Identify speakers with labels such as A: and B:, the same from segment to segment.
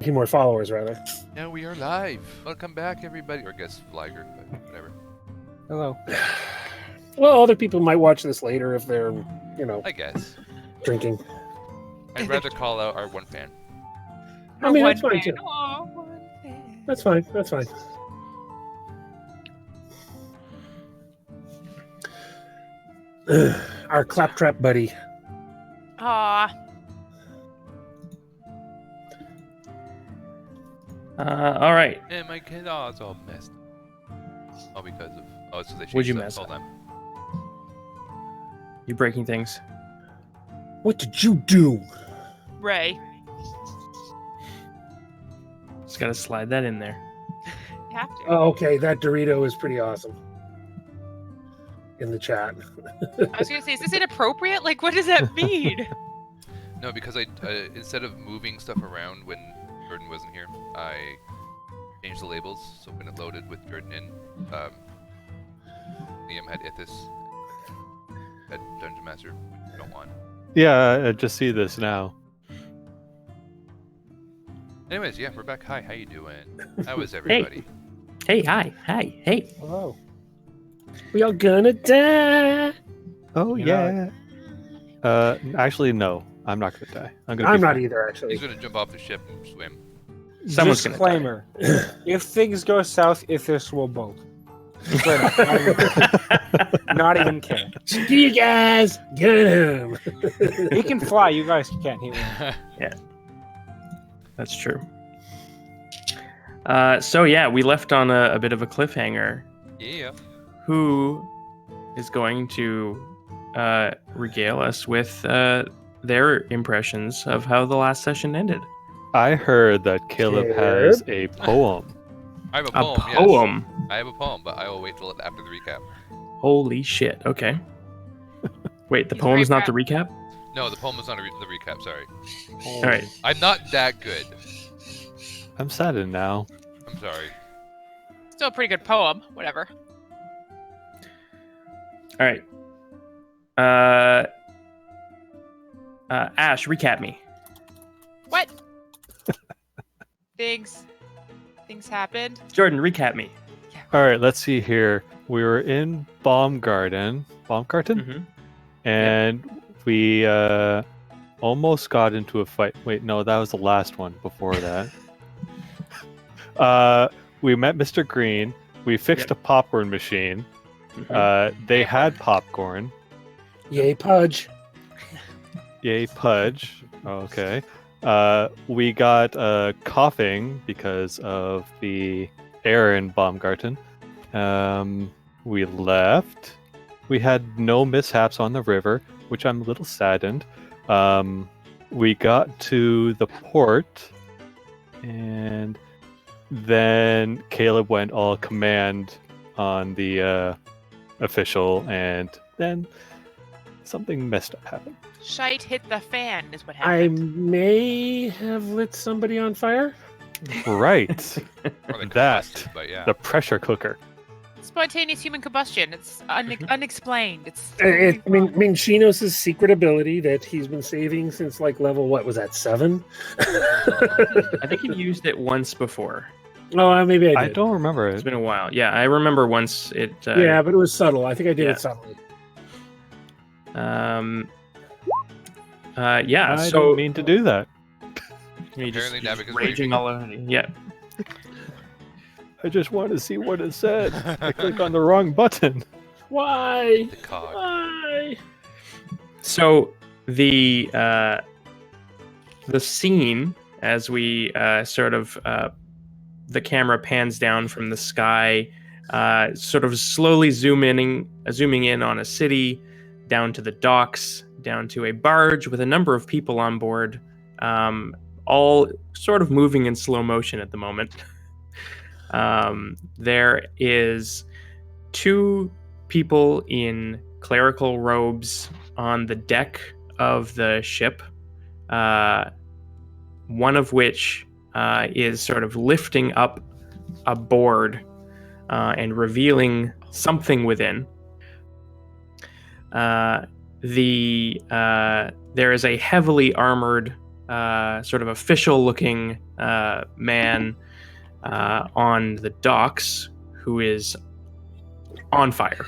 A: few more followers, rather.
B: Now we are live. Welcome back, everybody. Or I guess Flagger, but whatever.
C: Hello.
A: Well, other people might watch this later if they're,
B: I guess.
A: drinking.
B: I'd rather call out our one fan.
A: I mean, that's fine,
D: fan.
A: too.
D: Oh, one fan.
A: That's fine. That's fine. Our claptrap buddy.
D: Aw.
C: All right.
B: And my kid, it's all messed. Oh, because of so they
C: What'd you
B: changed
C: mess
B: stuff.
C: up?
B: Hold on.
C: You breaking things?
A: What did you do?
D: Ray.
C: Just gotta slide that in there.
D: You have to.
A: Oh, okay. That Dorito is pretty awesome. In the chat.
D: I was gonna say, is this inappropriate? Like, what does that mean?
B: No, because I instead of moving stuff around when Jordan wasn't here, I changed the labels. So when it loaded with Jordan in, Liam had Ithis, had Dungeon Master. Which you don't want.
E: Yeah, I just see this now.
B: Anyways, yeah, we're back. Hi, how you doing? How is everybody?
C: Hey, hi, hey.
A: Hello. We all gonna die.
E: Oh
A: You
E: yeah. Actually, no. I'm not gonna die. I'm
A: I'm
E: be
A: not
E: fine.
A: either, actually.
B: He's gonna jump off the ship and swim.
C: Someone's gonna die.
F: Disclaimer. If things go south, Ithis will bolt. Not even kidding.
A: Screw you guys. Get him.
F: He can fly, you guys can't. He will.
C: That's true. So yeah, we left on a bit of a cliffhanger.
B: Yeah.
C: Who is going to regale us with their impressions of how the last session ended?
E: I heard that Caleb has a poem.
B: I have a
C: A
B: poem. Yes.
C: poem.
B: I have a poem, but I will wait till after the recap.
C: Holy shit. Okay. Wait, the
D: He's
C: poem's
D: very
C: not the recap?
B: No, the poem was on the recap. Sorry,
C: All right.
B: I'm not that good.
E: I'm saddened now.
B: I'm sorry.
D: Still a pretty good poem. Whatever.
C: All right. Ash, recap me.
D: What? Things happened.
C: Jordan, recap me.
E: All right, let's see here. We were in Baumgarten,
C: Mm-hmm.
E: and we almost got into a fight. Wait, no, that was the last one before that. We met Mr. Green. We fixed a popcorn machine. They had popcorn.
A: Yay, Pudge.
E: Yay, Pudge. Okay. We got coughing because of the air in Baumgarten. We left. We had no mishaps on the river, which I'm a little saddened. We got to the port, and then Caleb went all command on the official, and then something messed up happened.
D: Shite hit the fan is what
A: I
D: happened.
A: may have lit somebody on fire.
E: Right.
B: Or the
E: That.
B: combusted, but yeah.
E: The pressure cooker.
D: Spontaneous human combustion. It's unexplained. It's.
A: I mean, Shinos' secret ability that he's been saving since like level, what was that, 7?
C: I think you've used it once before.
A: Oh, maybe I
E: I
A: did.
E: don't remember
C: It's
E: it.
C: been a while. Yeah, I remember once it.
A: Yeah, but it was subtle. I think I did
C: yeah.
A: it subtly.
C: Yeah.
E: I
C: So
E: didn't mean to do that.
C: you just
B: Apparently not, because
C: raging all over. Yeah.
E: I just wanted to see what it said. I clicked on the wrong button.
A: Why?
B: The cog.
A: Why?
C: So the scene as we the camera pans down from the sky, sort of slowly zooming in on a city, down to the docks, down to a barge with a number of people on board, all sort of moving in slow motion at the moment. There is 2 people in clerical robes on the deck of the ship, one of which is sort of lifting up a board and revealing something within. There is a heavily armored sort of official-looking man on the docks who is on fire.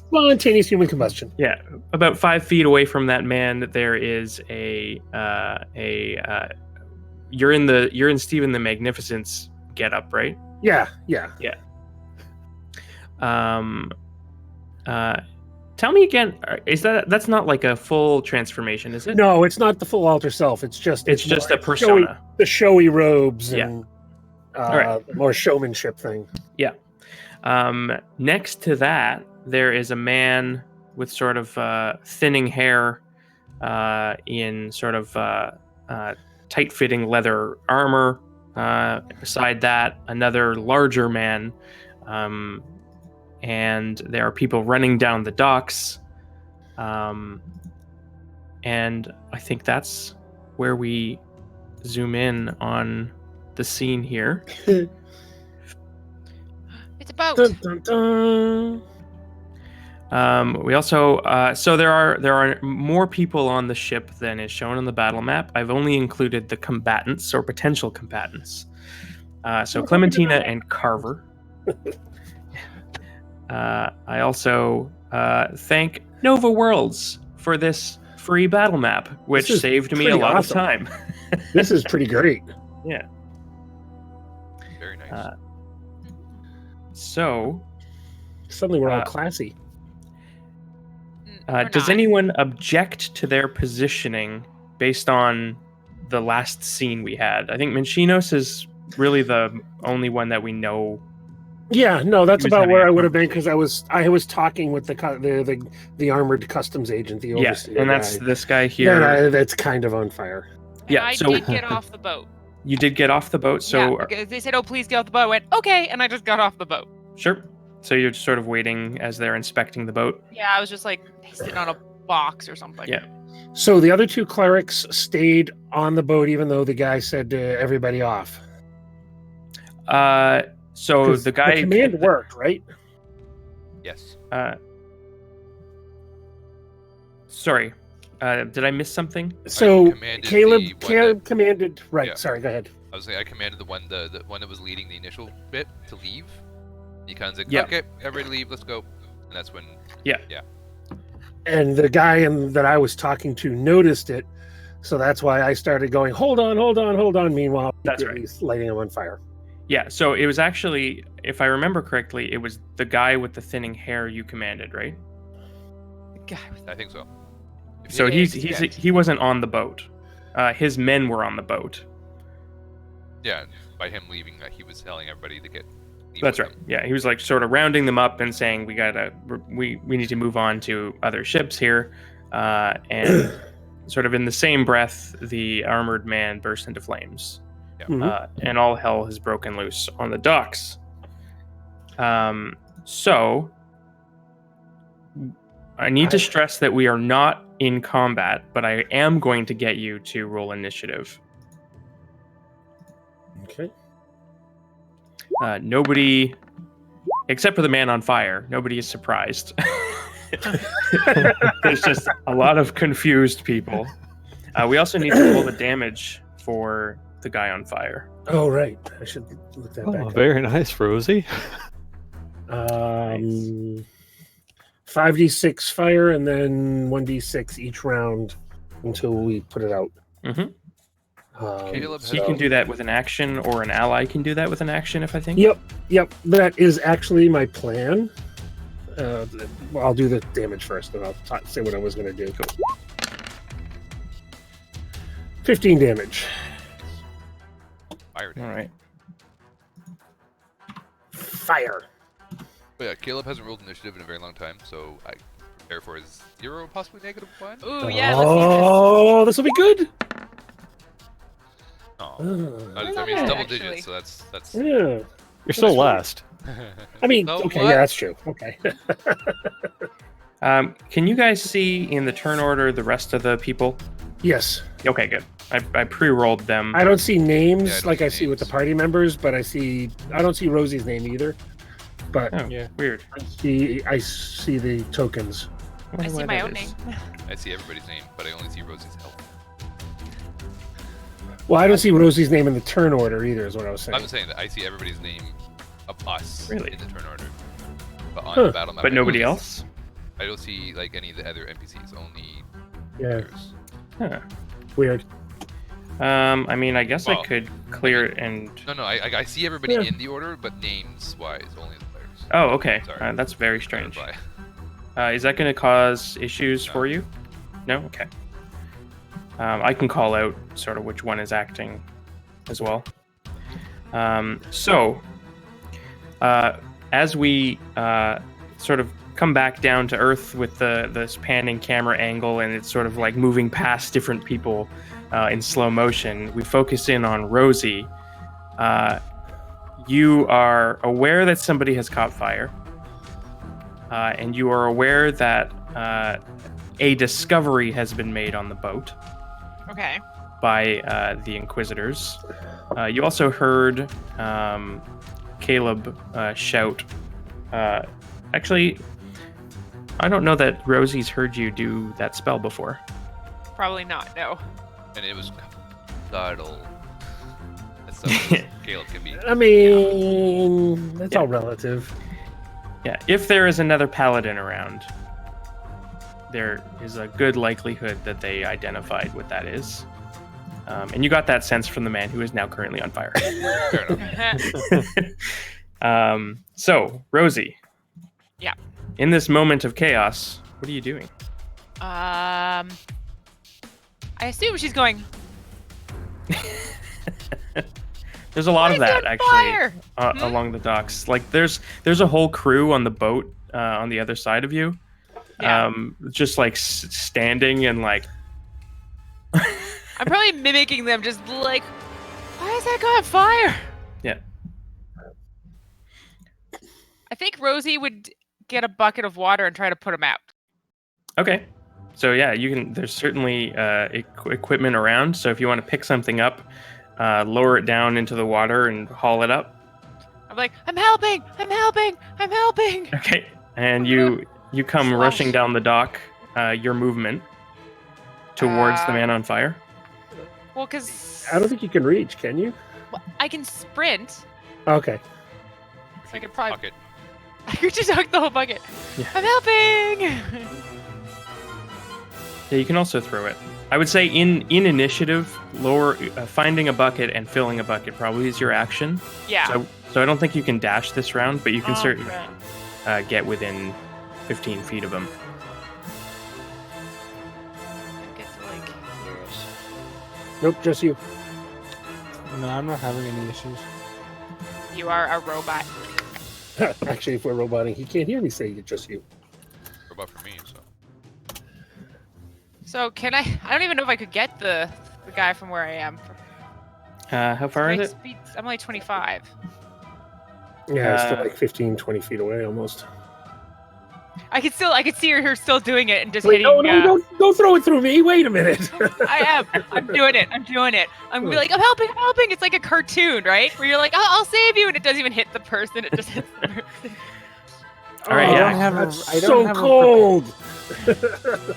A: Spontaneous human combustion.
C: Yeah, about 5 feet away from that man, there is a you're in Stephen the Magnificent's getup, right?
A: Yeah.
C: Tell me again, that's not like a full transformation, is it?
A: No, it's not the full alter self. It's just
C: a persona.
A: The showy robes
C: Yeah.
A: and
C: Alright.
A: more showmanship thing.
C: Next to that, there is a man with sort of thinning hair in sort of tight-fitting leather armor. Beside that, another larger man. And there are people running down the docks. And I think that's where we zoom in on the scene here.
D: It's a boat.
A: Dun, dun, dun.
C: We also so there are more people on the ship than is shown on the battle map. I've only included the combatants or potential combatants. So Clementina and Carver. I also thank Nova Worlds for this free battle map, which
A: This is
C: saved me a
A: pretty
C: lot
A: awesome.
C: of time.
A: This is pretty great.
C: Yeah.
B: Very nice.
C: So,
A: Suddenly we're all
C: Uh,
A: classy.
D: We're
C: does
D: not.
C: anyone object to their positioning based on the last scene we had? I think Minchinos is really the only one that we know.
A: Yeah, no, that's
C: He was
A: about
C: having
A: where
C: a
A: I would have been because I was talking with the armored customs agent, the
C: Yeah,
A: overseer
C: and that's
A: guy.
C: this guy here.
A: That's kind of on fire.
D: And
C: yeah,
D: I
C: so-
D: did get off the boat.
C: You did get off the boat, so
D: yeah, because they said, "Oh, please get off the boat." I went, "Okay," and I just got off the boat.
C: sure. So you're just sort of waiting as they're inspecting the boat.
D: Yeah, I was just like sitting on a box or something.
C: Yeah.
A: So the other two clerics stayed on the boat, even though the guy said everybody off.
C: So
A: 'Cause
C: the guy.
A: the command worked, right?
B: Yes.
C: Sorry, did I miss something?
A: So
B: commanded
A: Caleb
B: the one that-
A: commanded. Right.
B: Yeah.
A: Sorry. Go ahead.
B: I was saying I commanded the one that was leading the initial bit to leave. He kind of said,
C: Yeah.
B: "Okay, everybody leave, let's go." And that's when.
A: And the guy that I was talking to noticed it, so that's why I started going, "Hold on, hold on, hold on." Meanwhile,
C: That's right.
A: he's lighting him on fire.
C: Yeah. So it was actually, if I remember correctly, it was the guy with the thinning hair you commanded, right?
B: I think so. If
C: So
B: he-
C: he wasn't on the boat. His men were on the boat.
B: Yeah, by him leaving, he was telling everybody to leave
C: That's
B: with
C: right.
B: him.
C: Yeah, he was like sort of rounding them up and saying we need to move on to other ships here, and sort of in the same breath, the armored man burst into flames,
A: Mhm.
C: and all hell has broken loose on the docks. So I need to stress that we are not in combat, but I am going to get you to roll initiative.
A: Okay.
C: Nobody, except for the man on fire, nobody is surprised. There's just a lot of confused people. We also need to roll the damage for the guy on fire.
A: Oh, right. I should look that back.
E: Oh,
A: up.
E: very nice, Rosie.
A: 5d6 fire and then 1d6 each round until we put it out.
C: Mhm.
B: Caleb
C: So you can do that with an action, or an ally can do that with an action, if I think.
A: Yep. That is actually my plan. Well, I'll do the damage first, and I'll say what I was going to do. 15 damage.
B: Fire
C: All
B: damage.
C: right.
A: Fire.
B: But yeah, Caleb hasn't rolled initiative in a very long time, so I prepare for his 0, possibly -1.
D: Ooh, yeah. Let's see
A: Oh, this will be good.
B: Oh.
A: Oh,
B: I
D: love
B: mean, it's
D: it,
B: double
D: actually.
B: digits, so that's.
A: yeah.
E: You're still last.
A: I mean,
B: So
A: okay,
B: what?
A: yeah, that's true. Okay.
C: Can you guys see in the turn order the rest of the people?
A: Yes.
C: Okay, good. I pre-rolled them.
A: I don't see names
B: Yeah, I don't
A: like
B: see
A: I see with the
B: names.
A: party members, but I don't see Rosie's name either. But
C: Oh,
F: Yeah.
C: weird.
A: I see the tokens.
D: I see my own name.
B: I see everybody's name, but I only see Rosie's health.
A: Well, I don't see Rosie's name in the turn order either, is what I was saying.
B: I'm saying that I see everybody's name of us
C: Really?
B: in the turn order. But on
A: Huh.
B: the battle map,
C: But
B: I
C: nobody
B: don't-
C: else?
B: I don't see like any of the other NPCs, only
A: Yeah,
B: players.
C: Huh.
A: weird.
C: I mean, I guess I
B: Well,
C: could clear it and...
B: No, I see everybody
A: Yeah.
B: in the order, but names-wise, only the players.
C: Oh, okay.
B: Sorry.
C: That's very strange.
B: Clarify.
C: Is that going to cause issues
B: No.
C: for you? No? Okay. I can call out sort of which one is acting as well. As we sort of come back down to Earth with this panning camera angle, and it's sort of like moving past different people in slow motion, we focus in on Rosie. You are aware that somebody has caught fire, and you are aware that a discovery has been made on the boat
D: Okay.
C: by the Inquisitors. You also heard Caleb shout. Actually, I don't know that Rosie's heard you do that spell before.
D: Probably not. No.
B: And it was subtle. As subtle as Caleb can be.
A: I mean, that's
C: Yeah.
A: all relative.
C: Yeah, if there is another paladin around, there is a good likelihood that they identified what that is. And you got that sense from the man who is now currently on fire.
B: Fair enough.
C: So, Rosie.
D: Yeah.
C: In this moment of chaos, what are you doing?
D: I assume she's going.
C: There's a lot of
D: "Why is
C: that
D: it on
C: actually
D: fire?"
C: along the docks. Like there's a whole crew on the boat on the other side of you,
D: Yeah.
C: just like standing and like.
D: I'm probably mimicking them, just like, why is that guy on fire?
C: Yeah.
D: I think Rosie would get a bucket of water and try to put him out.
C: Okay. So yeah, you can. There's certainly equipment around. So if you want to pick something up, lower it down into the water and haul it up.
D: I'm like, I'm helping, I'm helping, I'm helping.
C: Okay. And you come
D: Slash.
C: rushing down the dock. Your movement towards the man on fire.
D: Well, because
A: I don't think you can reach, can you?
D: I can sprint,
A: Okay.
D: so I could probably.
B: Pocket.
D: I could just hug the whole bucket.
C: Yeah.
D: I'm helping.
C: Yeah, you can also throw it. I would say in initiative, lower finding a bucket and filling a bucket probably is your action.
D: Yeah.
C: So I don't think you can dash this round, but you can
D: Oh,
C: certainly
D: crap.
C: get within 15 feet of him.
D: I get to like here-ish.
A: Nope, just you.
F: No, I'm not having any issues.
D: You are a robot.
A: Actually, if we're roboting, he can't hear me say it's just you.
B: Robot for me, so.
D: So can I don't even know if I could get the guy from where I am.
C: How far
D: My
C: is it?
D: speed's- I'm only 25.
A: Yeah, it's still
C: Uh,
A: like 15, 20 feet away almost.
D: I could see her still doing it and just
A: Wait,
D: hitting.
A: no, don't throw it through me. Wait a minute.
D: I am. I'm doing it. I'm doing it. I'm gonna be like, I'm helping. I'm helping. It's like a cartoon, right? Where you're like, I'll save you, and it doesn't even hit the person. It just hits the person.
C: All right,
A: Oh,
C: yeah.
F: I don't have
A: that's
F: I don't
A: so
F: have
A: cold.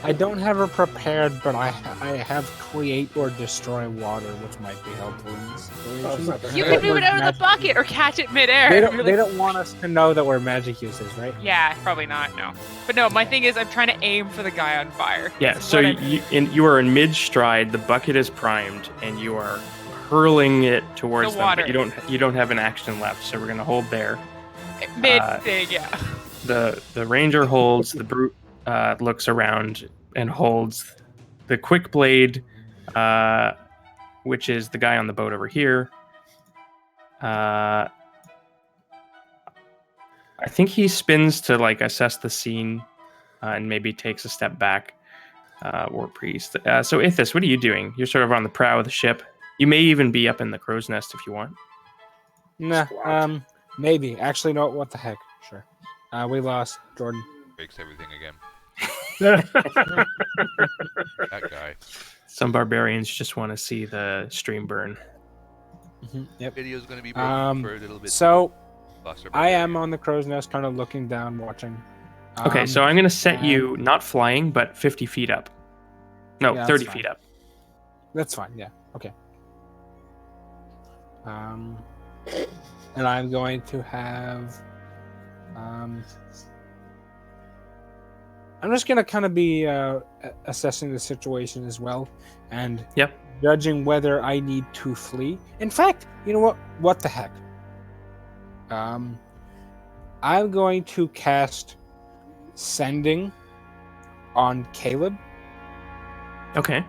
F: I don't have her prepared, but I have create or destroy water, which might be helpful in this
A: Oh,
F: situation.
A: it's not that
D: You
A: bad.
D: can move it out of the bucket or catch it midair.
F: They
D: and
F: don't,
D: be
F: they
D: like,
F: don't want us to know that we're magic users, right?
D: Yeah, probably not. No. But no, my thing is, I'm trying to aim for the guy on fire.
C: Yeah,
D: That's
C: so
D: what I'm-
C: you are in mid stride, the bucket is primed, and you are hurling it towards
D: The
C: them, but
D: water.
C: you don't have an action left, so we're gonna hold there.
D: mid thing, yeah.
C: The ranger holds, the brute looks around and holds the quick blade, which is the guy on the boat over here. I think he spins to like assess the scene and maybe takes a step back. War priest. So Ithis, what are you doing? You're sort of on the prow of the ship. You may even be up in the crow's nest if you want.
F: Nah,
A: Squat.
F: maybe. Actually, no. What the heck? Sure. We lost Jordan.
B: Breaks everything again. That guy.
C: Some barbarians just want to see the stream burn.
F: Yep.
B: Video's gonna be broken
F: Um,
B: for a little bit.
F: So
B: Lost our
F: I am
B: barbarian.
F: on the crow's nest, kind of looking down, watching.
C: Okay, so I'm going to set you not flying, but 50 feet up. No,
F: Yeah, that's
C: 30
F: fine.
C: feet up.
F: That's fine. Yeah. Okay. And I'm going to have. I'm just going to kind of be assessing the situation as well, and
C: Yep.
F: judging whether I need to flee. In fact, you know what? What the heck? I'm going to cast Sending on Caleb,
C: Okay.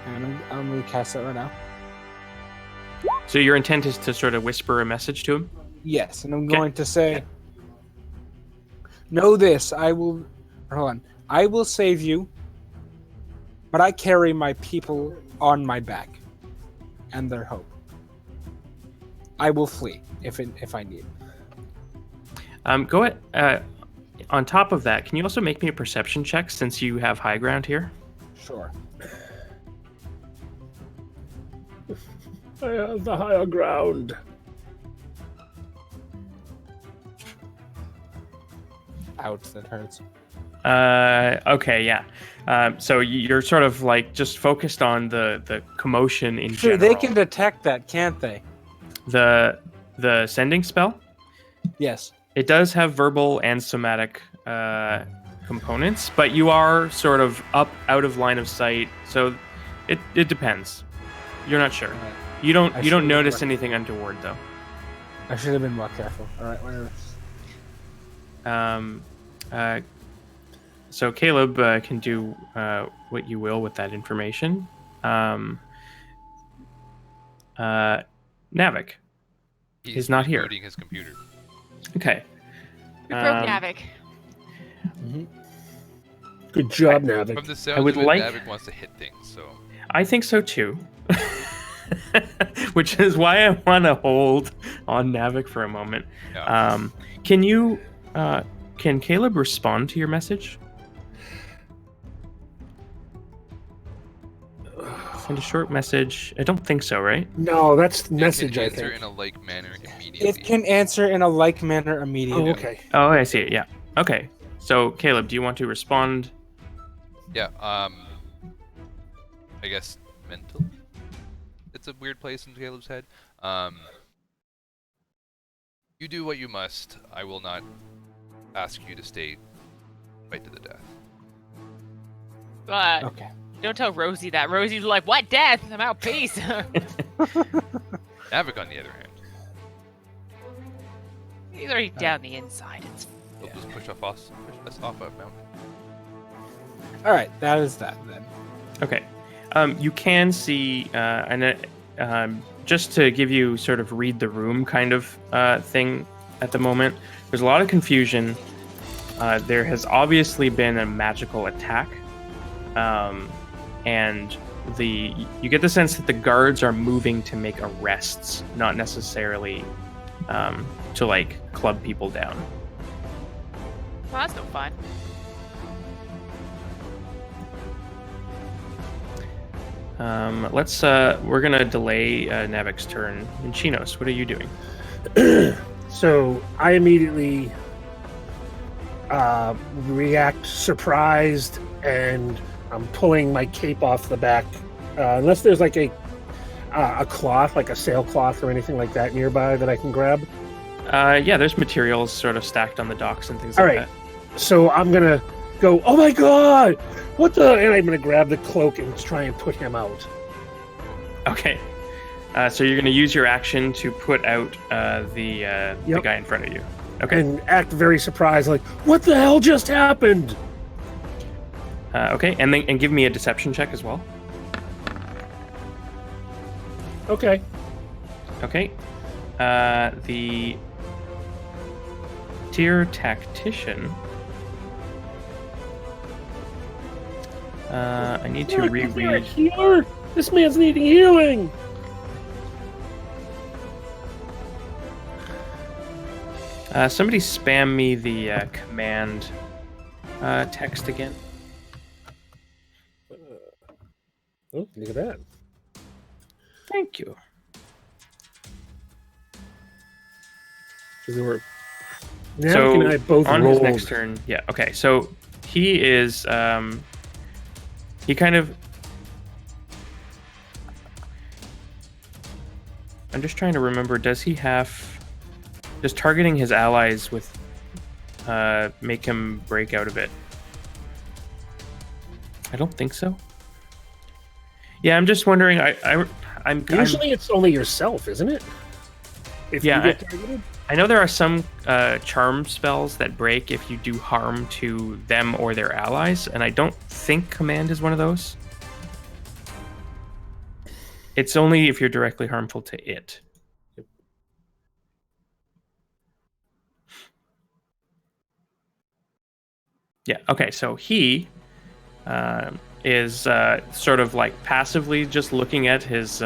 F: and I'm going to cast that right now.
C: So your intent is to sort of whisper a message to him?
F: Yes, and I'm
C: Okay.
F: going to say, "Know this: I will. Hold on. I will save you, but I carry my people on my back, and their hope. I will flee if I need."
C: Go ahead. On top of that, can you also make me a perception check since you have high ground here?
F: Sure.
A: I have the higher ground.
F: Ouch, that hurts.
C: Okay, yeah. So you're sort of like just focused on the commotion in
F: Sure,
C: general.
F: they can detect that, can't they?
C: The sending spell?
F: Yes.
C: It does have verbal and somatic components, but you are sort of out of line of sight, so it depends. You're not sure.
F: Alright.
C: You don't
F: I should've
C: notice
F: been
C: anything untoward though.
F: I should have been more careful. All right, whatever.
C: So Caleb can do what you will with that information. Navik. He's not here.
B: Rebooting his computer.
C: Okay.
D: We broke
C: Um,
D: Navik.
A: Good job,
B: From
A: Navik.
B: the sound
C: would
B: of it,
C: like-
B: Navik wants to hit things, so...
C: I think so too. Which is why I want to hold on Navik for a moment.
B: Yeah.
C: Can Caleb respond to your message? Send a short message. I don't think so, right?
A: No, that's
B: It
A: message,
B: can
A: I
B: answer
A: think.
B: in a like manner immediately.
F: It can answer in a like manner immediately.
A: Oh, okay.
C: Oh, I see it. Yeah. Okay. So Caleb, do you want to respond?
B: Yeah, I guess mental? It's a weird place in Caleb's head. You do what you must. I will not ask you to stay fight to the death.
F: Okay.
D: Don't tell Rosie that. Rosie's like, what death? I'm out, peace.
B: Navik, on the other hand,
D: He's already down the inside. It's
B: he'll just push us off a mountain.
F: All right, that is that then.
C: Okay. You can see, just to give you sort of read the room kind of thing at the moment, there's a lot of confusion. There has obviously been a magical attack. And you get the sense that the guards are moving to make arrests, not necessarily to like club people down.
D: well, that's no fun.
C: We're gonna delay Navik's turn. And Chinos, what are you doing?
A: So I immediately react surprised, and I'm pulling my cape off the back. Unless there's like a cloth, like a sailcloth or anything like that nearby that I can grab.
C: Yeah, there's materials sort of stacked on the docks and things
A: All
C: like
A: right. So I'm gonna go, oh my god, what the? And I'm gonna grab the cloak and try and put him out.
C: that. Okay. So you're gonna use your action to put out the guy in front of you. Okay.
A: And act very surprised, like, what the hell just happened?
C: Okay, and give me a deception check as well.
A: Okay.
C: Okay. The Tyr tactician. I need to
A: You're a
C: reread.
A: healer? This man's needing healing.
C: Somebody spam me the command text again.
A: Oh, look at that.
C: Thank you.
A: 'Cause there were Navik and I both
C: on
A: rolled.
C: his next turn, yeah. Okay, so he is he kind of. I'm just trying to remember. Does targeting his allies with make him break out a bit? I don't think so. Yeah, I'm just wondering. I'm
A: Usually it's only yourself, isn't it? If
C: Yeah,
A: you get targeted?
C: I know there are some charm spells that break if you do harm to them or their allies, and I don't think command is one of those. It's only if you're directly harmful to it. Yeah, okay, so he is sort of like passively just looking at his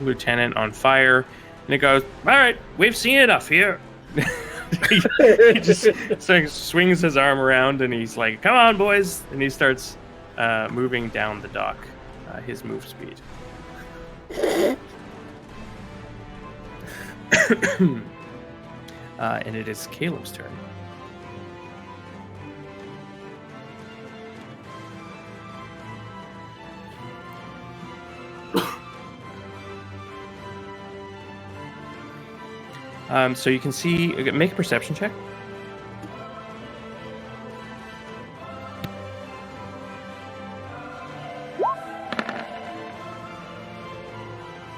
C: lieutenant on fire, and it goes, all right, we've seen enough here. he just swings his arm around, and he's like, come on, boys, and he starts moving down the dock, his move speed. And it is Caleb's turn. So you can see, make a perception check.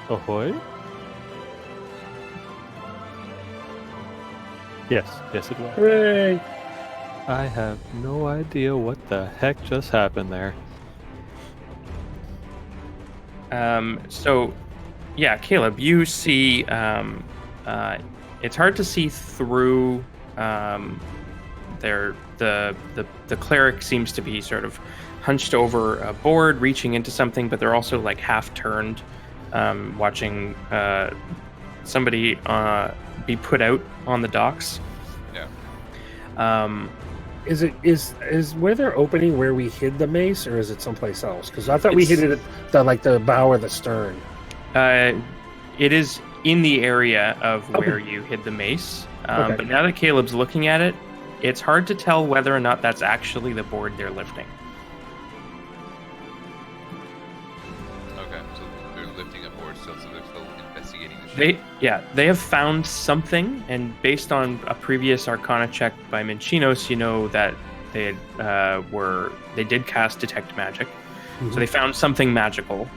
E: Ahoy. Yes, it was.
A: Hooray!
E: I have no idea what the heck just happened there.
C: So, yeah, Caleb, you see, it's hard to see through the cleric seems to be sort of hunched over a board, reaching into something, but they're also like half turned, watching somebody be put out on the docks.
B: Yeah.
A: Is where they're opening where we hid the mace, or is it someplace else? Because I thought we hid it at the bow or the stern.
C: It is in the area of where you hid the mace.
A: Okay.
C: But now that Caleb's looking at it, it's hard to tell whether or not that's actually the board they're lifting.
B: Okay, so they're lifting a board still, so they're still investigating the ship.
C: They have found something, and based on a previous Arcana check by Minchinos, you know that they did cast Detect Magic, so they found something magical.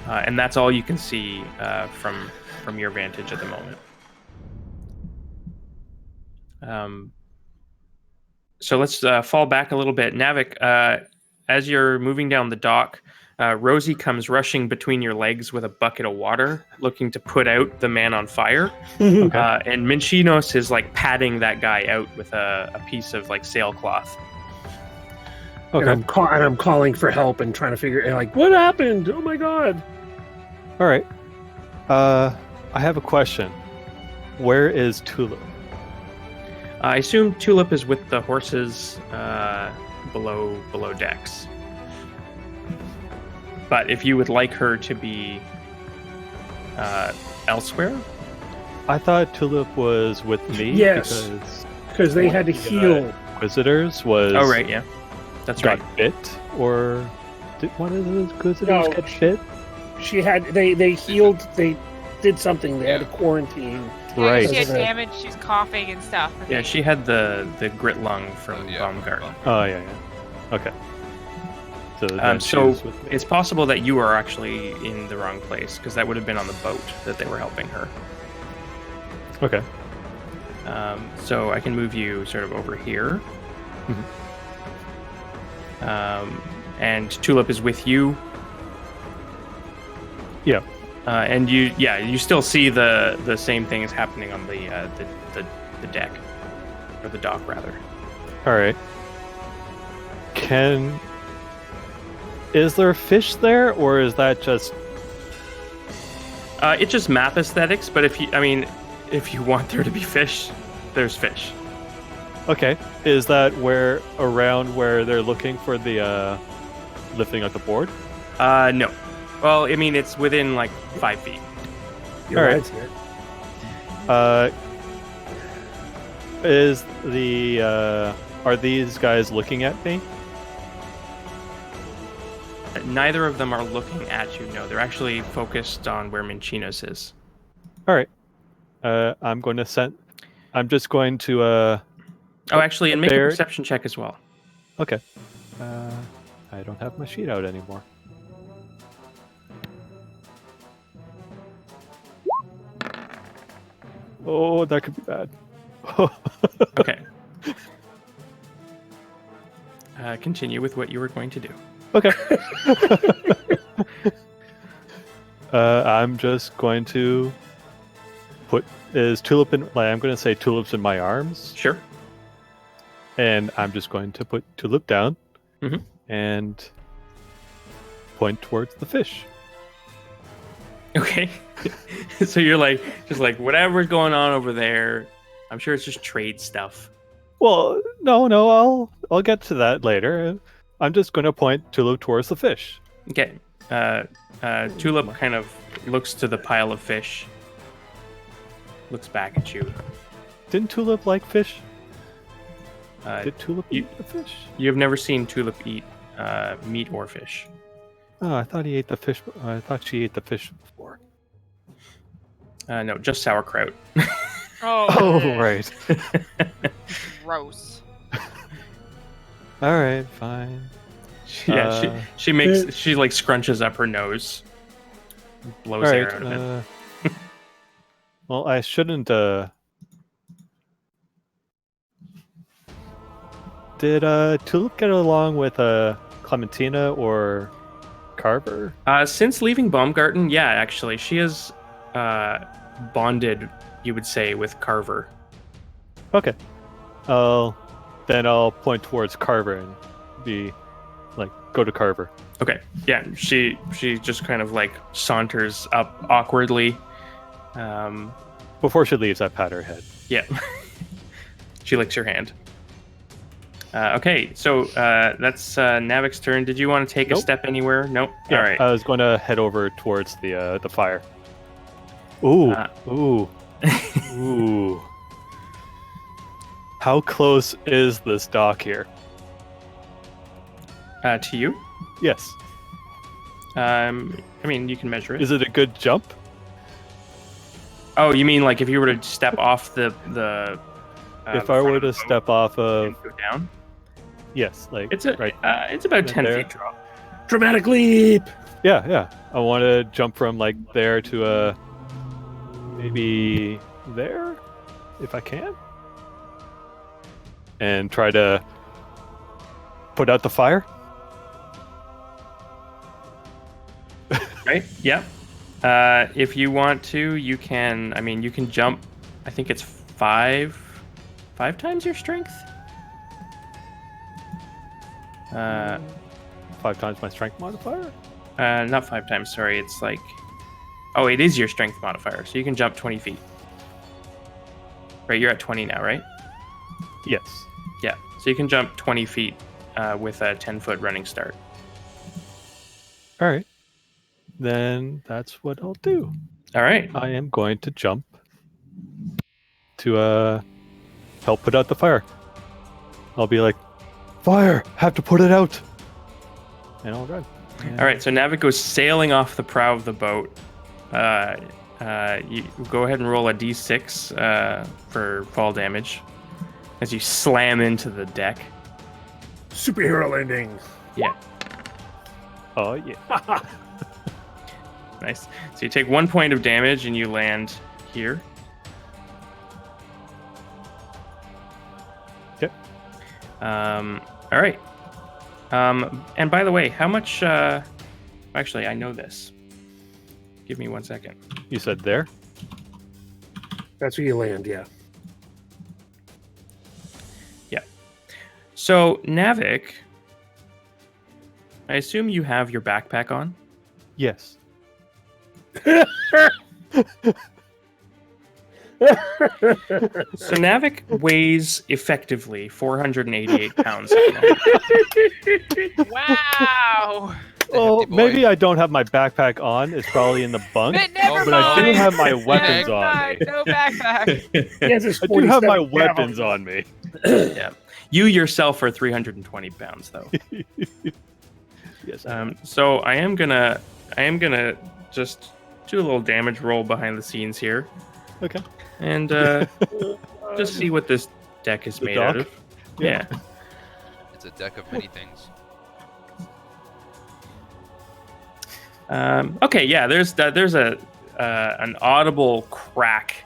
C: And that's all you can see from your vantage at the moment. So let's fall back a little bit. Navik, as you're moving down the dock, Rosie comes rushing between your legs with a bucket of water, looking to put out the man on fire. And Minchinos is like patting that guy out with a piece of like sailcloth.
A: Okay. And I'm calling for help and trying to figure like what happened. Oh my god!
E: All right. I have a question. Where is Tulip?
C: I assume Tulip is with the horses below decks. But if you would like her to be elsewhere,
E: I thought Tulip was with me.
A: Yes, because they had to heal.
E: Inquisitors was.
C: Oh right, yeah, that's right.
E: Got bit, or did one of the Inquisitors get bit?
A: She had they healed. They did something. They had to quarantine.
D: Yeah,
E: Right.
D: she had damage. She's coughing and stuff.
C: Yeah, she had the grit lung from Baumgarten.
E: Oh yeah. Okay. So,
C: It's possible that you are actually in the wrong place, because that would have been on the boat that they were helping her.
E: Okay.
C: So I can move you sort of over here. And Tulip is with you.
E: Yeah.
C: And you still see the same thing is happening on the deck, or the dock rather.
E: All right. Is there fish there, or is that just?
C: It's just map aesthetics, but if you want there to be fish, there's fish.
E: Okay. Is that around where they're looking for the lifting up the board?
C: No. Well, I mean, it's within like 5 feet.
A: Your
E: All right.
A: ride's here.
E: Is the are these guys looking at me?
C: Neither of them are looking at you. No, they're actually focused on where Minchinos is.
E: All right. I'm going to send. I'm just going to.
C: Oh, actually, and make a
E: Bear-
C: perception check as well.
E: Okay. I don't have my sheet out anymore. Oh, that could be bad.
C: Okay. Continue with what you were going to do.
E: Okay. I'm just going to put tulip in. Like, I'm going to say tulips in my arms,
C: Sure.
E: and I'm just going to put tulip down
C: Mhm.
E: and point towards the fish.
C: Okay. So you're like, just like, whatever's going on over there, I'm sure it's just trade stuff.
E: Well, no, I'll get to that later. I'm just going to point tulip towards the fish.
C: Okay. Tulip kind of looks to the pile of fish, looks back at you.
E: Didn't tulip like fish? Did tulip
C: you-
E: eat the fish?
C: You've never seen Tulip eat meat or fish.
E: Oh, I thought he ate the fish. I thought she ate the fish before.
C: No, just sauerkraut.
E: Oh, right.
D: Gross.
E: All right, fine.
C: Yeah, she makes she like scrunches up her nose, blows
E: All
C: air
E: right.
C: out of it.
E: Well, I shouldn't. Did Tulip get along with Clementina or Carver?
C: Since leaving Baumgarten, yeah, actually, she has bonded, you would say, with Carver.
E: Okay. Then I'll point towards Carver and be like, go to Carver.
C: Okay, yeah, she just kind of like saunters up awkwardly.
E: Before she leaves, I pat her head.
C: Yeah, she licks your hand. Okay, so that's Navik's turn. Did you want to take a
E: Nope.
C: step anywhere? Nope.
E: Yeah,
C: All right.
E: I was going to head over towards the fire. Ooh, ooh, ooh. How close is this dock here?
C: To you?
E: Yes.
C: I mean, you can measure it.
E: Is it a good jump?
C: Oh, you mean like if you were to step off the
E: If I were to step off of,
C: and go down?
E: yes, like
C: It's a
E: right.
C: it's about 10
E: there.
C: feet drop.
A: Dramatic leap.
E: Yeah. I want to jump from like there to maybe there, if I can, and try to put out the fire.
C: Right? Yeah. If you want to, you can. I mean, you can jump. I think it's five times your strength.
E: 5 times my strength modifier.
C: Not 5 times. Sorry, it's like. Oh, it is your strength modifier, so you can jump 20 feet. Right, you're at 20 now, right?
E: Yes.
C: Yeah. So you can jump 20 feet with a 10-foot running start.
E: All right. Then that's what I'll do.
C: All right.
E: I am going to jump to help put out the fire. I'll be like, fire! Have to put it out! And I'll run.
C: All right, so Navik goes sailing off the prow of the boat. You go ahead and roll a d6 for fall damage as you slam into the deck.
A: Superhero landing.
C: Yeah,
E: Oh, yeah.
C: nice. So you take 1 point of damage and you land here.
E: Okay.
C: All right. And by the way, how much... Actually, I know this. Give me 1 second.
E: You said there?
A: That's where you land, yeah.
C: So, Navik, I assume you have your backpack on?
E: Yes.
C: So Navik weighs effectively 488 pounds.
D: Wow.
E: Oh,
B: hefty boy.
E: maybe I don't have my backpack on. It's probably in the bunk.
D: But never
E: But I do
D: mind.
E: have my weapons
D: Never
E: on
D: mind,
E: me.
D: No backpack.
A: He has his
E: I do have my
A: 47
E: weapons
A: cavalry.
E: on me.
C: Yeah. You yourself are 320 pounds, though.
E: Yes.
C: So I am gonna just do a little damage roll behind the scenes here,
E: Okay.
C: and just see what this deck is
E: The
C: made out
E: dock?
C: of. Yeah.
B: It's a deck of many things.
C: Okay. Yeah. There's a an audible crack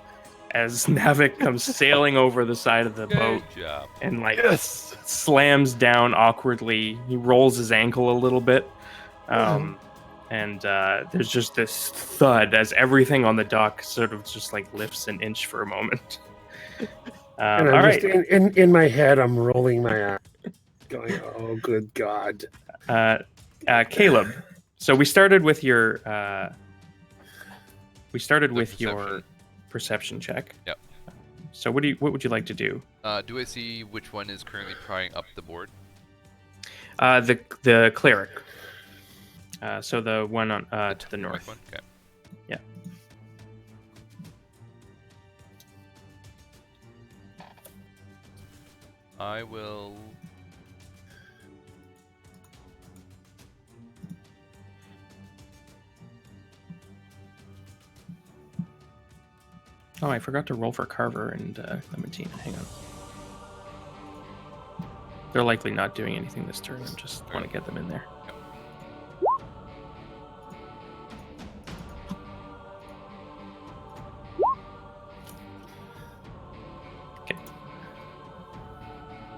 C: as Navik comes sailing over the side of the boat
B: Good job.
C: and like
E: Yes.
C: slams down awkwardly. He rolls his ankle a little bit. And there's just this thud as everything on the dock sort of just like lifts an inch for a moment.
A: And
C: All
A: I'm
C: right.
A: just in my head, I'm rolling my eyes, going, "Oh, good God!"
C: Caleb. So we started with your perception check.
B: Yep.
C: So what would you like to do?
B: Do I see which one is currently prying up the board?
C: The cleric. So the one on to the north.
B: One? Okay.
C: Yeah.
B: I will.
C: Oh, I forgot to roll for Carver and Clementine. Hang on. They're likely not doing anything this turn. I just want to get them in there.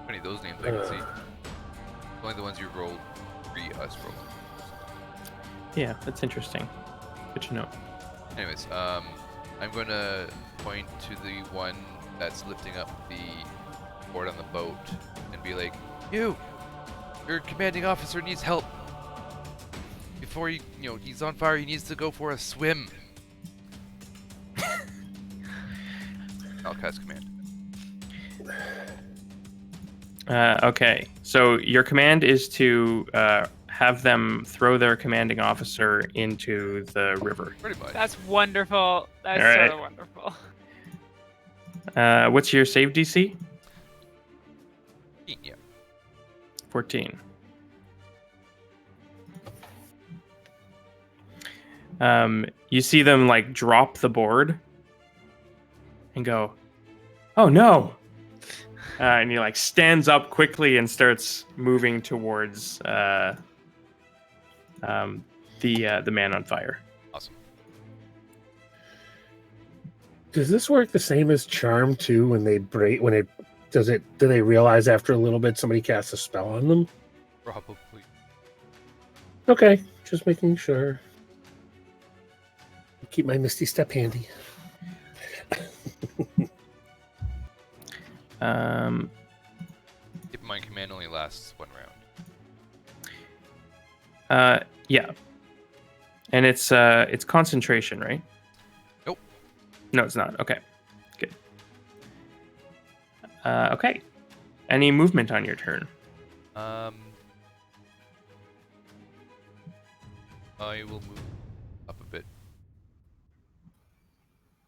B: Funny, those names I can see. Only the ones you rolled us rolled.
C: Yeah, that's interesting. Good to know.
B: Anyways, I'm gonna point to the one that's lifting up the board on the boat and be like, your commanding officer needs help. Before he's on fire, he needs to go for a swim. I'll cast command.
C: Okay, so your command is to have them throw their commanding officer into the river.
B: Pretty much.
D: That's wonderful. That's
C: All right.
D: so wonderful.
C: What's your save DC?
B: Yeah.
C: 14. You see them like drop the board and go, "Oh no!" And he like stands up quickly and starts moving towards the man on fire.
B: Awesome.
A: Does this work the same as charm too? When they break, do they realize after a little bit somebody casts a spell on them?
B: Probably.
A: Okay, just making sure. Keep my Misty Step handy.
B: Keep in mind, command only lasts one round.
C: Yeah. And it's concentration, right?
B: Nope.
C: No, it's not. Okay. Good. Okay. Any movement on your turn?
B: I will move up a bit.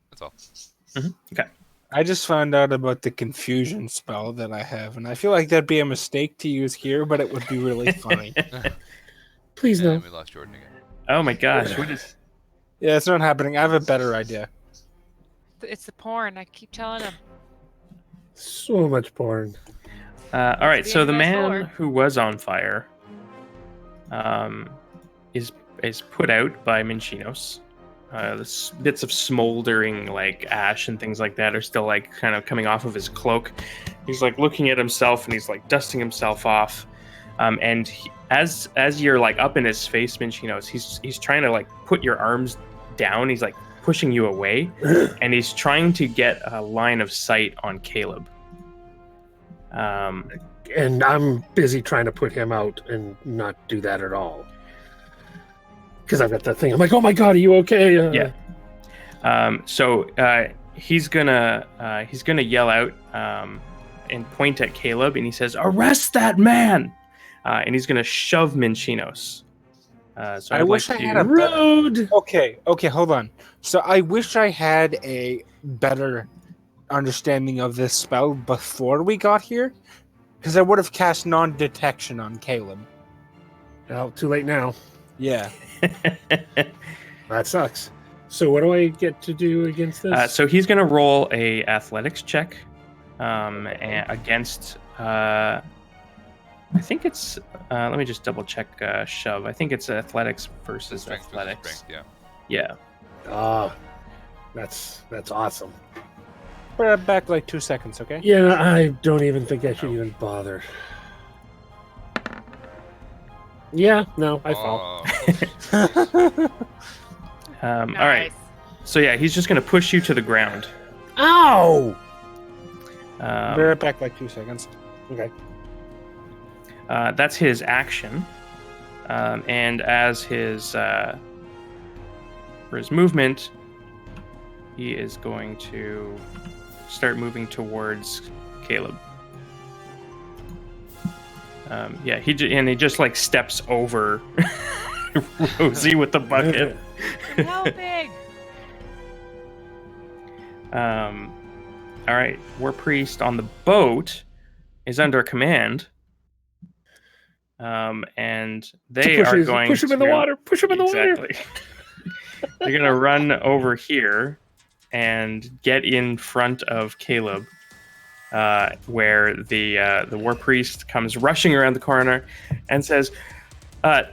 B: That's all.
C: Okay.
F: I just found out about the confusion spell that I have, and I feel like that'd be a mistake to use here, but it would be really funny.
A: Please no.
B: And we lost Jordan again.
C: Oh my gosh. What is...
F: Yeah, it's not happening. I have a better idea.
D: It's the porn. I keep telling him.
A: So much porn.
C: All right.
D: the
C: So the
D: end of my
C: man
D: sword.
C: who was on fire is put out by Minchinos. The bits of smoldering like ash and things like that are still like kind of coming off of his cloak. He's like looking at himself and he's like dusting himself off. And as you're like up in his face, Minchinos, he's trying to like put your arms down. He's like pushing you away, and he's trying to get a line of sight on Caleb.
A: And I'm busy trying to put him out and not do that at all. Because I've got that thing. I'm like, oh my God, are you okay?
C: Yeah. So he's gonna yell out and point at Caleb, and he says, "Arrest that man!" And he's gonna shove Minchinos. So
F: I
C: I'd
F: wish
C: like
F: I had
C: to-
F: a better-
A: Rude.
F: Okay, hold on. So I wish I had a better understanding of this spell before we got here, because I would have cast non-detection on Caleb.
A: Well, too late now.
F: Yeah.
A: That sucks. So what do I get to do against this?
C: So he's going to roll a athletics check against. I think it's. Let me just double check. Shove. I think it's athletics versus
B: Strength versus
C: athletics.
B: strength, yeah.
C: Yeah.
A: That's awesome.
F: We're back like 2 seconds, okay?
A: Yeah, I don't even think I should even bother. Yeah, no, I fall.
B: Oh,
C: All right.
D: Nice.
C: So yeah, he's just going to push you to the ground.
A: Ow!
F: We're back like 2 seconds.
A: Okay.
C: That's his action. And as his for his movement, he is going to start moving towards Caleb. Yeah, he just like steps over Rosie with the bucket.
D: I'm helping.
C: All right, War Priest on the boat is under command. And they are going
A: push him in the
C: to-
A: water. Push him in the water.
C: Exactly. They're gonna run over here and get in front of Caleb, where the War Priest comes rushing around the corner and says,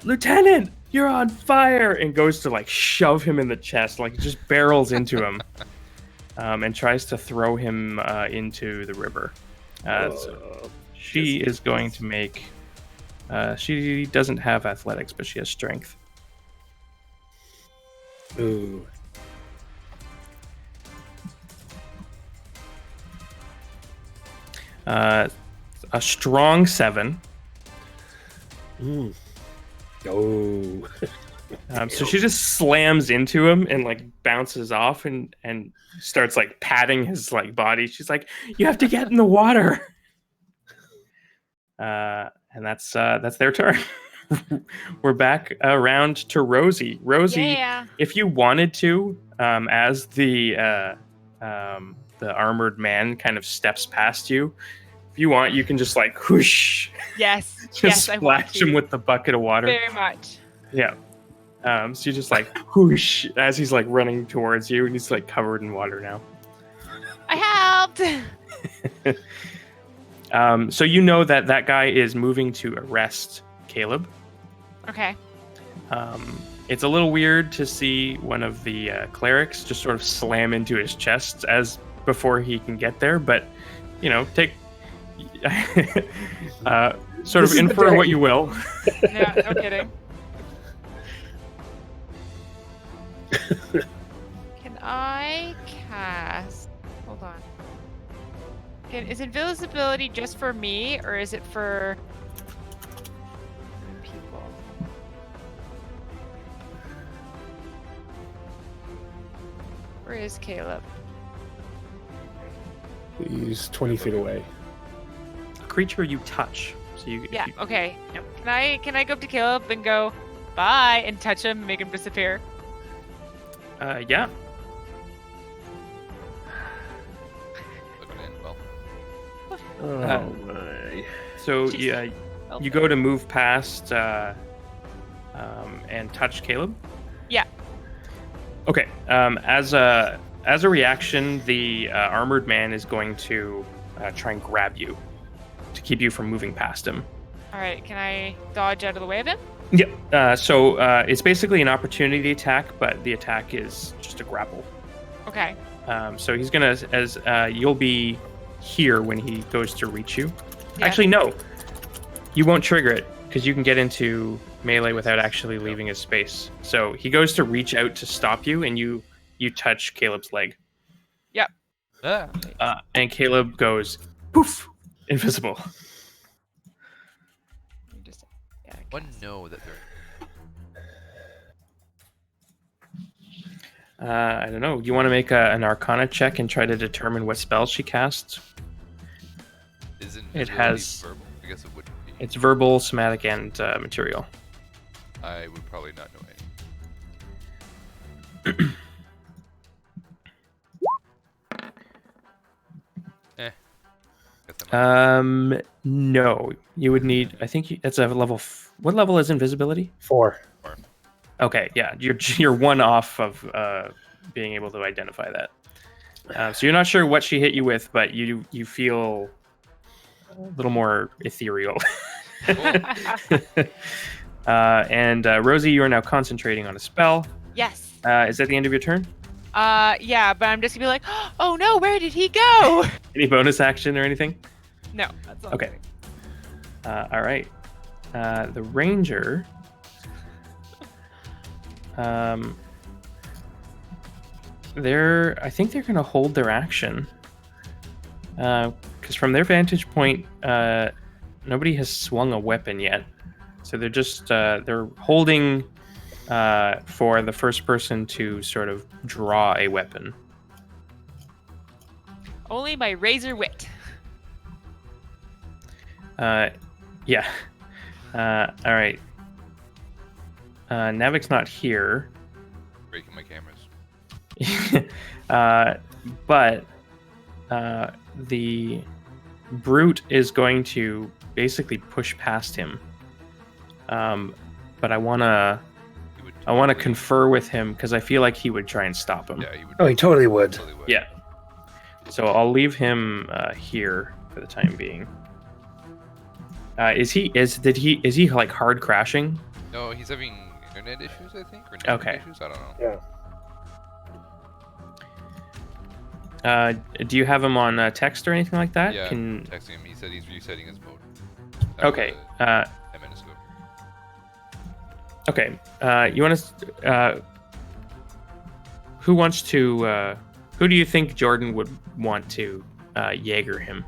C: "Lieutenant, you're on fire!" and goes to like shove him in the chest, like just barrels into him, and tries to throw him into the river. So she is going to make. She doesn't have athletics, but she has strength.
A: Ooh.
C: A strong 7.
A: Mm. Oh.
C: So she just slams into him and like bounces off and starts like patting his like body. She's like, "You have to get in the water." And that's their turn. We're back around to Rosie. Rosie,
D: Yeah.
C: if you wanted to, as the armored man kind of steps past you, if you want, you can just like whoosh,
D: Yes.
C: just
D: Yes, I want
C: splash him
D: to.
C: with the bucket of water.
D: Very much.
C: Yeah. So you just like whoosh as he's like running towards you, and he's like covered in water now.
D: I helped.
C: So you know that guy is moving to arrest Caleb.
D: Okay.
C: It's a little weird to see one of the clerics just sort of slam into his chest as before he can get there, but you know, take sort
A: This
C: of
A: is the
C: infer
A: day.
C: what you will.
D: Yeah, no kidding. Can I cast? Hold on. Is invisibility just for me, or is it for people? Where is Caleb?
A: He's 20 feet away.
C: A creature you touch. So you
D: Yeah. Okay. No. Can I go up to Caleb and go bye and touch him and make him disappear?
C: Yeah.
B: looking in. Well,
A: Oh my.
C: So
D: Jeez.
C: yeah,
D: Oh,
C: you go to move past and touch Caleb.
D: Yeah.
C: Okay. As a reaction, the armored man is going to try and grab you to keep you from moving past him.
D: All right. Can I dodge out of the way of him?
C: Yep. So it's basically an opportunity attack, but the attack is just a grapple.
D: Okay.
C: So he's gonna, as you'll be here when he goes to reach you.
D: Yeah.
C: Actually, no. You won't trigger it because you can get into melee without actually leaving his space. So he goes to reach out to stop you, and you touch Caleb's leg. And Caleb goes poof, invisible.
D: Just, yeah,
B: one know that they're
C: I don't know. You want to make an Arcana check and try to determine what spell she casts?
B: isn't
C: It
B: really
C: has-
B: verbal. I guess it would be.
C: It's verbal, somatic, and material.
B: I would probably not know any. Guess I might-
C: No, you would need. I think that's a level. What level is invisibility?
A: 4.
C: Okay, yeah, you're one off of being able to identify that. So you're not sure what she hit you with, but you feel a little more ethereal. And Rosie, you are now concentrating on a spell.
D: Yes.
C: Is that the end of your turn?
D: Yeah, but I'm just gonna be like, oh no, where did he go?
C: Any bonus action or anything?
D: No, that's all.
C: Okay. All right. The ranger. I think they're going to hold their action. Because from their vantage point, nobody has swung a weapon yet. So they're just they're holding for the first person to sort of draw a weapon.
D: Only my razor wit.
C: Yeah. All right. Navik's not here.
B: Breaking my cameras.
C: But the brute is going to basically push past him. But I wanna confer with him because I feel like he would try and stop him.
B: Yeah, he would.
A: Oh, he totally would.
B: Totally would.
C: Yeah. So I'll leave him here for the time being. Is he like hard crashing?
B: No, he's having internet issues, I think, or network
C: Okay.
B: issues. I don't know.
A: Yeah.
C: Do you have him on text or anything like that?
B: Yeah, texting him. He said he's resetting his mode.
C: Okay.
B: 10 minutes ago.
C: Okay. You want to? Who wants to? Who do you think Jordan would want to Jaeger him?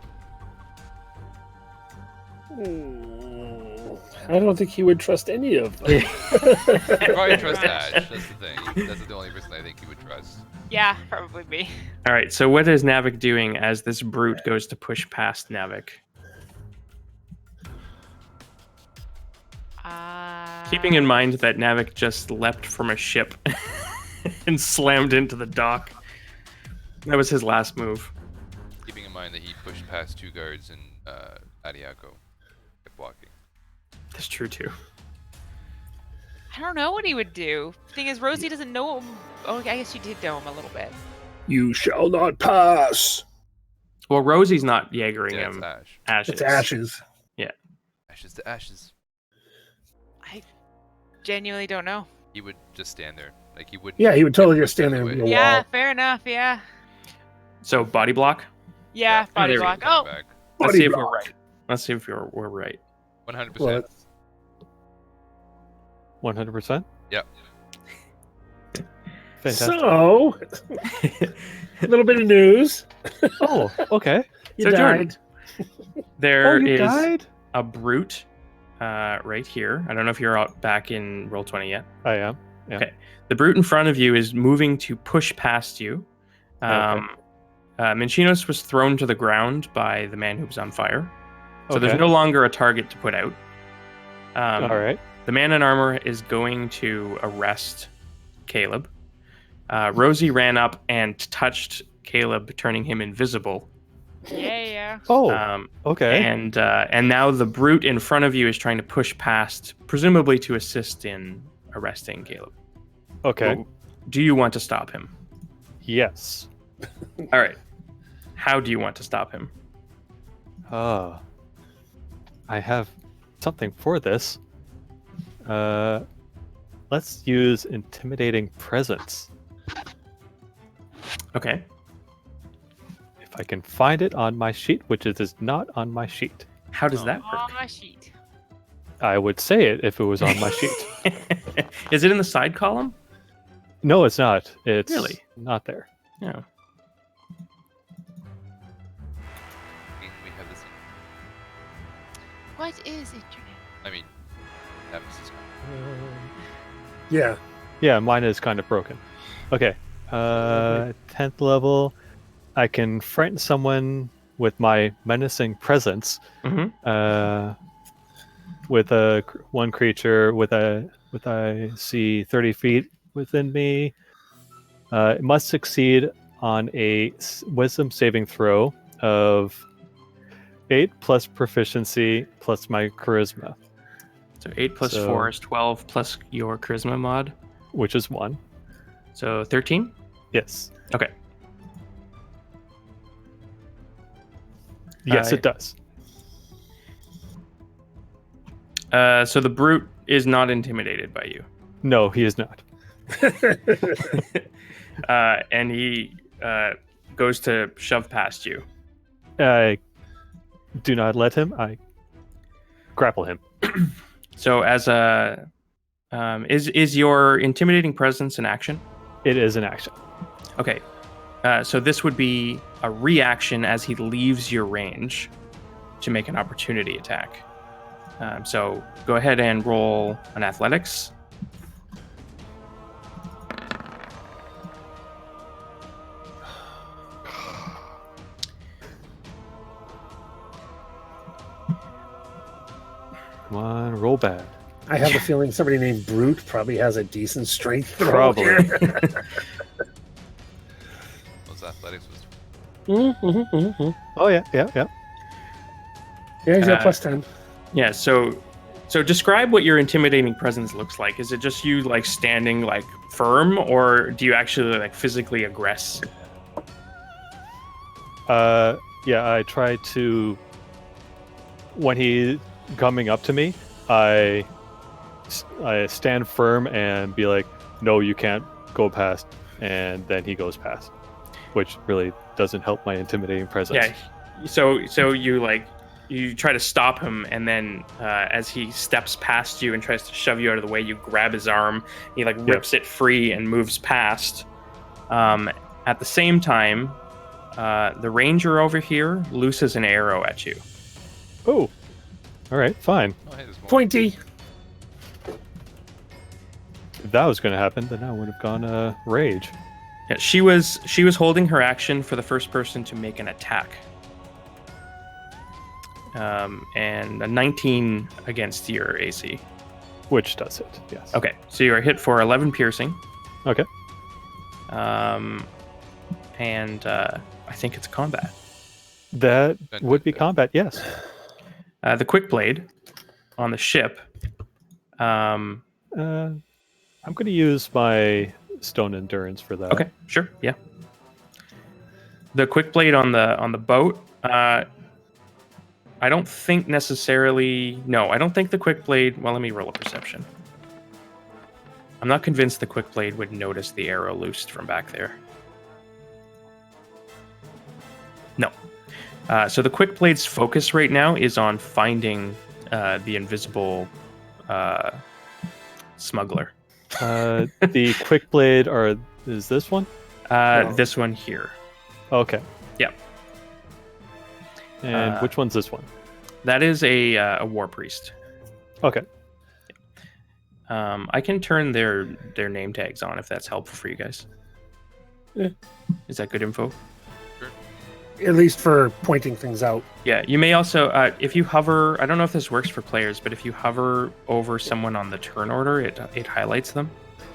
A: I don't think he would trust any of them.
B: I'd probably trust Ash. That's the thing. That's the only person I think he would trust.
D: Yeah, probably me.
C: All right. So what is Navik doing as this brute goes to push past Navik? Keeping in mind that Navik just leapt from a ship and slammed into the dock. That was his last move.
B: Keeping in mind that he pushed past 2 guards and Adiako kept walking.
C: That's true too.
D: I don't know what he would do. Thing is, Rosie doesn't know him. Oh, I guess she did know him a little bit.
A: You shall not pass.
C: Well, Rosie's not Jaegering
B: Yeah, it's
C: him.
B: Ash.
C: Ashes.
A: It's ashes.
B: Ashes to ashes.
D: I genuinely don't know.
B: He would just stand there. Like he wouldn't.
A: Yeah, he would totally
B: wouldn't
A: just stand
B: push
A: there
B: out
A: and
B: of
A: be
B: the
A: a
B: way.
D: Yeah,
A: wall.
D: fair enough. Yeah.
C: So body block.
D: Yeah, body
C: there we
D: block.
B: Coming
D: Oh,
B: back.
C: Let's
A: Body
C: see if
A: block.
C: we're right. Let's see if we're right.
B: 100%.
A: Well,
E: 100%.
B: Yep.
E: Fantastic.
A: so, a little bit of news.
E: Oh, okay.
A: You
C: So, Jordan,
A: died.
C: There
E: you
C: is
E: died?
C: a brute right here. I don't know if you're back in Roll20 yet.
E: I am. Yeah.
C: Okay. The brute in front of you is moving to push past you.
E: Okay.
C: Minchinos was thrown to the ground by the man who was on fire. So there's
E: Okay.
C: no longer a target to put out.
E: All right.
C: The man in armor is going to arrest Caleb. Rosie ran up and touched Caleb, turning him invisible.
D: yeah.
E: Oh, okay.
C: And now the brute in front of you is trying to push past, presumably to assist in arresting Caleb.
E: Okay.
C: Do you want to stop him?
E: Yes.
C: All right. How do you want to stop him?
E: I have something for this. Let's use intimidating presence.
C: Okay.
E: If I can find it on my sheet, which it is not on my sheet.
C: How does that
D: On
C: work?
D: my sheet.
E: I would say it if it was on my sheet.
C: Is it in the side column?
E: No, it's not. It's
C: Really?
E: not there.
C: Yeah.
B: We have this.
D: What is internet?
B: I mean, that was just.
A: Yeah.
E: Yeah, mine is kind of broken. Okay. 10th level. I can frighten someone with my menacing presence.
C: Mm-hmm.
E: With one creature with a with I see 30 feet within me. It must succeed on a wisdom saving throw of 8 plus proficiency plus my charisma,
C: So 8 plus
E: So-
C: 4 is 12 plus your charisma mod.
E: which is 1.
C: So 13?
E: Yes.
C: Okay.
E: Yes, it does.
C: So the brute is not intimidated by you.
E: No, he is not.
C: And he goes to shove past you.
E: I do not let him. I grapple him.
C: So as a is your intimidating presence an action?
E: It is an action.
C: Okay. So this would be a reaction as he leaves your range to make an opportunity attack. So go ahead and roll an athletics.
E: Come on, roll bad.
A: I have a feeling somebody named Brute probably has a decent strength throw
E: Probably.
A: here.
B: Those athletics was
E: Oh yeah.
A: Yeah, he's got
C: Uh,
A: plus 10.
C: Yeah, so describe what your intimidating presence looks like. Is it just you like standing like firm, or do you actually like physically aggress?
E: Yeah, I try to. When he coming up to me, I stand firm and be like, "No, you can't go past," and then he goes past, which really doesn't help my intimidating presence.
C: Yeah. So you try to stop him, and then as he steps past you and tries to shove you out of the way, you grab his arm. He like rips it free and moves past. At the same time, the ranger over here looses an arrow at you.
E: Oh, all right, fine.
B: oh, hey, there's more.
A: Pointy.
E: If that was going to happen, then I would have gone rage.
C: Yeah, she was holding her action for the first person to make an attack. And a 19 against your AC.
E: Which does it? Yes.
C: Okay, so you are hit for 11 piercing.
E: Okay.
C: And I think it's combat.
E: That would be combat. Yes.
C: The quick blade on the ship.
E: I'm going to use my stone endurance for that.
C: Okay, sure, yeah. The quick blade on the boat. I don't think necessarily. No, I don't think the quick blade. Well, let me roll a perception. I'm not convinced the quick blade would notice the arrow loosed from back there. No. So the quick blade's focus right now is on finding the invisible smuggler.
E: The quick blade is this one?
C: This one here.
E: Okay.
C: Yep.
E: And which one's this one?
C: That is a war priest.
E: Okay.
C: I can turn their name tags on if that's helpful for you guys.
A: Yeah.
C: Is that good info?
A: At least for pointing things out.
C: Yeah, you may also, if you hover, I don't know if this works for players, but if you hover over someone on the turn order, it highlights them.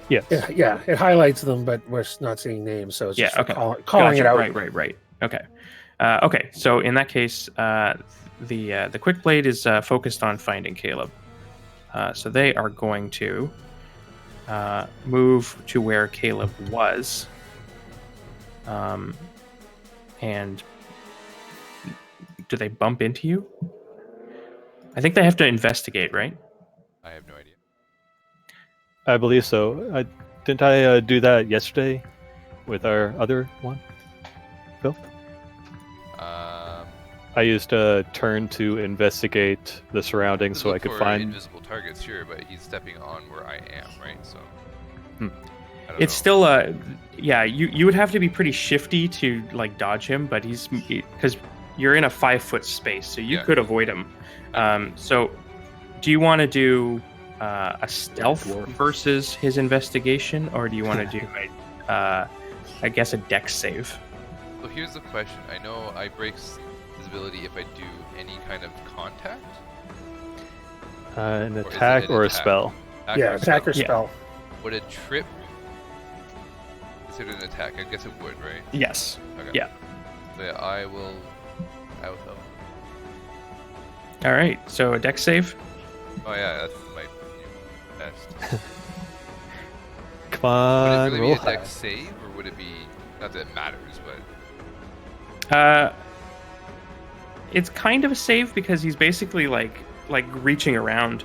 E: Yes.
A: Yeah, it highlights them, but we're not seeing names, so it's just
C: okay.
A: calling
C: Gotcha.
A: it out.
C: Right. Okay. Okay, so in that case, the quick blade is focused on finding Caleb. So they are going to move to where Caleb was. And do they bump into you? I think they have to investigate, right?
B: I have no idea.
E: I believe so. Didn't I do that yesterday with our other one, Phil? I used a turn to investigate the surroundings so I could find
B: invisible targets, sure, but he's stepping on where I am, right? So I don't
C: It's
B: know.
C: still you would have to be pretty shifty to like dodge him, but because you're in a 5-foot space, so you could avoid him. So do you want to do a stealth versus his investigation, or do you want to do I guess a dex save?
B: So here's the question. I know I break visibility if I do any kind of contact.
E: an
B: Or is it
E: attack
B: an
E: or a
B: attack?
E: spell.
A: Yeah, attack or
C: Yeah.
A: spell.
B: Would a trip consider an attack? I guess it would, right?
C: Yes.
B: Okay.
C: Yeah.
B: So yeah, I will help.
C: All right. So a dex save.
B: Oh yeah, that's my best.
E: Come on,
B: Would it
E: roll
B: really be a
E: high.
B: dex save, or would it be, not that it matters, but
C: It's kind of a save because he's basically like reaching around.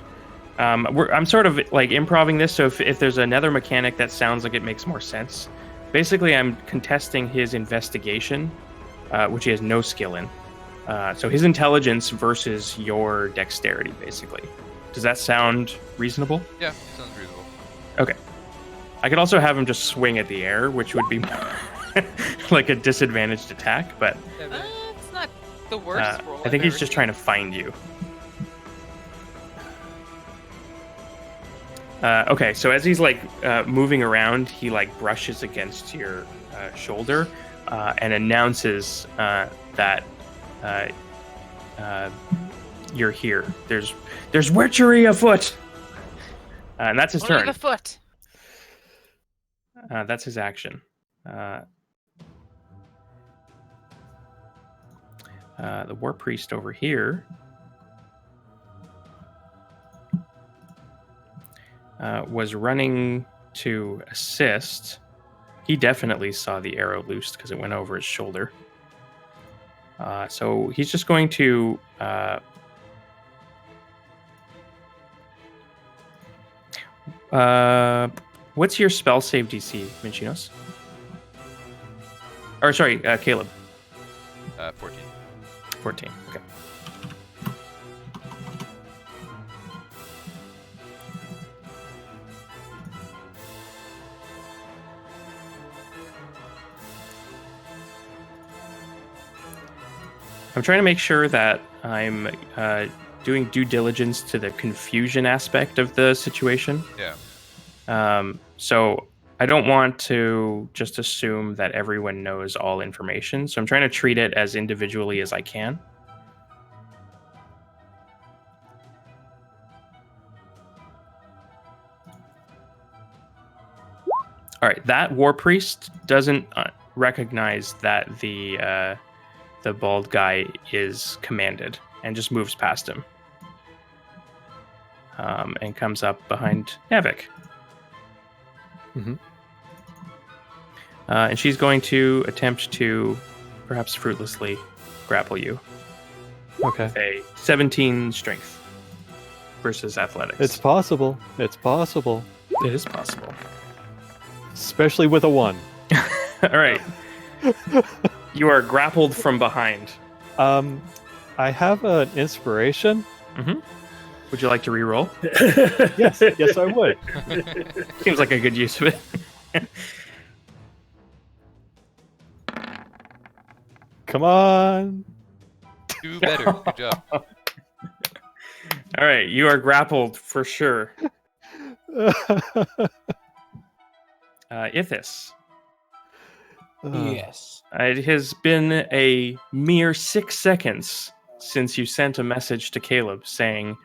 C: I'm sort of like improving this, so if there's another mechanic that sounds like it makes more sense. Basically, I'm contesting his investigation, which he has no skill in. So his intelligence versus your dexterity, basically. Does that sound reasonable?
B: yeah, sounds reasonable.
C: Okay. I could also have him just swing at the air, which would be like a disadvantaged attack, but
D: It's not the worst roll.
C: I think he's just trying to find you. Okay, so as he's like moving around, he like brushes against your shoulder and announces that you're here. There's witchery afoot, and that's his
D: Only
C: turn.
D: the foot.
C: That's his action. The war priest over here was running to assist. He definitely saw the arrow loosed because it went over his shoulder. So he's just going to what's your spell save DC, Minchinos? Or sorry, Caleb.
B: 14.
C: 14. Okay. I'm trying to make sure that I'm doing due diligence to the confusion aspect of the situation.
B: Yeah.
C: So I don't want to just assume that everyone knows all information. So I'm trying to treat it as individually as I can. All right, that war priest doesn't recognize that the bald guy is commanded and just moves past him and comes up behind Navik.
E: Mhm.
C: And she's going to attempt to, perhaps fruitlessly, grapple you.
E: Okay.
C: With a 17 strength versus athletics.
E: It's possible. It's possible.
C: It is possible.
E: Especially with a 1.
C: All right. You are grappled from behind.
E: I have an inspiration.
C: Would you like to re-roll?
E: Yes, yes, I would.
C: Seems like a good use of it.
E: Come on.
B: Do better. Good job.
C: All right, you are grappled for sure. Ithis.
F: Yes.
C: It has been a mere 6 seconds since you sent a message to Caleb saying,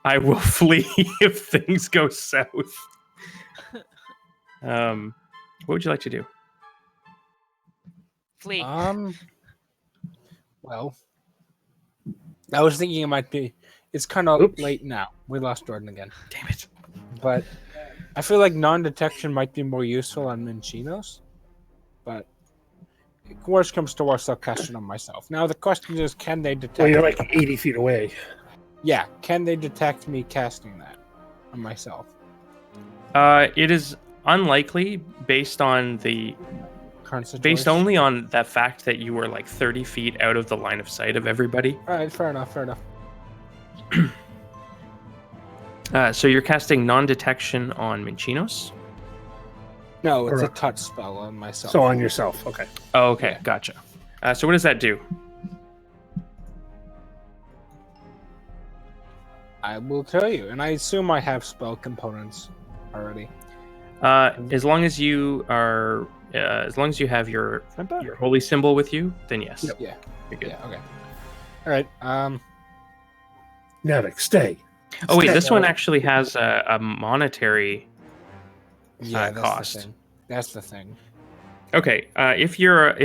C: I will flee if things go south. What would you like to do?
D: Flee.
F: Well, I was thinking it might be. It's kind of late now. We lost Jordan again.
C: Damn it.
F: But I feel like non-detection might be more useful on Minchinos. But worst comes to worst, I'll cast it on myself. Now the question is, can they detect?
A: Well, you're
F: me?
A: like 80 feet away.
F: Yeah, can they detect me casting that on myself?
C: It is unlikely based on the
F: Current situation.
C: based only on that fact that you were like 30 feet out of the line of sight of everybody.
F: All right, fair enough. Fair enough.
C: So you're casting non-detection on Minchinos?
F: No, it's a
A: Correct.
F: touch spell on myself.
A: So on yourself. Okay.
C: Oh, okay, gotcha. So what does that do?
F: I will tell you, and I assume I have spell components already.
C: As long as you are, as long as you have your holy symbol with you, then yes,
F: Yeah.
C: you're good.
F: Yeah. Okay. All right.
A: Navik, stay.
C: Oh wait, this
F: So-
C: one actually has a monetary.
F: Yeah, that's
C: cost.
F: the thing. That's the thing.
C: Okay, if you are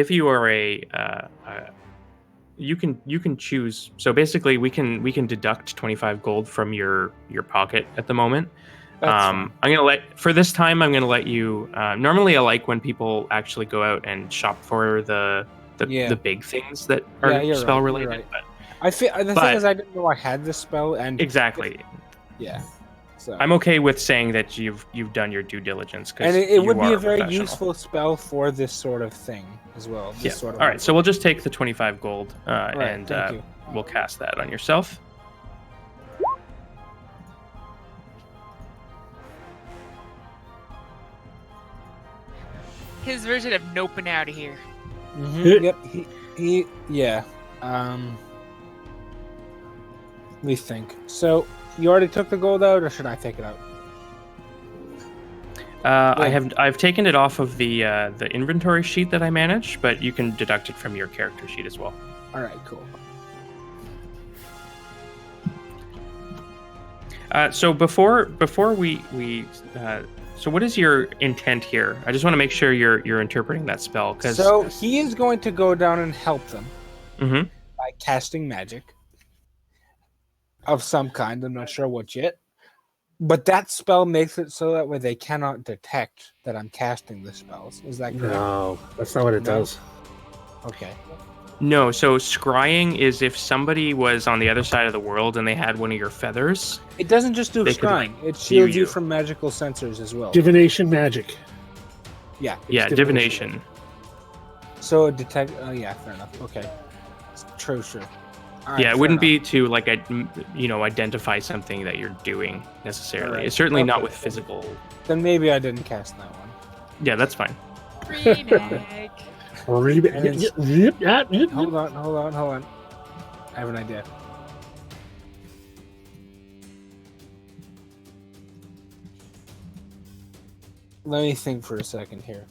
C: you can choose. So basically, we can deduct 25 gold from your pocket at the moment.
F: That's fine.
C: I'm gonna for this time. I'm gonna let you. Normally, I like when people actually go out and shop for the big things that are
F: Yeah, you're
C: spell
F: right,
C: related.
F: you're right.
C: But
F: I feel the
C: but-
F: thing is I didn't know I had this spell, and
C: exactly,
F: yeah. So
C: I'm okay with saying that you've done your due diligence,
F: and
C: because
F: it would be
C: are
F: a very
C: professional.
F: useful spell for this sort of thing as well. This
C: Yeah.
F: sort of
C: All right. So we'll just take the 25 gold
F: Right,
C: and
F: thank you.
C: we'll cast that on yourself.
D: His version of noping out of here.
F: Yep. He. Yeah. Let me think. So you already took the gold out, or should I take it out?
C: I've taken it off of the inventory sheet that I manage, but you can deduct it from your character sheet as well.
F: All right. Cool.
C: So before we so what is your intent here? I just want to make sure you're interpreting that spell, because
F: So he is going to go down and help them
C: Mhm.
F: by casting magic of some kind. I'm not sure what yet. But that spell makes it so that way they cannot detect that I'm casting the spells. Is that correct?
A: No, that's not what it
F: No?
A: does.
F: Okay.
C: No, so scrying is if somebody was on the other side of the world and they had one of your feathers.
F: It doesn't just do
C: They could,
F: scrying.
C: like,
F: It shields
C: you.
F: you from magical sensors as well.
A: Divination magic.
F: Yeah.
C: Yeah,
A: It's
C: divination.
F: So detect. Oh yeah, fair enough. Okay. True. All right,
C: Yeah, it
F: fair
C: wouldn't
F: enough.
C: be to like identify something that you're doing necessarily.
F: Alright,
C: It's certainly not
F: okay.
C: with physical.
F: Then maybe I didn't cast that one.
C: Yeah, that's fine.
D: Reneg.
F: And it's-
A: Hold
F: Hold on. I have an idea. Let me think for a second here.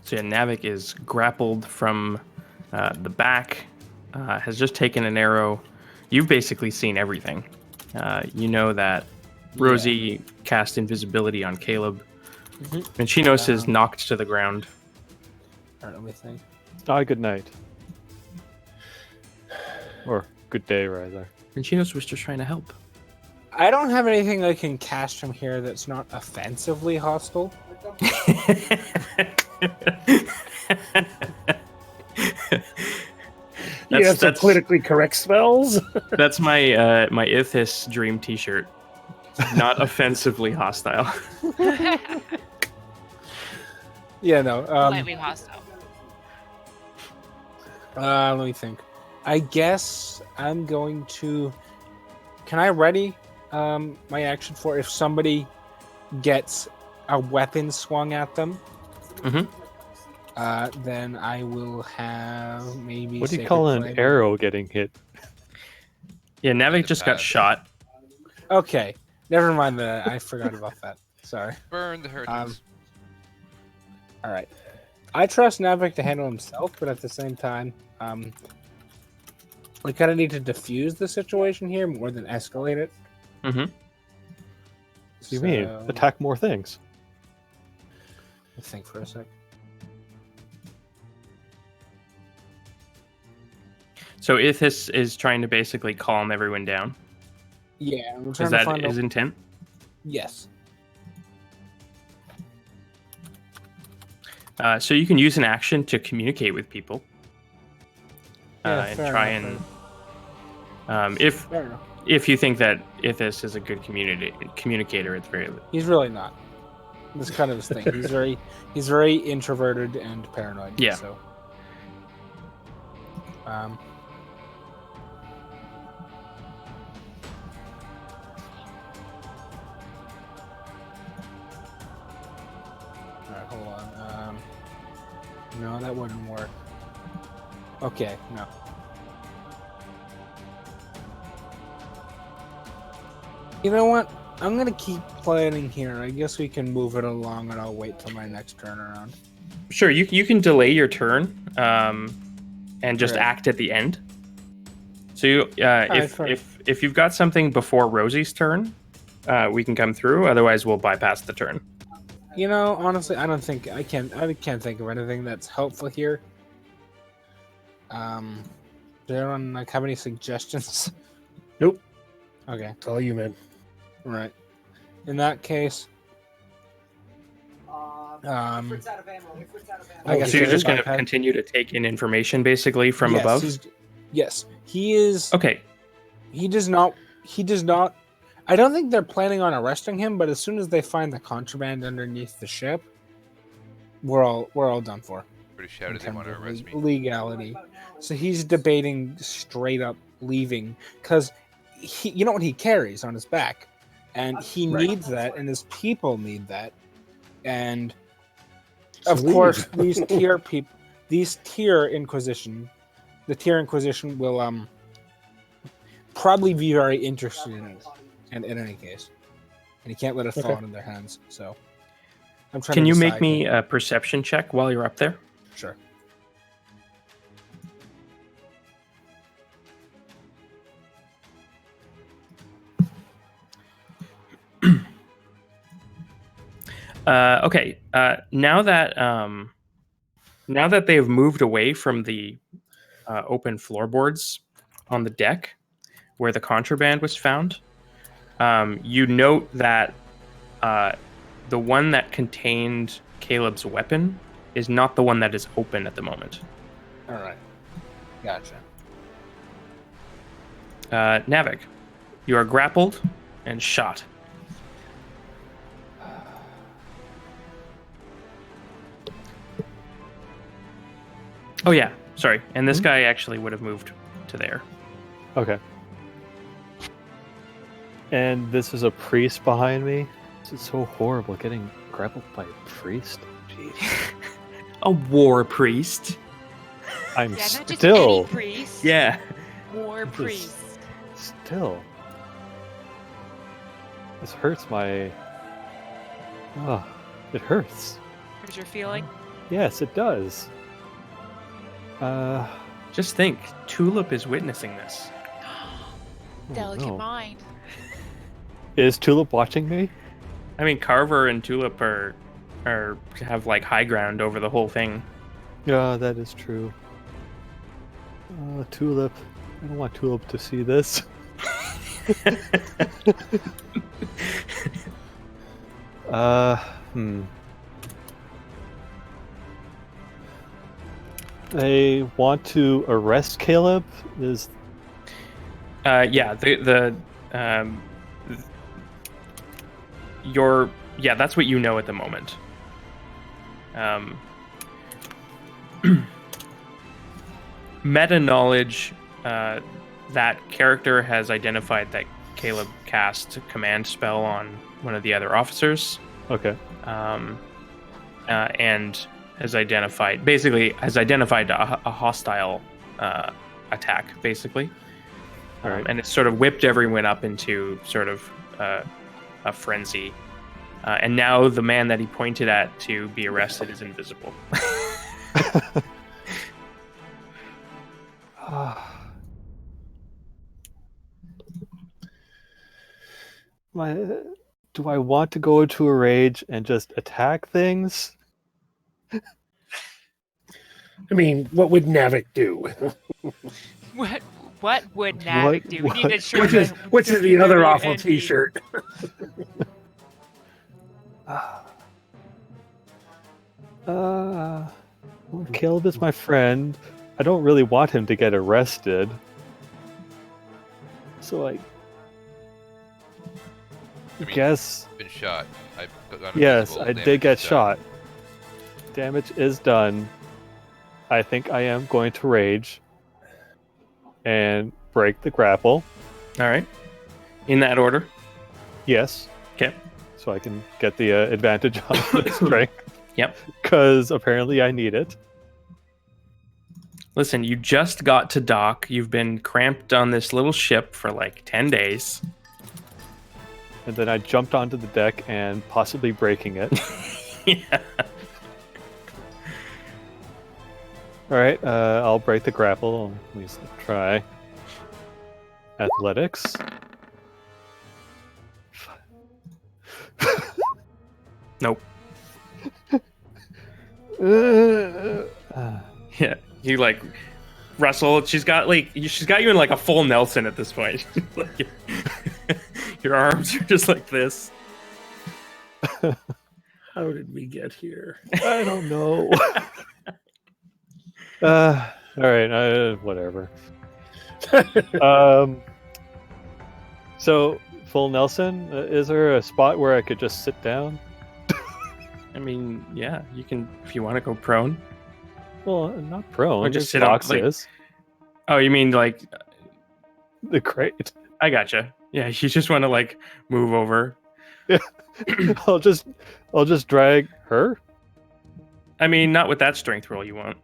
C: So yeah, Navik is grappled from the back, has just taken an arrow. You've basically seen everything. You know that Rosie cast invisibility on Caleb, and Chinos is knocked to the ground.
F: All right, let me think.
E: Good night. Or good day, rather.
C: And Chinos was just trying to help.
F: I don't have anything I can cast from here that's not offensively hostile.
A: You have some politically correct spells.
C: That's my my Ithis dream T-shirt. Not offensively hostile.
F: Yeah, no.
D: Slightly hostile.
F: Let me think. I guess I'm going to. Can I ready my action for if somebody gets a weapon swung at them?
C: Mhm.
F: Then I will have maybe.
E: What do you
F: Sacred
E: call an
F: Flame.
E: arrow getting hit?
C: Yeah, Navik
B: the
C: just got
B: path.
C: shot.
F: Okay, never mind that. I forgot about that. Sorry.
B: Burn the heretics.
F: All right. I trust Navik to handle himself, but at the same time, we kind of need to diffuse the situation here more than escalate it.
C: Mm-hmm.
E: What do you mean? Attack more things.
F: Let's think for a sec.
C: So Ithis is trying to basically calm everyone down.
F: Yeah, I'm
C: Is
F: trying to
C: that
F: find
C: his
F: out.
C: intent?
F: Yes.
C: So you can use an action to communicate with people.
F: Yeah,
C: And
F: fair
C: try
F: enough,
C: and
F: Fair enough.
C: if you think that Ithis is a good communicator at the very least.
F: He's really not. That's kind of his thing. He's very introverted and paranoid.
C: Yeah.
F: So. All right, hold on. No, that wouldn't work. Okay, no. You know what? I'm gonna keep planning here. I guess we can move it along, and I'll wait till my next turnaround.
C: Sure, you can delay your turn, and just
F: Right.
C: act at the end. So you,
F: Alright, fair.
C: if you've got something before Rosie's turn, we can come through. Otherwise, we'll bypass the turn.
F: You know, honestly, I can't think of anything that's helpful here. Does anyone have any suggestions?
A: Nope.
F: Okay,
A: It's all you, man.
F: right. In that case, I guess
C: So you're just going to
F: bypass-
C: continue to take in information basically from
F: Yes,
C: above.
F: Yes, he is.
C: Okay.
F: He does not. I don't think they're planning on arresting him, but as soon as they find the contraband underneath the ship, we're all done for.
B: Pretty sure
F: in
B: they want to
F: terms of
B: arrest me.
F: legality. So he's debating straight up leaving because you know what he carries on his back, and he
A: Right.
F: needs that, and his people need that, and
A: So
F: of
A: leave.
F: course these tier Inquisition, the tier Inquisition will probably be very interested in it, and in any case, and he can't let it fall
A: Okay.
F: into their hands. So I'm trying.
C: Can
F: to
C: you make
F: decide
C: me
F: here.
C: a perception check while you're up there?
F: Sure.
C: Okay. Now that they've moved away from the open floorboards on the deck where the contraband was found, you note that the one that contained Caleb's weapon is not the one that is open at the moment.
F: All right. Gotcha.
C: Navik, you are grappled and shot. Oh yeah, sorry. And this guy actually would have moved to there.
E: Okay. And this is a priest behind me. This is so horrible getting grappled by a priest. Jeez.
C: A war priest.
E: I'm
D: Yeah, not just
E: still,
D: any priest.
C: Yeah.
D: War
E: This is-
D: priest.
E: still. This hurts my. Oh, it hurts.
D: How's your feeling?
E: Yes, it does.
C: Just think, Tulip is witnessing this.
E: oh
D: Delicate
E: no.
D: mind.
E: Is Tulip watching me?
C: I mean, Carver and Tulip are have like high ground over the whole thing.
E: Yeah, that is true. Tulip. I don't want Tulip to see this. I want to arrest Caleb. Is
C: Yeah, that's what you know at the moment. Meta knowledge, that character has identified that Caleb cast a command spell on one of the other officers,
E: okay.
C: and has identified a hostile attack, basically.
E: All right.
C: And it's sort of whipped everyone up into sort of a frenzy. And now the man that he pointed at to be arrested is invisible.
E: Do I want to go into a rage and just attack things?
A: I mean, what would Navik do?
D: What would Navik do? We need to show
A: Which is the other awful T-shirt.
E: Caleb is my friend. I don't really want him to get arrested. So I
B: I mean,
E: guess
B: Been shot. I've gotten
E: yes,
B: invisible,
E: I
B: damage
E: did get
B: is done.
E: shot. Damage is done. I think I am going to rage and break the grapple.
C: All right. In that order.
E: Yes.
C: Okay.
E: So I can get the advantage on the strength.
C: Yep.
E: Because apparently I need it.
C: Listen, you just got to dock. You've been cramped on this little ship for like 10 days.
E: and then I jumped onto the deck and possibly breaking it.
C: Yeah.
E: All right, I'll break the grapple. At least try. Athletics.
C: Nope.
E: Uh,
C: Yeah. You like Russell. She's got you in like a full Nelson at this point. Like, your arms are just like this.
A: How did we get here?
E: I don't know. All right, whatever. So full Nelson. Is there a spot where I could just sit down?
C: I mean, yeah, you can if you want to go prone.
E: Well, not prone.
C: Or just
E: There's
C: sit on, like-
E: boxes.
C: Oh, you mean like
E: The crate.
C: I gotcha. Yeah, you just want to like move over.
E: I'll just drag her.
C: I mean, not with that strength roll you won't.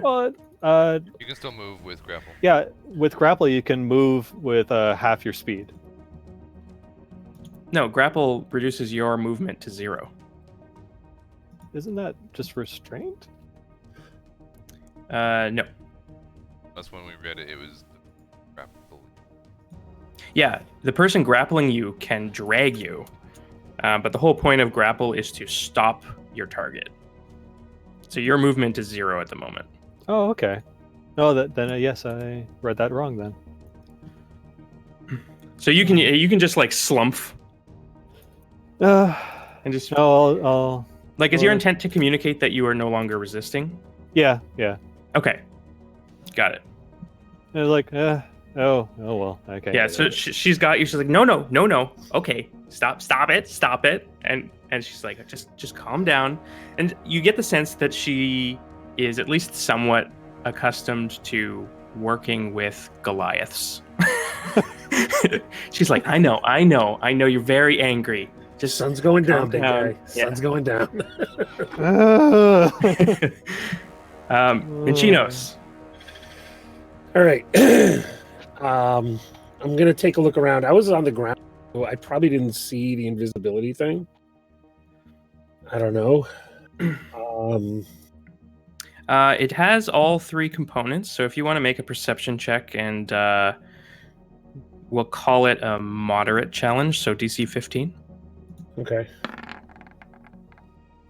E: Well,
B: You can still move with grapple.
E: yeah, with grapple you can move with half your speed.
C: No, grapple reduces your movement to 0.
E: Isn't that just restraint?
C: No.
B: That's when we read it. It was grapple.
C: Yeah, the person grappling you can drag you, but the whole point of grapple is to stop your target. So your movement is 0 at the moment.
E: Oh, okay. No, then yes, I read that wrong then.
C: So you can just like slump
E: And
C: and just
E: no, I'll
C: like is your
E: well-
C: intent to communicate that you are no longer resisting?
E: yeah.
C: Okay, got it.
E: And it's like, oh well, okay.
C: Yeah, so she's got you. She's like, no. Okay, stop it. And she's like, just calm down. And you get the sense that she is at least somewhat accustomed to working with Goliaths. She's like, I know, you're very angry. Just
A: Sun's going down,
C: calm
A: big
C: down.
A: guy. Sun's going down.
C: Minchinos.
A: All right. I'm gonna take a look around. I was on the ground, so I probably didn't see the invisibility thing. I don't know.
C: It has all 3 components, so if you want to make a perception check, and we'll call it a moderate challenge, so DC 15.
A: Okay.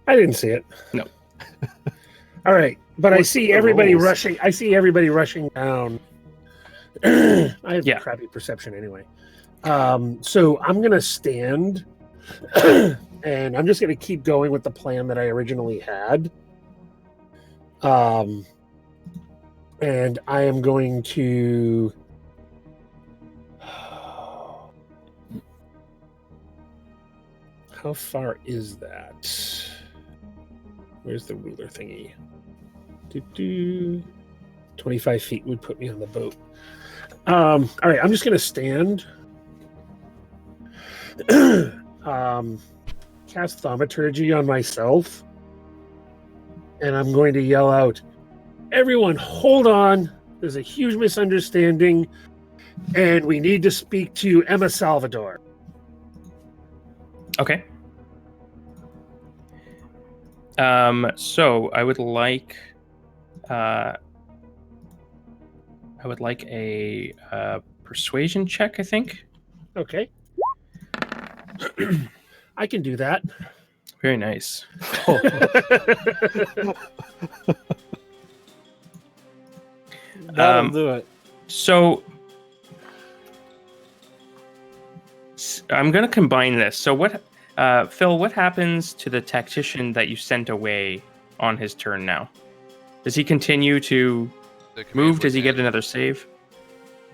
A: I didn't see it.
C: No.
A: All right, but I
E: What's
A: see
E: the
A: everybody
E: rules?
A: rushing. I see everybody rushing down. I have
C: Yeah.
A: crappy perception anyway. So I'm gonna stand, and I'm just gonna keep going with the plan that I originally had. And I am going to. How far is that? Where's the ruler thingy? 25 feet would put me on the boat. All right, I'm just gonna stand. Cast thaumaturgy on myself, and I'm going to yell out, "Everyone, hold on! There's a huge misunderstanding, and we need to speak to Emma Salvador."
C: Okay. So I would like a persuasion check, I think.
A: Okay. I can do that.
C: Very nice.
F: That'll do it.
C: So I'm going to combine this. So what, Phil, what happens to the tactician that you sent away on his turn now? Does he continue to
B: The command
C: move? Does he
B: would
C: get
B: end.
C: another save?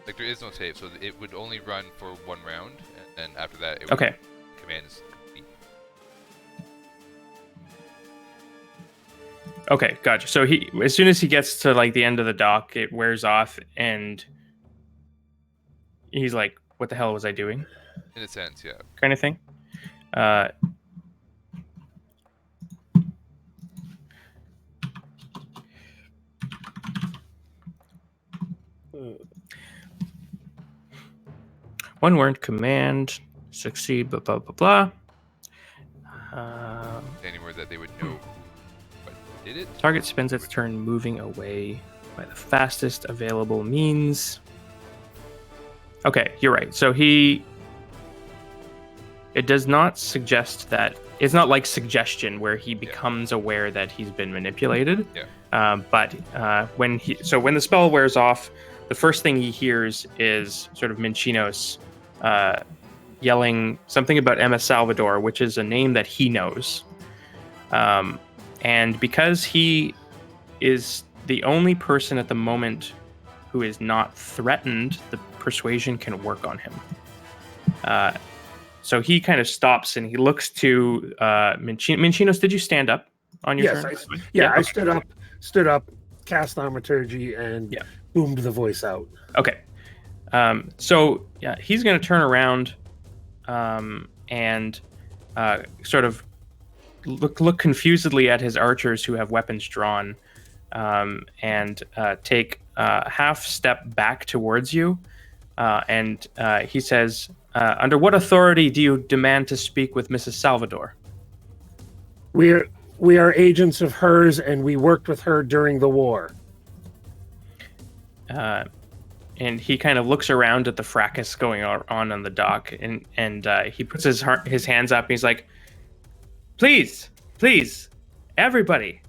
B: Like there is no save, so it would only run for 1 round, and then after that, it
C: Okay.
B: would command is complete.
C: Okay, gotcha. So he, as soon as he gets to like the end of the dock, it wears off, and he's like, "What the hell was I doing?"
B: In a sense, yeah.
C: Kind of thing. One word command. Succeed, blah, blah, blah, blah.
B: Anywhere that they would know what did it.
C: Target spends its turn moving away by the fastest available means. Okay, you're right. So it does not suggest that. It's not like suggestion where he becomes aware that he's been manipulated.
B: Yeah.
C: But when the spell wears off, the first thing he hears is sort of Minchinos yelling something about Emma Salvador, which is a name that he knows. And because he is the only person at the moment who is not threatened, the persuasion can work on him. So he kind of stops and he looks to Minchinos. Did you stand up on your turn?
A: I stood up, cast thaumaturgy, and boomed the voice out.
C: Okay. So he's going to turn around and sort of look confusedly at his archers who have weapons drawn, and take a half step back towards you. And he says, under what authority do you demand to speak with Mrs. Salvador?
A: We are agents of hers, and we worked with her during the war.
C: And he kind of looks around at the fracas going on the dock, and he puts his hands up. And he's like, please, everybody,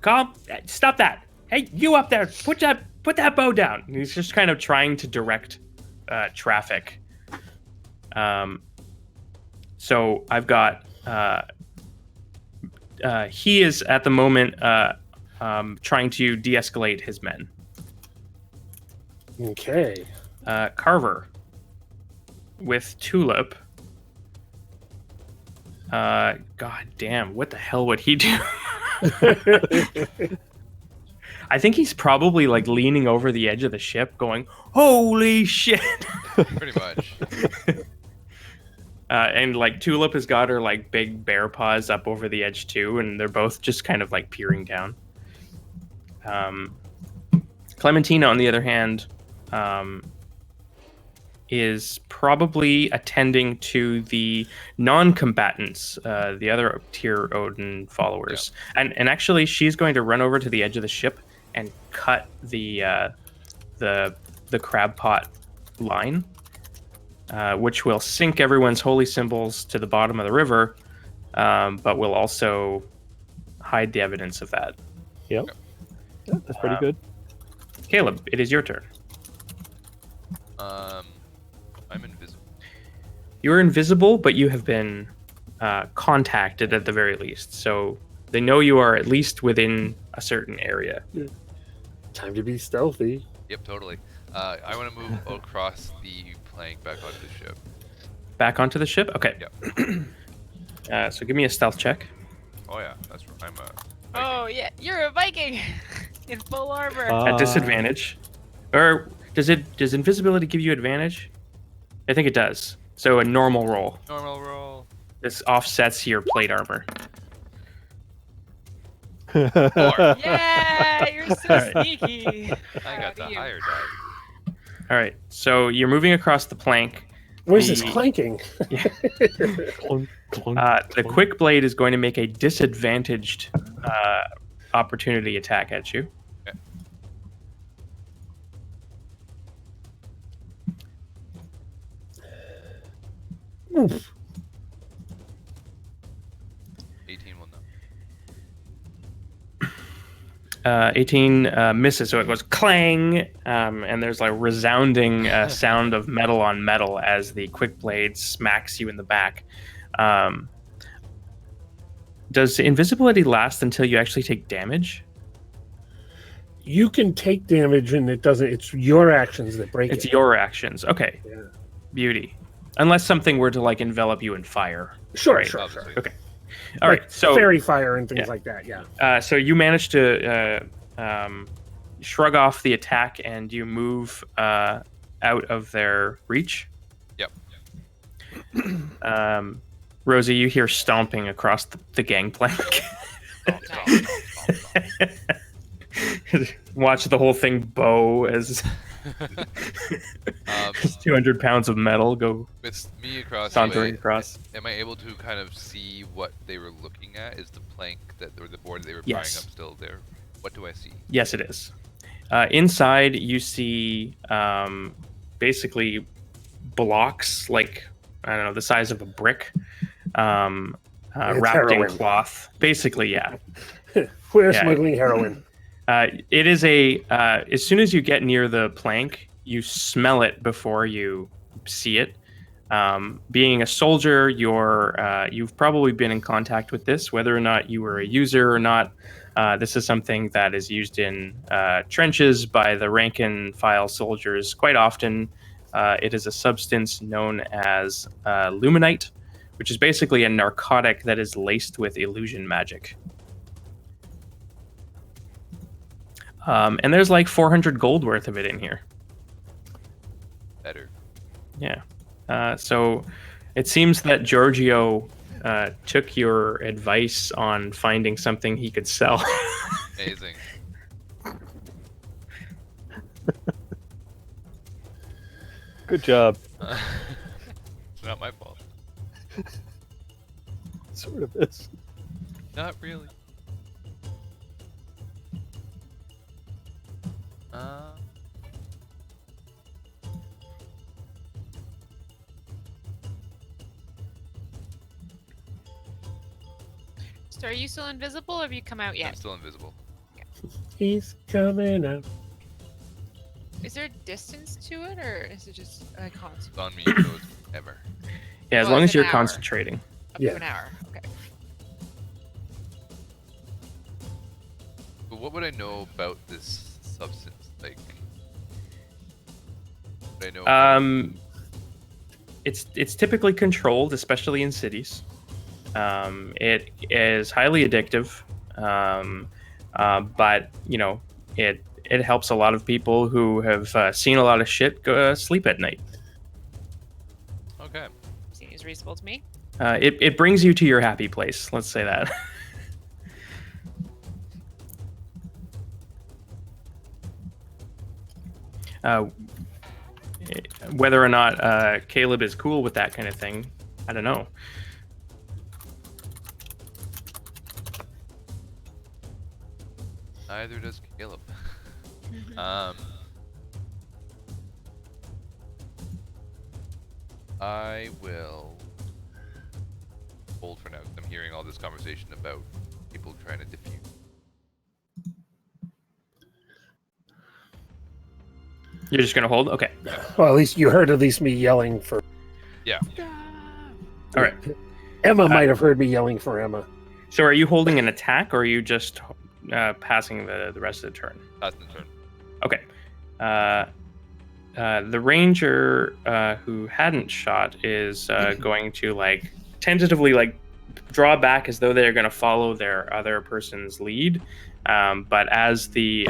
C: calm, stop that. Hey, you up there, put that bow down. And he's just kind of trying to direct traffic. So I've got he is at the moment trying to de-escalate his men.
A: Okay.
C: Carver with Tulip. God damn, what the hell would he do? I think he's probably like leaning over the edge of the ship going, holy shit.
B: Pretty much.
C: And like Tulip has got her like big bear paws up over the edge too, and they're both just kind of like peering down. Clementina, on the other hand, is probably attending to the non-combatants, the other Tyr Odin followers. Yeah. And actually, she's going to run over to the edge of the ship and cut the crab pot line, which will sink everyone's holy symbols to the bottom of the river, but will also hide the evidence of that.
E: Yep. Yeah, that's pretty good.
C: Caleb, it is your turn.
B: I'm invisible.
C: You're invisible, but you have been contacted at the very least. So they know you are at least within a certain area.
A: Time to be stealthy.
B: Yep, totally. I want to move across the plank back onto the ship.
C: Back onto the ship? Okay.
B: Yep.
C: So give me a stealth check.
B: Oh yeah, I'm a Viking.
D: Oh yeah, you're a Viking in full armor.
C: At disadvantage. Or does invisibility give you advantage? I think it does. So a normal roll.
B: Normal roll.
C: This offsets your plate armor.
B: 4.
D: Yeah, you're so sneaky.
B: I got the higher die.
C: All right. So you're moving across the plank.
A: Where's this clanking?
E: Clunk, clunk,
C: The quick blade is going to make a disadvantaged opportunity attack at you.
B: Okay.
A: Oof.
B: 18 will know.
C: 18 misses, so it goes clang, and there's like resounding sound of metal on metal as the quick blade smacks you in the back. Does invisibility last until you actually take damage?
A: You can take damage, and it doesn't. It's your actions that break it.
C: It's your actions. Okay.
A: Yeah.
C: Beauty. Unless something were to like envelop you in fire.
A: Sure,
C: Right.
A: sure.
C: Okay. All right. So
A: fairy fire and things like that. Yeah.
C: So you manage to shrug off the attack, and you move out of their reach.
B: Yep.
C: Rosie, you hear stomping across the gangplank.
B: Stomp.
C: Watch the whole thing bow as Just 200 pounds of metal go
B: With me across the
C: sauntering
B: way,
C: across.
B: am I able to kind of see what they were looking at? Is the plank or the board that they were
C: Yes.
B: prying up still there? What do I see?
C: Yes, it is. Inside, you see basically blocks, like, I don't know, the size of a brick,
A: It's
C: wrapped in
A: heroin.
C: cloth. Basically, yeah.
A: We're
C: Yeah.
A: smuggling heroin.
C: It is as soon as you get near the plank, you smell it before you see it. Being a soldier, you've probably been in contact with this, whether or not you were a user or not. This is something that is used in trenches by the rank and file soldiers quite often. It is a substance known as luminite, which is basically a narcotic that is laced with illusion magic. And there's like 400 gold worth of it in here.
B: Better.
C: Yeah. So it seems that Giorgio took your advice on finding something he could sell.
B: Amazing.
E: Good job.
B: It's not my fault.
E: Sort of is.
B: Not really.
D: So are you still invisible or have you come out
B: I'm
D: yet?
B: still invisible.
A: He's coming out.
D: Is there a distance to it or is it just a constant?
B: It's on me, so it's ever.
C: Yeah, as
D: Well,
C: long
D: it's
C: as you're
D: an hour.
C: concentrating.
D: Up
A: Yeah.
D: to an hour. Okay.
B: But what would I know about this substance? Like, would I know?
C: It's typically controlled, especially in cities. It is highly addictive, but you know it helps a lot of people who have seen a lot of shit go sleep at night.
B: Okay.
D: Seems reasonable to me.
C: It brings you to your happy place. Let's say that. Whether or not Caleb is cool with that kind of thing, I don't know.
B: Neither does Caleb. I will hold for now. I'm hearing all this conversation about people trying to defuse.
C: You're just gonna hold? Okay.
A: Well, at least you heard me yelling for.
B: Yeah.
C: All right.
A: Emma might have heard me yelling for Emma.
C: So are you holding an attack, or are you just passing the rest of the turn?
B: That's the turn.
C: Okay. The ranger who hadn't shot is going to like tentatively draw back as though they're going to follow their other person's lead. But as the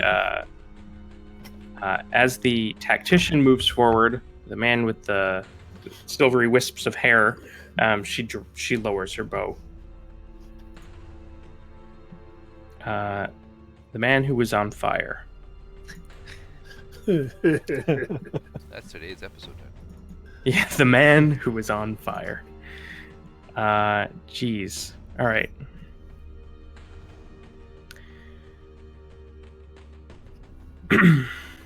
C: tactician moves forward, the man with the silvery wisps of hair, she lowers her bow. The man who was on fire.
B: That's today's episode.
C: Yeah, the man who was on fire. Jeez. All right.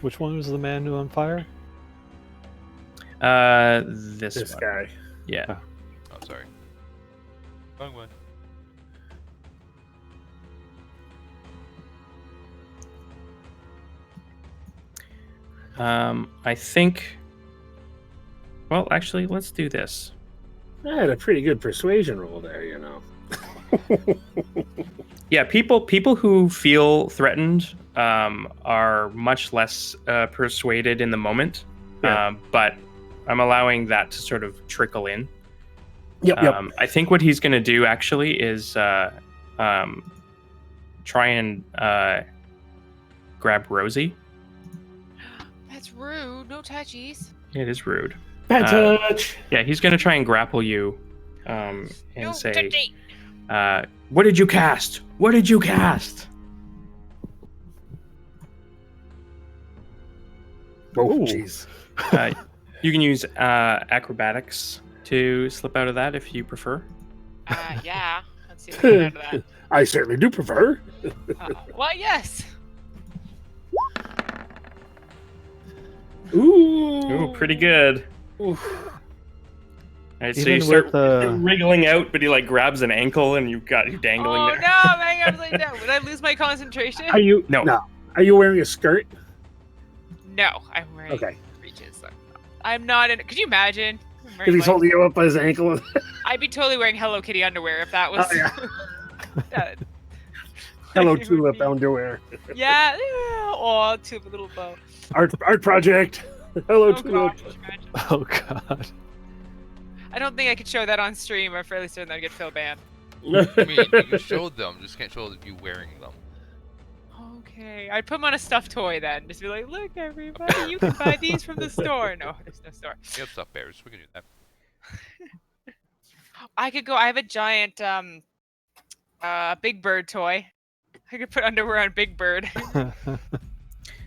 E: Which one was the man who on fire?
C: This one.
A: guy.
C: Yeah.
B: Oh, sorry. Wrong one.
C: I think. Well, actually, let's do this.
A: I had a pretty good persuasion roll there, you know.
C: Yeah, people who feel threatened are much less persuaded in the moment.
A: Yeah.
C: But I'm allowing that to sort of trickle in.
A: Yep.
C: I think what he's going to do actually is try and grab Rosie.
D: That's rude. No touchies.
C: It is rude.
A: Bad touch.
C: Yeah, he's going to try and grapple you and
D: No
C: say,
D: touchy.
C: what did you cast? What did you cast?
A: Oh,
E: Ooh.
A: jeez.
C: You can use acrobatics to slip out of that if you prefer.
D: Yeah. Let's see if I can get out of that.
A: I certainly do prefer.
D: Well, yes.
A: Ooh.
C: Pretty good.
A: Oof.
C: All right, so
E: Even
C: you start
E: with the
C: wriggling out, but he like grabs an ankle and you dangling
D: Oh
C: there.
D: no, man! I was like, no. Would I lose my concentration?
A: Are you
C: No.
A: Are you wearing a skirt?
D: No, I'm wearing
A: Okay.
D: breeches. So I'm not in. Could you imagine? I'm
A: If
D: wearing,
A: he's
D: like-
A: holding you up by his ankle.
D: I'd be totally wearing Hello Kitty underwear if that was.
A: Oh, yeah.
D: that-
A: Hello,
D: it would
A: tulip
D: be-
A: underwear.
D: Yeah. Oh, tulip little bow.
A: Art project. Hello,
D: Oh
A: tulip.
D: gosh, imagine.
E: oh god.
D: I don't think I could show that on stream. I'm fairly certain I'd get Phil banned.
B: I mean, you can show them, just can't show you wearing them.
D: Okay, I'd put them on a stuffed toy then. Just be like, look, everybody, you can buy these from the store. No, there's no store.
B: We have stuffed bears. We can do that.
D: I could go. I have a giant Big Bird toy. I could put underwear on Big Bird.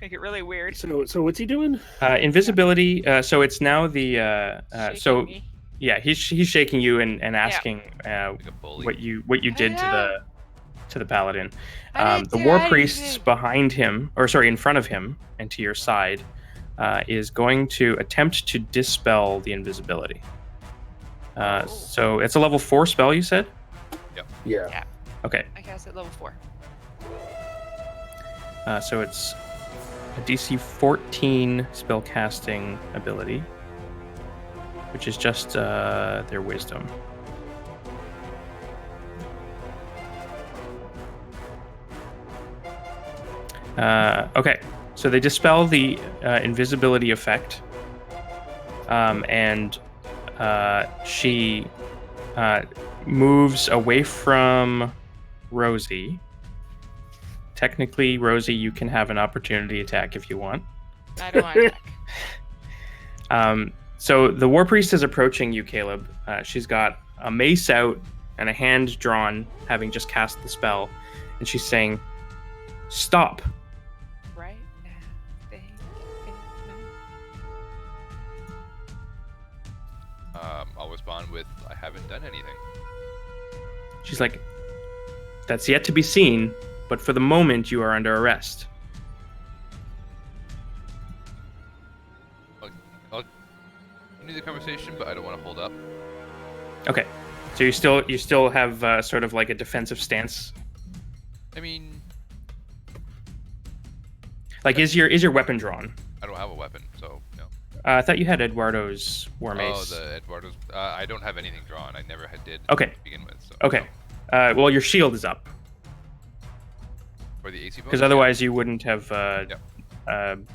D: Make it really weird.
A: So what's he doing?
C: Invisibility. So it's now the.
D: Shaking
C: So
D: me.
C: yeah, he's shaking you and asking
B: Like a bully.
C: what you did to the paladin.
D: I didn't
C: The
D: do
C: war
D: anything.
C: priests behind him, or sorry, in front of him and to your side, is going to attempt to dispel the invisibility. So it's a level 4 spell, you said?
A: Yeah.
C: Okay.
D: I cast at level 4.
C: So it's a DC 14 spell casting ability, which is just their wisdom. Okay, so they dispel the invisibility effect, and she moves away from Rosie. Technically, Rosie, you can have an opportunity attack if you want.
D: I don't want to attack.
C: So the war priest is approaching you, Caleb. She's got a mace out and a hand drawn, having just cast the spell, and she's saying, "Stop."
D: Right now. Think now.
B: I'll respond with, I haven't done anything.
C: She's like, "That's yet to be seen, but for the moment, you are under arrest."
B: I'll continue the conversation, but I don't want to hold up.
C: Okay, so you still have sort of like a defensive stance.
B: I mean,
C: Like, is your weapon drawn?
B: I don't have a weapon, so no.
C: I thought you had Eduardo's war
B: Oh,
C: mace.
B: the Eduardo's. I don't have anything drawn. I never did
C: Okay.
B: to begin with. So,
C: Okay. Well, your shield is up,
B: For the AC bonus?
C: because otherwise you wouldn't have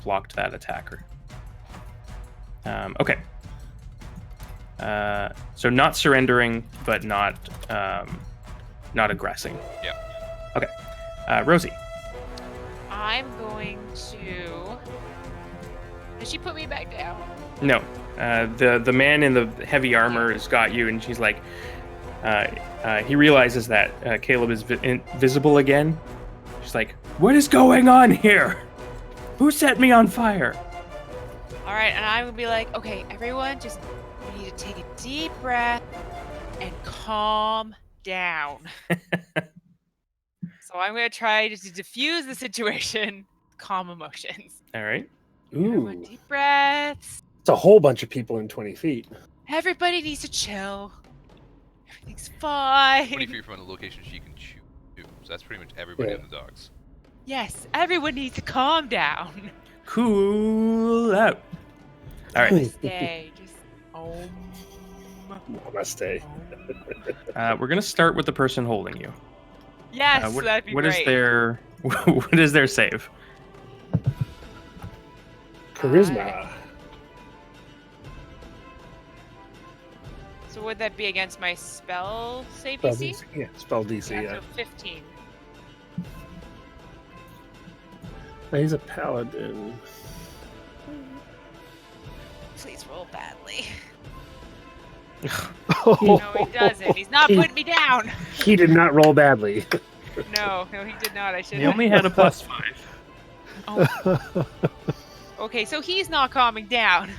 C: blocked that attacker. Okay. So not surrendering, but not aggressing.
B: Yeah.
C: Okay. Rosie.
D: I'm going to. Did she put me back down?
C: No. The man in the heavy armor has got you, and she's like, he realizes that Caleb is visible again. She's like, "What is going on here? Who set me on fire?"
D: All right, and I'm gonna be like, okay, everyone, just we need to take a deep breath and calm down. So I'm gonna try to diffuse the situation, calm emotions.
C: All right.
D: Everyone,
A: Ooh.
D: deep breaths.
A: It's a whole bunch of people in 20 feet.
D: Everybody needs to chill. Everything's
B: 20
D: fine.
B: feet from a location she can shoot to. So that's pretty much everybody
A: Yeah.
B: on the dogs.
D: Yes, everyone needs to calm down.
C: Cool out. All right.
D: Stay. Just
A: Namaste.
C: We're gonna start with the person holding you.
D: Yes,
C: What
D: that'd be
C: what
D: great.
C: is their what is their save?
A: Charisma.
D: So would that be against my spell save
A: Spell
D: DC?
A: DC. Yeah, spell DC, yeah.
D: So 15.
A: He's a paladin.
D: Please roll badly.
E: Oh,
D: No, he doesn't. He's not putting me down.
A: He did not roll badly.
D: No, he did not. I should
C: He
D: have.
C: only had a +5.
D: Oh, Okay, so he's not calming down.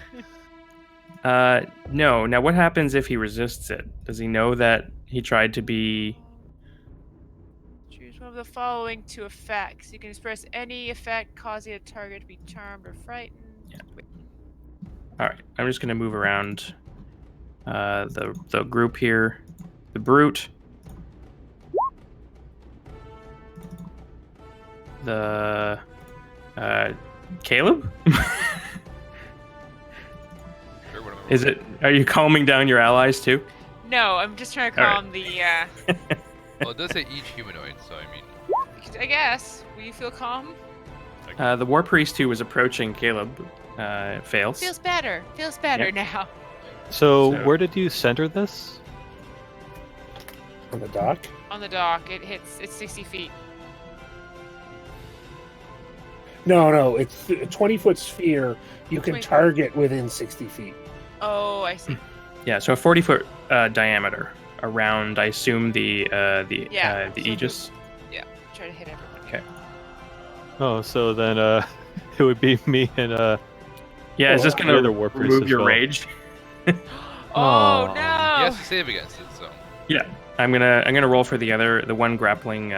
C: No. Now, what happens if he resists it? Does he know that he tried to be?
D: Choose one of the following two effects. You can express any effect causing a target to be charmed or frightened.
C: Yeah. All right. I'm just gonna move around the group here. The brute. The Caleb.
B: Sure, whatever.
C: Is it? Are you calming down your allies too?
D: No, I'm just trying to
C: All right.
D: calm the.
B: Well, it does say each humanoid, so I mean.
D: I guess. Will you feel calm?
C: The war priest who was approaching Caleb fails.
D: Feels better. Feels better
C: Yep.
D: now.
E: So,
C: So-
E: where did you center this?
A: On the dock?
D: On the dock, it's 60 feet.
A: No, it's a 20-foot sphere. You can
D: 20
A: target within 60 feet.
D: Oh, I see.
C: Yeah, so a 40-foot diameter around, I assume, the
D: Yeah, so
C: Aegis.
D: Try to hit everyone.
C: Okay.
E: Oh, so then it would be me and
C: Yeah, is this
A: Oh,
C: gonna
E: the other war priest
C: remove
E: as
C: your
E: well.
C: rage?
D: Oh,
E: Aw.
B: He
D: no!
B: has to save against it, so.
C: Yeah, I'm gonna roll for the one grappling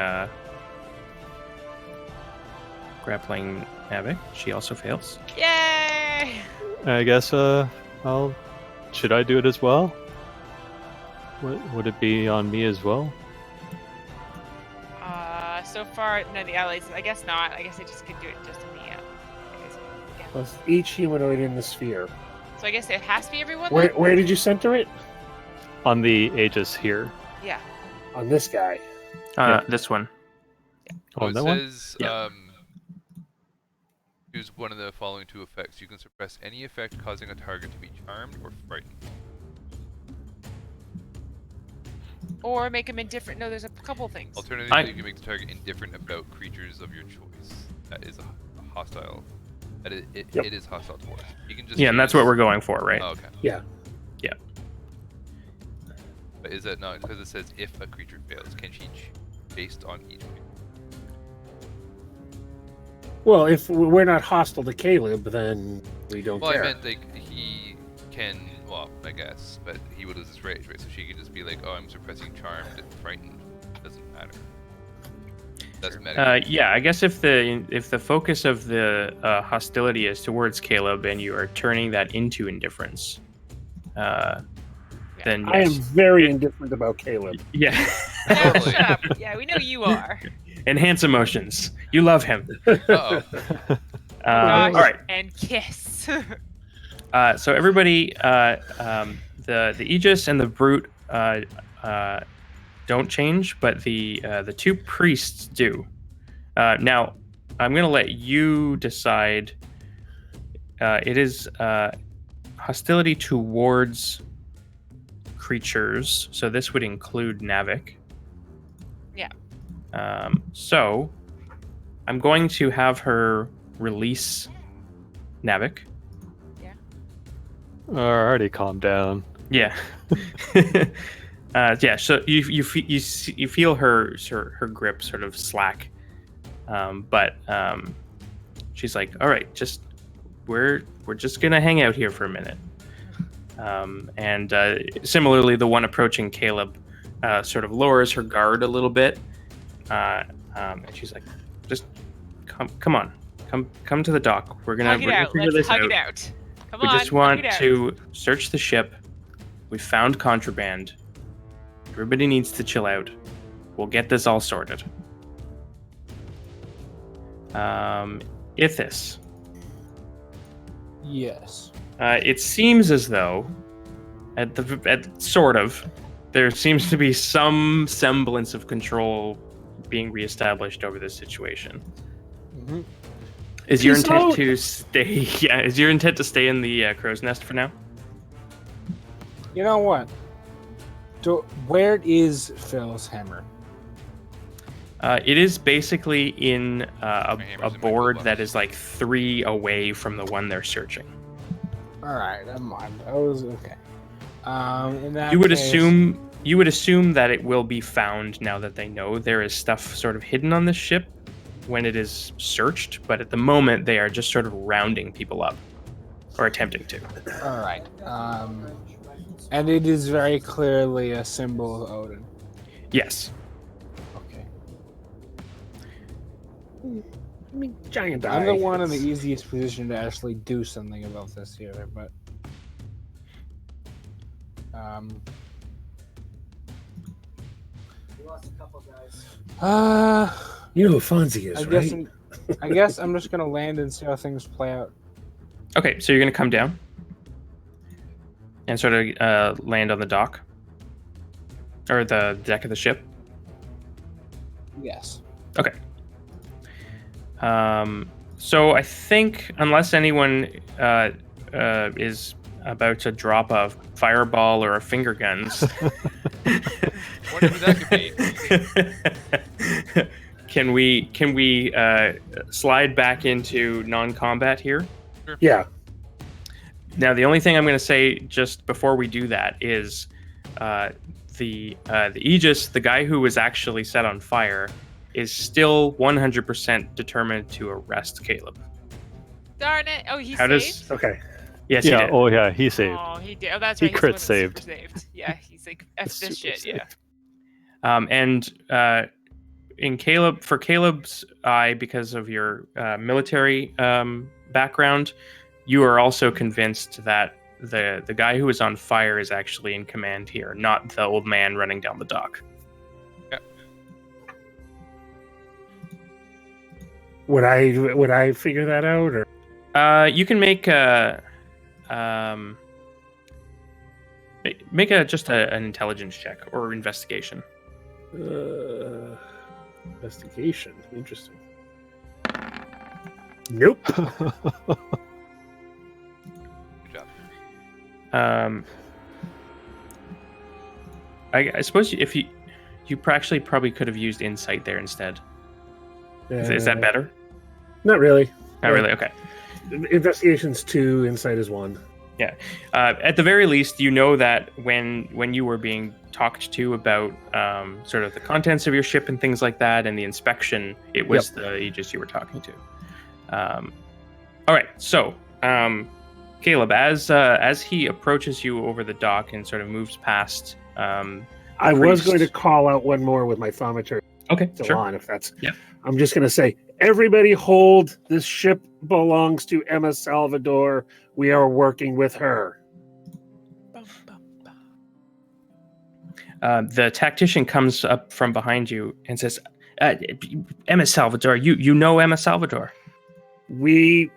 C: Havoc. She also fails.
D: Yay!
E: I guess should I do it as well? Would it be on me as well?
D: So far, none of the allies. I guess not. I guess I just could do it just in the. I guess, yeah.
A: Plus each humanoid in the sphere.
D: So I guess it has to be everyone.
A: Where,
D: Then?
A: where did you center it?
E: On the Aegis here.
D: Yeah.
A: On this guy.
E: Yeah.
C: This one.
E: Oh,
B: it
E: that one?
B: says,
C: Yeah.
B: choose one of the following two effects. You can suppress any effect causing a target to be charmed or frightened.
D: Or make them indifferent. No, there's a couple things.
B: Alternatively, you can make the target indifferent about creatures of your choice. That is a hostile. That it
A: Yep.
B: is hostile towards. You can just.
C: Yeah, and that's what
B: choose-
C: we're going for, right?
B: Oh, okay.
A: Yeah.
B: But is that not because it says if a creature fails? Can she based on each?
A: Well, if we're not hostile to Caleb, then we don't
B: Well,
A: care.
B: I meant like he can. Well, I guess, but he would lose his rage, right? So she could just be like, "Oh, I'm suppressing charmed and frightened." Doesn't matter. That's meta.
C: Yeah, I guess if the focus of the hostility is towards Caleb and you are turning that into indifference, then
A: I am
C: yes.
A: very indifferent about Caleb.
C: Yeah.
D: Oh,
B: Totally.
D: shut up. Yeah, we know you are.
C: Enhance emotions. You love him.
B: Uh-oh.
D: Gosh,
C: all right.
D: And kiss.
C: So everybody, the Aegis and the Brute don't change, but the two priests do. Now, I'm gonna let you decide. It is hostility towards creatures, so this would include Navik.
D: Yeah.
C: So I'm going to have her release Navik.
E: Alrighty, calm down.
C: Yeah. Yeah. So you feel her grip sort of slack, but she's like, "All right, just we're just gonna hang out here for a minute." And similarly, the one approaching Caleb sort of lowers her guard a little bit, and she's like, "Just come on, come to the dock. We're gonna
D: Hug it out.
C: figure
D: Let's
C: this
D: hug
C: out.
D: it out. Come
C: We
D: on.
C: just want
D: hug it out.
C: to search the ship. We found contraband. Everybody needs to chill out. We'll get this all sorted." Ithis.
F: Yes.
C: It seems as though, there seems to be some semblance of control being reestablished over this situation.
F: Mhm.
C: Is your
A: Peace
C: intent
A: out.
C: to stay? Yeah, is your intent to stay in the crow's nest for now?
F: You know what? Where is Phil's hammer?
C: It is basically in
B: hammer's
C: a
B: in my
C: board
B: toolbox.
C: that is like 3 away from the one they're searching.
F: All right, never mind. I was okay. In that
C: You would
F: case-
C: assume that it will be found now that they know there is stuff sort of hidden on this ship. when it is searched, but at the moment they are just sort of rounding people up, or attempting to.
F: All right. And it is very clearly a symbol of Odin.
C: Yes.
F: Okay.
A: I mean, giant eye.
F: I'm the one in the easiest position to actually do something about this here, but
A: You know who Fonzie is, right?
F: I guess I'm just gonna land and see how things play out.
C: Okay, so you're going to come down and sort of land on the dock or the deck of the ship.
F: Yes.
C: Okay. So I think unless anyone is about to drop a fireball or a finger guns,
B: Whatever that could be.
C: can we slide back into non-combat here?
A: Yeah.
C: Now the only thing I'm going to say just before we do that is the Aegis, the guy who was actually set on fire, is still 100% determined to arrest Caleb.
D: Darn it! Oh, he
C: How
D: saved.
C: does?
A: Okay.
C: Yes, he
E: Yeah.
C: did.
E: Oh, yeah. He saved.
D: Oh, he did. Oh, that's
E: He
D: right. he's
E: crit
D: the one that's super
E: saved.
D: Yeah, he's like F this
E: Super
D: shit. Yeah.
C: And in Caleb's eye, because of your military background, you are also convinced that the guy who is on fire is actually in command here, not the old man running down the dock.
A: Would I figure that out, or
C: You can make a just an intelligence check or investigation.
A: investigation? Interesting. Nope.
B: Good job.
C: I suppose if you actually probably could have used insight there instead. Is that better?
A: Not really.
C: Not really. Okay.
A: Investigation's 2, insight is 1.
C: At the very least, you know that when you were being talked to about sort of the contents of your ship and things like that, and the inspection, it was the Aegis you were talking to. All right, so Caleb, as he approaches you over the dock and sort of moves past,
A: I was going to call out one more with my thaumaturgy.
C: Okay,
A: Still
C: sure.
A: on, if that's.
C: Yeah.
A: I'm just going to say, everybody hold. This ship belongs to Emma Salvador. We are working with her.
C: The tactician comes up from behind you and says, Emma Salvador, you know Emma Salvador?
A: We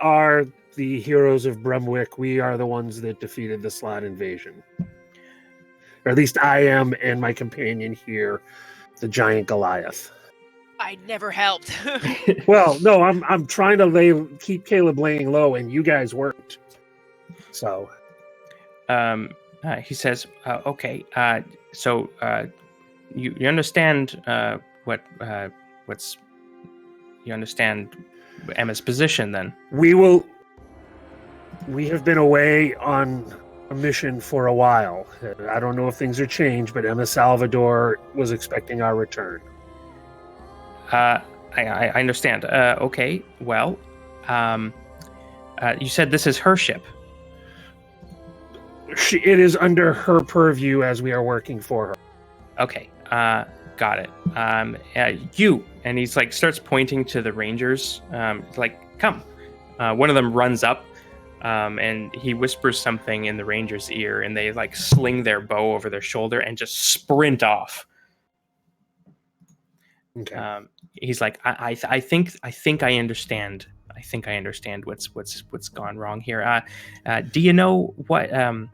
A: are the heroes of Bremwick. We are the ones that defeated the Slot invasion. Or at least I am, and my companion here, the giant Goliath.
D: I never helped.
A: Well, no, I'm trying to keep Caleb laying low, and you guys weren't. So,
C: he says, "Okay, so you understand you understand Emma's position, then?"
A: we have been away on a mission for a while. I don't know if things are changed, but Emma Salvador was expecting our return.
C: I understand. Okay, well, you said this is her ship.
A: It is under her purview as we are working for her.
C: Okay, got it. You, and he's like starts pointing to the Rangers. Like, come. One of them runs up, and he whispers something in the Ranger's ear, and they like sling their bow over their shoulder and just sprint off.
A: Okay.
C: He's like, I think I understand. I think I understand what's gone wrong here. Do you know what? And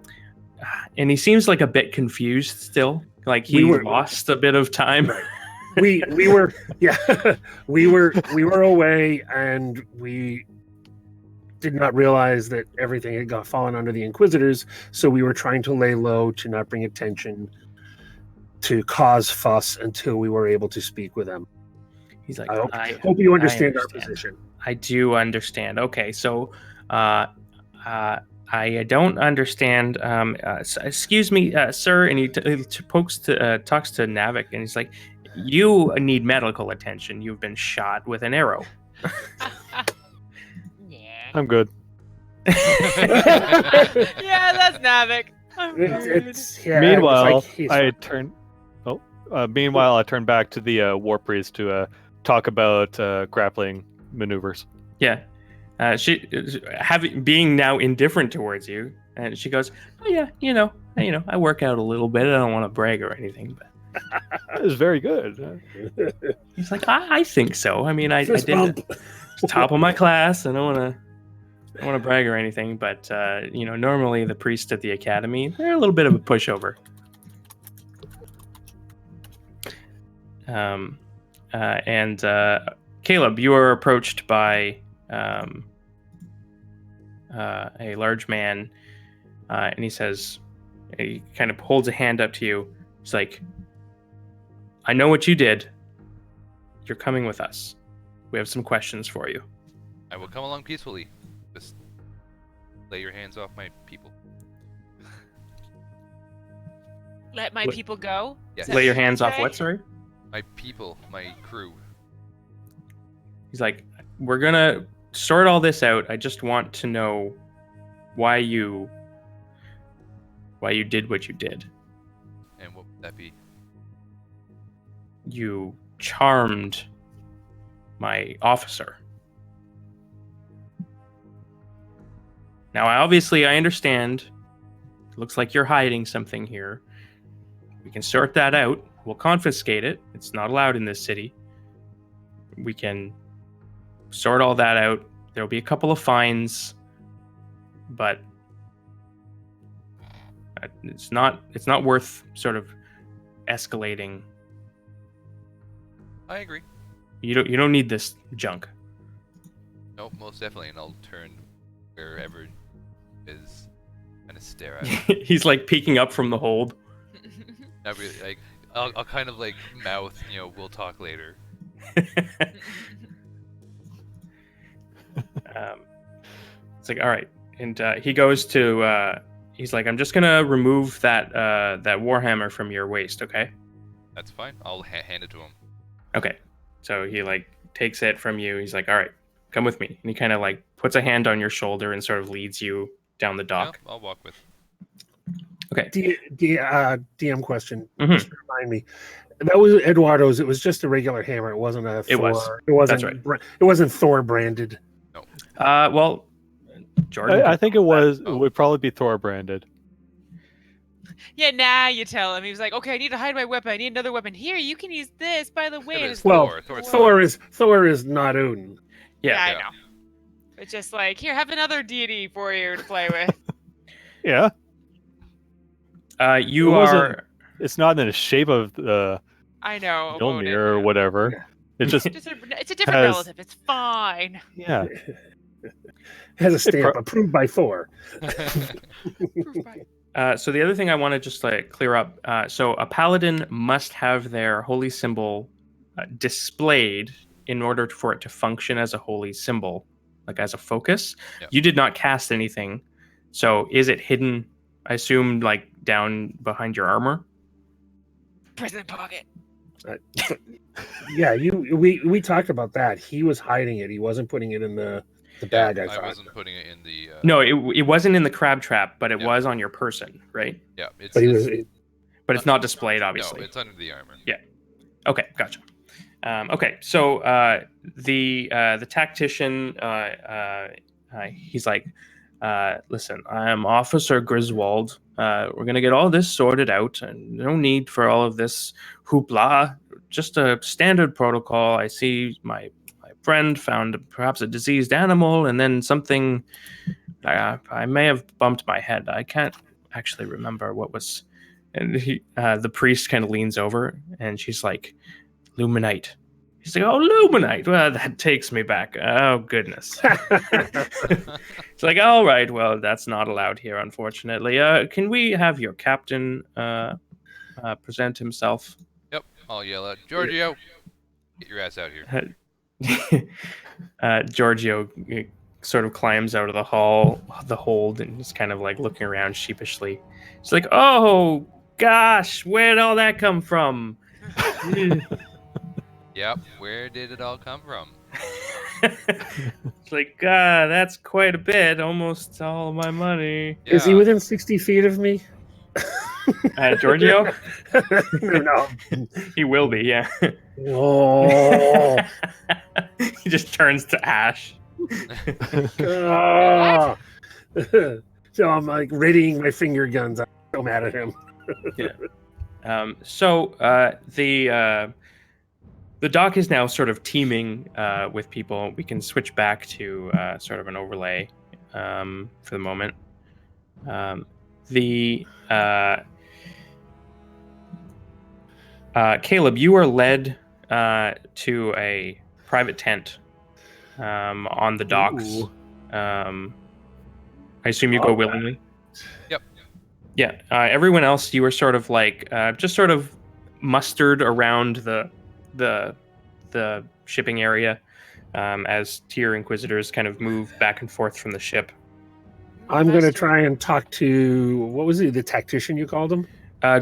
C: he seems like a bit confused still. Like he lost a bit of time.
A: we were we were away, and we did not realize that everything had got fallen under the Inquisitors. So we were trying to lay low to not bring attention, to cause fuss until we were able to speak with them.
C: He's like,
A: I hope you understand our position.
C: I do understand. Okay, so I don't understand. Excuse me, sir. And he talks to Navik, and he's like, You need medical attention. You've been shot with an arrow.
D: Yeah.
E: I'm good.
D: Yeah, that's Navik.
E: Meanwhile,
A: he's
E: I turn. Oh, meanwhile, I turn back to the war priest to talk about grappling maneuvers.
C: Yeah. She being now indifferent towards you, and she goes, "Oh yeah, I work out a little bit. I don't want to brag or anything, but."
E: That is very good.
C: He's like, I think so. I mean, I
A: Fist
C: did
A: bump.
C: the top of my class. I don't want to brag or anything, but normally the priests at the academy, they're a little bit of a pushover. And Caleb, you are approached by a large man, and he says, he kind of holds a hand up to you. He's like, I know what you did. You're coming with us. We have some questions for you.
B: I will come along peacefully. Just lay your hands off my people.
D: Let my people go?
B: Yes.
C: Lay your hands off
D: Okay.
C: what, sorry?
B: My people, my crew.
C: He's like, we're gonna sort all this out. I just want to know why you did what you did.
B: And what would that be?
C: You charmed my officer. Now, obviously, I understand. It looks like you're hiding something here. We can sort that out. We'll confiscate it. It's not allowed in this city. We can sort all that out. There'll be a couple of fines, but it's not worth sort of escalating.
B: I agree.
C: You don't need this junk.
B: Nope, most definitely, and I'll turn wherever is kind of stare at it.
C: He's like peeking up from the hold.
B: Not really, like I'll kind of like mouth, we'll talk later.
C: It's like, all right, and he goes to. He's like, I'm just gonna remove that warhammer from your waist, okay?
B: That's fine. I'll hand it to him.
C: Okay. So he like takes it from you. He's like, all right, come with me, and he kind of like puts a hand on your shoulder and sort of leads you down the dock.
B: Yeah, I'll walk with.
C: Okay.
A: DM question.
C: Mhm.
A: Just remind me. That was Eduardo's. It was just a regular hammer. It wasn't a Thor.
C: It was.
A: It wasn't.
C: That's right.
A: It wasn't Thor branded.
C: Well, Jordan.
E: I think it was. It would probably be Thor branded.
D: Yeah, now you tell him. He was like, okay, I need to hide my weapon. I need another weapon. Here, you can use this, by the way.
B: Yeah, but
D: And
B: it's
D: it's
A: Well,
B: Thor. Thor's
A: Thor is not Odin.
D: yeah, I
B: yeah.
D: know. It's just like, here, have another deity for you to play with.
E: Yeah,
C: You
E: It wasn't-
C: are.
E: it's not in the shape of the
D: I know. of
E: Mjolnir
D: Odin.
E: or whatever. It just
D: It's a different
E: has-
D: relative. It's fine.
E: yeah.
A: Has a stamp
E: pro-
A: approved by Thor.
D: Proof by-
C: So the other thing I want to just like clear up. So a paladin must have their holy symbol displayed in order for it to function as a holy symbol, like as a focus.
B: Yeah.
C: You did not cast anything, so is it hidden? I assume like down behind your armor.
D: Prison pocket.
A: Yeah, we talked about that. He was hiding it. He wasn't putting it in the bag. I
B: I
A: thought.
B: wasn't putting it in the.
C: No, it wasn't in the crab trap, but it
B: Yeah.
C: was on your person, right?
B: Yeah, it's.
A: But he was.
C: But it's not displayed, obviously.
B: No, it's under the armor.
C: Yeah. Okay, gotcha. Okay, so the tactician, he's like, listen, I am Officer Griswold. We're gonna get all this sorted out, and no need for all of this hoopla. Just a standard protocol. I see my friend found perhaps a diseased animal, and then something. I may have bumped my head. I can't actually remember what was. And the priest kind of leans over, and she's like, Luminite. He's like, oh, Luminite. Well, that takes me back. Oh, goodness. It's like, all right, well, that's not allowed here, unfortunately. Can we have your captain present himself?
B: Yep, I'll yell out, Giorgio, get your ass out here.
C: Giorgio sort of climbs out of the hold, and is kind of like looking around sheepishly. He's like, oh, gosh, where'd all that come from?
B: Yep. Where did it all come from?
C: It's like, that's quite a bit. Almost all my money.
A: Is he
B: Yeah.
A: within 60 feet of me?
C: Giorgio?
A: No.
C: He will be, yeah.
A: Oh.
C: He just turns to ash.
A: Ah. So I'm like readying my finger guns. I'm so mad at him.
C: The dock is now sort of teeming with people. We can switch back to sort of an overlay for the moment. Caleb, you are led to a private tent on the docks.
A: Ooh.
C: I assume you go willingly.
B: Yep.
C: Yeah. Everyone else, you were sort of like just sort of mustered around the shipping area as Tyr Inquisitors kind of move back and forth from the ship.
A: I'm going to try and talk to, what was he, the tactician you called him?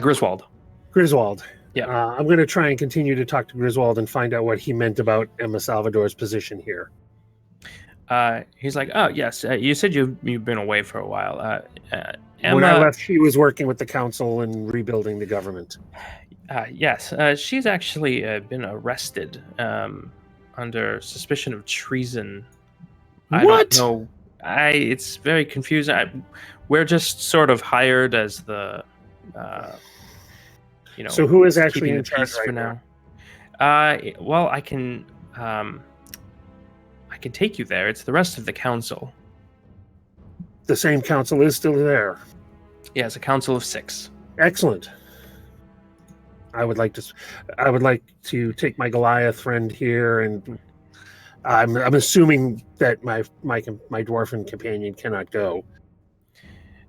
C: Griswold.
A: Griswold.
C: Yeah.
A: I'm going to try and continue to talk to Griswold and find out what he meant about Emma Salvador's position here.
C: He's like, oh, yes, you said you've been away for a while. Emma,
A: When I left, she was working with the council and rebuilding the government.
C: yes, she's actually been arrested under suspicion of treason. I
A: What?
C: don't know. It's very confusing. We're just sort of hired as the,
A: So who is actually
C: keeping
A: in
C: the
A: charge
C: peace
A: right
C: for
A: now?
C: Well, I can take you there. It's the rest of the council.
A: The same council is still there.
C: Yeah, it's a council of 6.
A: Excellent. I would like to take my Goliath friend here, and I'm assuming that my dwarven companion cannot go.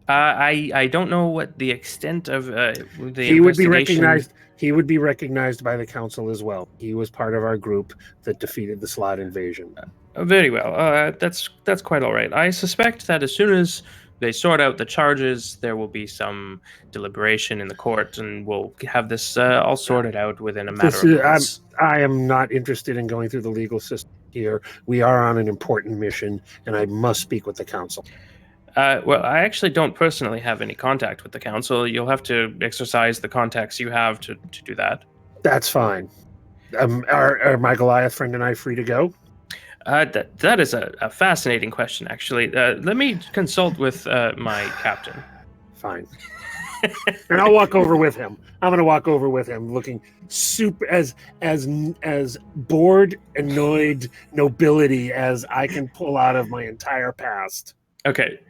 C: I don't know what the extent of the
A: He would be
C: investigation.
A: recognized. He would be recognized by the council as well. He was part of our group that defeated the Slot invasion.
C: Very well. That's quite all right. I suspect that as soon as they sort out the charges, there will be some deliberation in the court, and we'll have this all sorted out within a matter of months.
A: I am not interested in going through the legal system here. We are on an important mission, and I must speak with the council.
C: Well, I actually don't personally have any contact with the council. You'll have to exercise the contacts you have to do that.
A: That's fine. Are my Goliath friend and I free to go?
C: That is a fascinating question, actually. Let me consult with my captain.
A: Fine. And I'll walk over with him. I'm going to walk over with him, looking super as bored, annoyed nobility as I can pull out of my entire past.
C: Okay.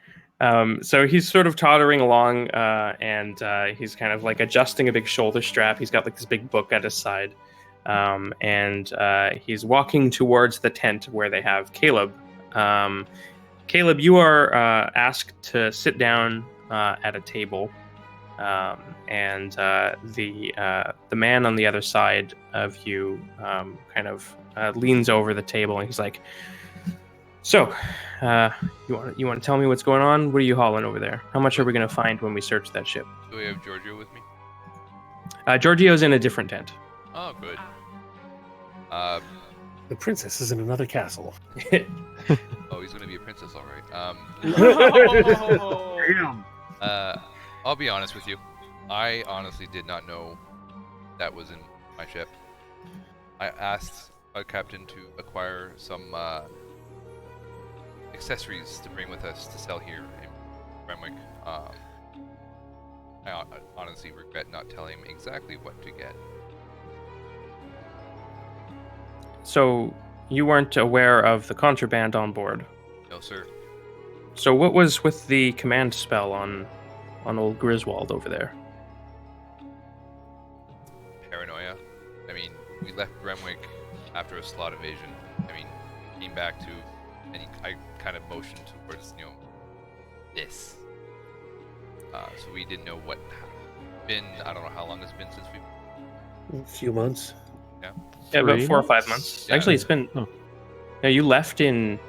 C: So he's sort of tottering along, and he's kind of like adjusting a big shoulder strap. He's got like this big book at his side. And he's walking towards the tent where they have Caleb. Caleb, you are asked to sit down at a table, and the man on the other side of you kind of leans over the table, and he's like, "So, you want to tell me what's going on? What are you hauling over there? How much are we going to find when we search that ship?"
B: Do we have Giorgio with me?
C: Giorgio's in a different tent.
B: Oh, good.
A: The princess is in another castle.
B: Oh, he's gonna be a princess, all right.
A: Damn.
B: I'll be honest with you. I honestly did not know that was in my ship. I asked our captain to acquire some accessories to bring with us to sell here in Bremwick. I honestly regret not telling him exactly what to get.
C: So you weren't aware of the contraband on board?
B: No, sir.
C: So what was with the command spell on old Griswold over there?
B: Paranoia. I mean, we left Bremwick after a Slot invasion. I mean, came back to, and I kind of motioned towards, this. So we didn't know what happened. I don't know how long it's been since we...
A: A few months.
C: Yeah, about 4 or 5
B: months.
C: months.
B: Yeah.
C: Actually, it's been... Oh. Yeah, you left in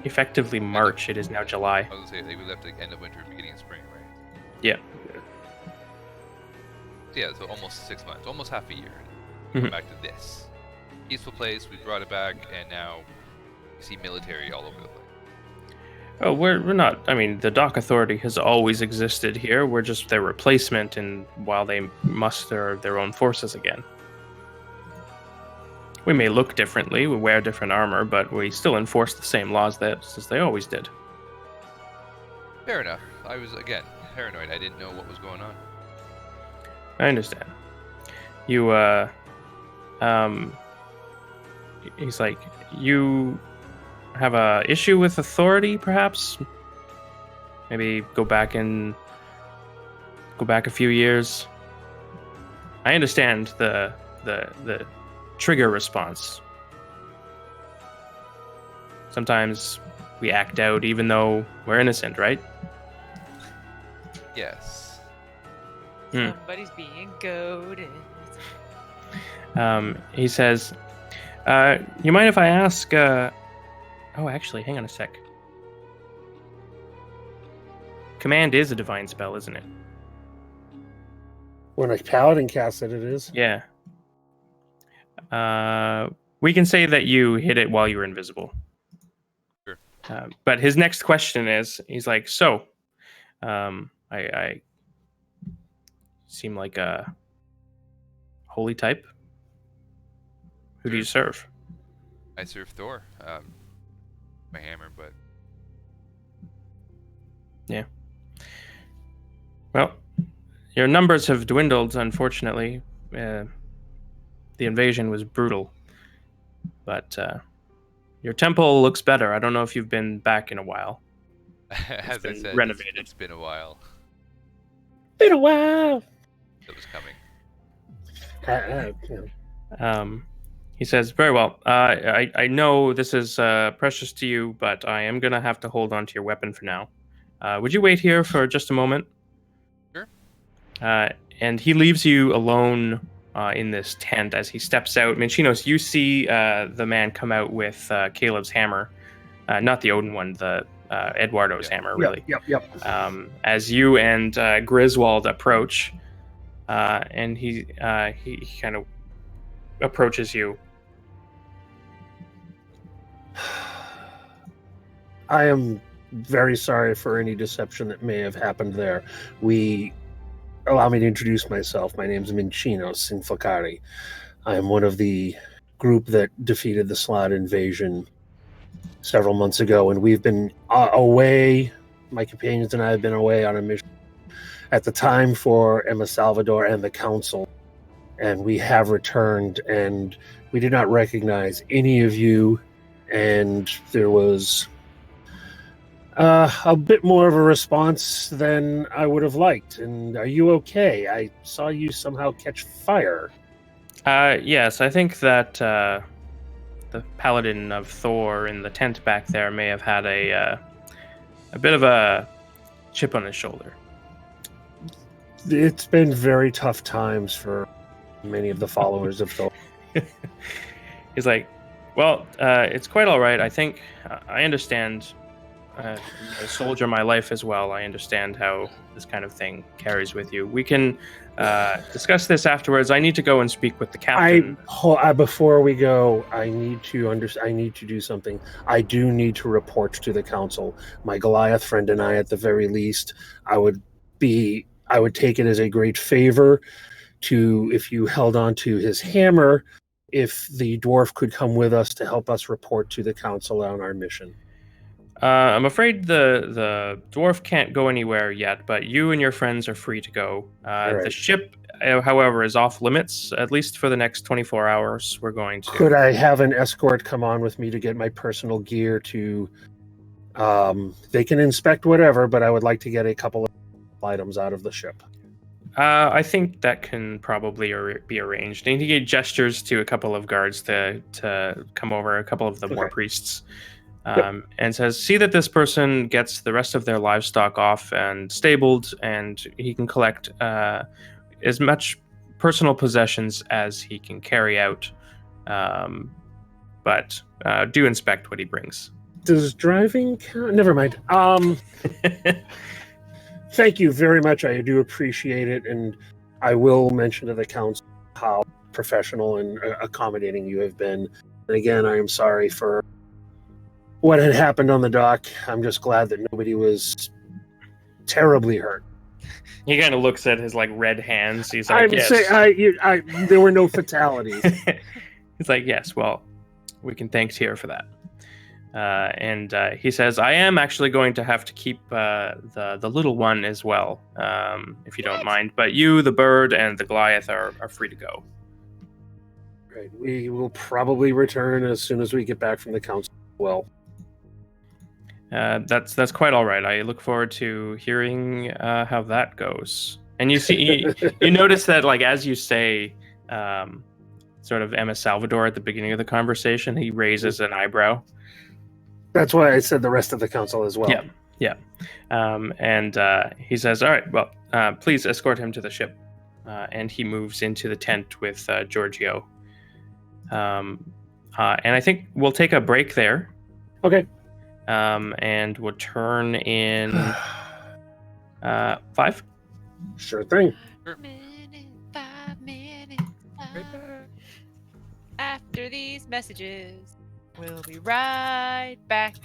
C: effectively March. It is now July.
B: I was going to say, we left at the end of winter, beginning of spring, right?
C: Yeah.
B: Yeah, so almost 6 months. Almost half a year.
C: Mhm.
B: Back to this. peaceful place. We brought it back, and now you see military all over the place.
C: Oh, we're not. I mean, the Dock Authority has always existed here. We're just their replacement, and while they muster their own forces again. We may look differently, we wear different armor, but we still enforce the same laws as they always did.
B: Fair enough. I was, again, paranoid. I didn't know what was going on.
C: I understand. You, he's like, you have a issue with authority, perhaps? Maybe go back a few years. I understand the trigger response. Sometimes we act out even though we're innocent, right?
B: Yes.
D: Somebody's being goaded.
C: He says, you mind if I ask, oh, actually, hang on a sec. Command is a divine spell, isn't it?
A: When a paladin casts it, it is.
C: Yeah. We can say that you hit it while you were invisible.
B: Sure.
C: But his next question is, he's like, so, I seem like a holy type. Who do you serve?
B: I serve Thor. My hammer, but
C: Yeah. Well, your numbers have dwindled, unfortunately. The invasion was brutal. But your temple looks better. I don't know if you've been back in a while.
B: as I
C: been
B: said,
C: renovated.
B: it's been a while.
A: Been a while.
B: It was coming.
C: He says, very well. I know this is precious to you, but I am going to have to hold on to your weapon for now. Would you wait here for just a moment?
B: Sure.
C: And he leaves you alone in this tent as he steps out. Minchinos, you see the man come out with Caleb's hammer. Not the Odin one, the Eduardo's hammer, really.
A: Yep.
C: As you and Griswold approach, and he kind of approaches you.
A: I am very sorry for any deception that may have happened there. Allow me to introduce myself. My name is Minchinos Infocari. I am one of the group that defeated the Slot invasion several months ago, and we've been away. My companions and I have been away on a mission at the time for Emma Salvador and the Council, and we have returned, and we did not recognize any of you, and there was a bit more of a response than I would have liked. And are you okay? I saw you somehow catch fire.
C: Yes, I think that the paladin of Thor in the tent back there may have had a bit of a chip on his shoulder.
A: It's been very tough times for many of the followers of Thor.
C: He's like, well, it's quite all right. I think I understand. A soldier my life as well. I understand how this kind of thing carries with you. We can discuss this afterwards. I need to go and speak with the captain.
A: Before we go, I need to do something. I do need to report to the council. My Goliath friend and I, at the very least, I would take it as a great favor if you held on to his hammer, if the dwarf could come with us to help us report to the council on our mission.
C: I'm afraid the dwarf can't go anywhere yet, but you and your friends are free to go.
A: Right.
C: The ship, however, is off limits, at least for the next 24 hours. We're going to...
A: Could I have an escort come on with me to get my personal gear to... they can inspect whatever, but I would like to get a couple of items out of the ship.
C: I think that can probably be arranged. And he gestures to a couple of guards to come over, a couple of the war priests. And says, see that this person gets the rest of their livestock off and stabled, and he can collect as much personal possessions as he can carry out. But do inspect what he brings.
A: Does driving count? Never mind. Thank you very much. I do appreciate it, and I will mention to the council how professional and accommodating you have been. And again, I am sorry for what had happened on the dock. I'm just glad that nobody was terribly hurt.
C: He kind of looks at his like red hands. He's like,
A: I'm
C: yes.
A: saying there were no fatalities.
C: He's like, yes. Well, we can thank Tyr for that. And he says, I am actually going to have to keep the little one as well, if you don't mind. But you, the bird, and the Goliath are free to go.
A: Right. We will probably return as soon as we get back from the council. Well,
C: That's quite all right. I look forward to hearing how that goes. And you see, you notice that, like, as you say, sort of Emma Salvador at the beginning of the conversation, he raises an eyebrow.
A: that's why I said the rest of the council as well.
C: Yeah. And he says, all right, well, please escort him to the ship. And he moves into the tent with Giorgio. And I think we'll take a break there.
A: Okay.
C: And we'll turn in 5.
A: Sure thing.
D: 5 minutes. After these messages, we'll be right back.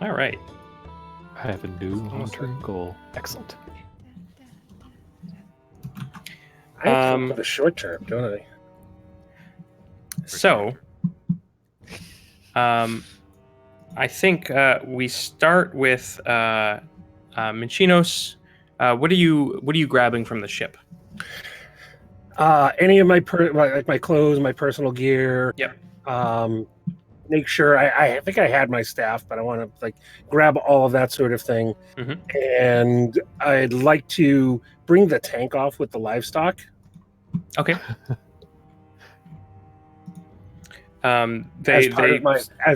C: All right.
E: I have a new long-term goal. Excellent.
A: I have to put a short term, don't I?
C: So, I think we start with Minchinos. What are you grabbing from the ship?
A: Any of my clothes, my personal gear.
C: Yep.
A: Make sure I think I had my staff, but I want to like grab all of that sort of thing.
C: Mhm.
A: And I'd like to bring the tank off with the livestock.
C: Okay.
A: As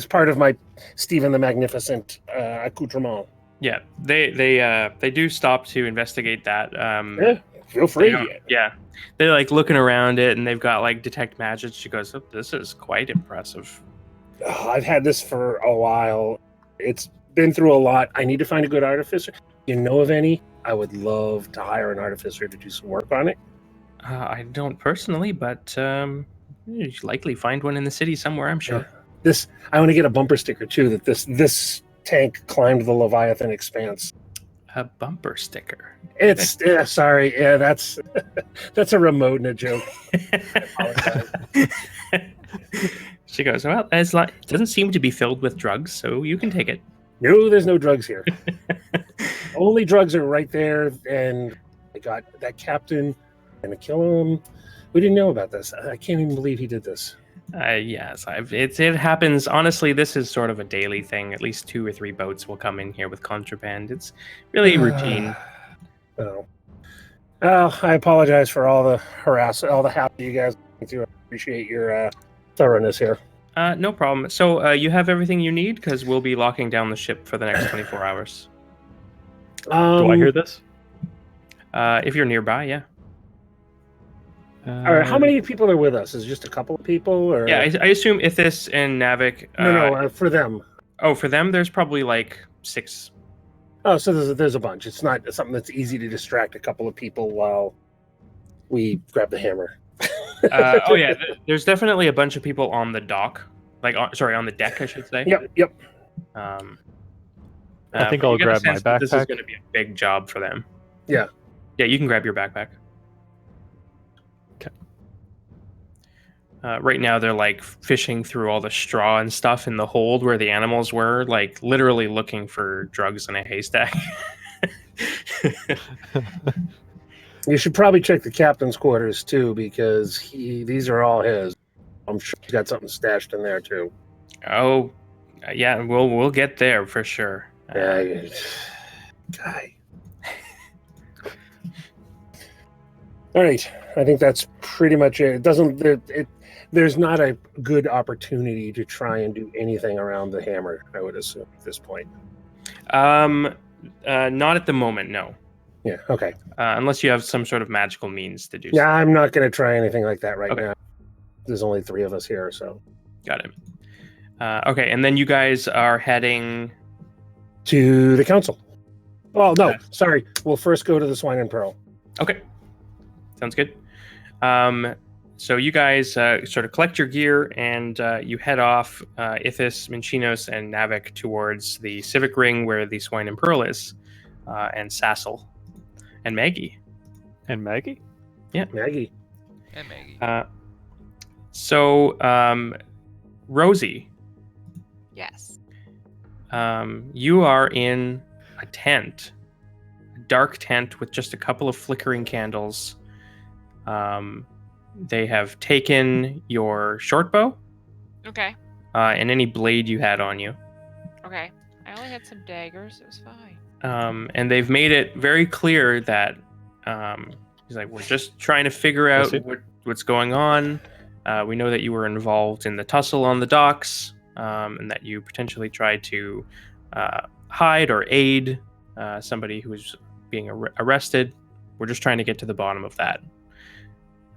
A: part of my Stephen the Magnificent accoutrement.
C: Yeah, they do stop to investigate that.
A: Yeah, feel free.
C: They're like looking around it, and they've got like detect magic. She goes, oh, "This is quite impressive."
A: Oh, I've had this for a while. It's been through a lot. I need to find a good artificer. You know of any? I would love to hire an artificer to do some work on it.
C: I don't personally, but you should likely find one in the city somewhere. I'm sure.
A: Yeah. I want to get a bumper sticker too. That this tank climbed the Leviathan Expanse.
C: A bumper sticker.
A: It's sorry. Yeah, that's a remote and a joke.
C: She goes, well, it doesn't seem to be filled with drugs, so you can take it.
A: No, there's no drugs here. Only drugs are right there, and I got that captain. I'm gonna kill him. We didn't know about this. I can't even believe he did this.
C: Yes, it happens. Honestly, this is sort of a daily thing. At least 2 or 3 boats will come in here with contraband. It's really routine.
A: Oh, I apologize for all the harassment, all the hassle you guys went through. I appreciate your thoroughness here.
C: No problem. So you have everything you need because we'll be locking down the ship for the next 24 hours.
E: Do I hear this?
C: If you're nearby, yeah.
A: All right, how many people are with us? Is it just a couple of people? Or
C: Yeah, I assume Ithis and Navik.
A: No, for them.
C: Oh, for them, there's probably like 6.
A: Oh, so there's a bunch. It's not something that's easy to distract a couple of people while we grab the hammer.
C: Oh yeah, there's definitely a bunch of people on the dock, on the deck, I should say.
A: Yep.
E: I think I'll grab my backpack.
C: This is going to be a big job for them.
A: Yeah.
C: Yeah, you can grab your backpack.
E: Okay.
C: Right now, they're like fishing through all the straw and stuff in the hold where the animals were, like literally looking for drugs in a haystack.
A: You should probably check the captain's quarters too, because these are all his. I'm sure he's got something stashed in there too.
C: Oh, yeah, we'll get there for sure.
A: Guy. All right, I think that's pretty much it. There's not a good opportunity to try and do anything around the hammer, I would assume at this point.
C: Not at the moment, no.
A: Yeah. Okay.
C: Unless you have some sort of magical means to do.
A: Yeah, I'm not going to try anything like that right now. There's only 3 of us here, so.
C: Got it. Okay, and then you guys are heading
A: to the council. Oh no, sorry. We'll first go to the Swine and Pearl.
C: Okay, sounds good. So you guys sort of collect your gear and you head off, Ithis, Minchinos, and Navik towards the Civic Ring where the Swine and Pearl is, and Sassel, and Maggie.
E: And Maggie?
C: Yeah.
A: Maggie.
B: And Maggie.
C: So, Rosie.
D: Yes.
C: You are in a tent, a dark tent with just a couple of flickering candles. They have taken your short bow.
D: Okay.
C: And any blade you had on you.
D: Okay. I only had some daggers. It was fine.
C: And they've made it very clear that he's like, we're just trying to figure out what's going on. We know that you were involved in the tussle on the docks, and that you potentially tried to hide or aid somebody who was being arrested. We're just trying to get to the bottom of that.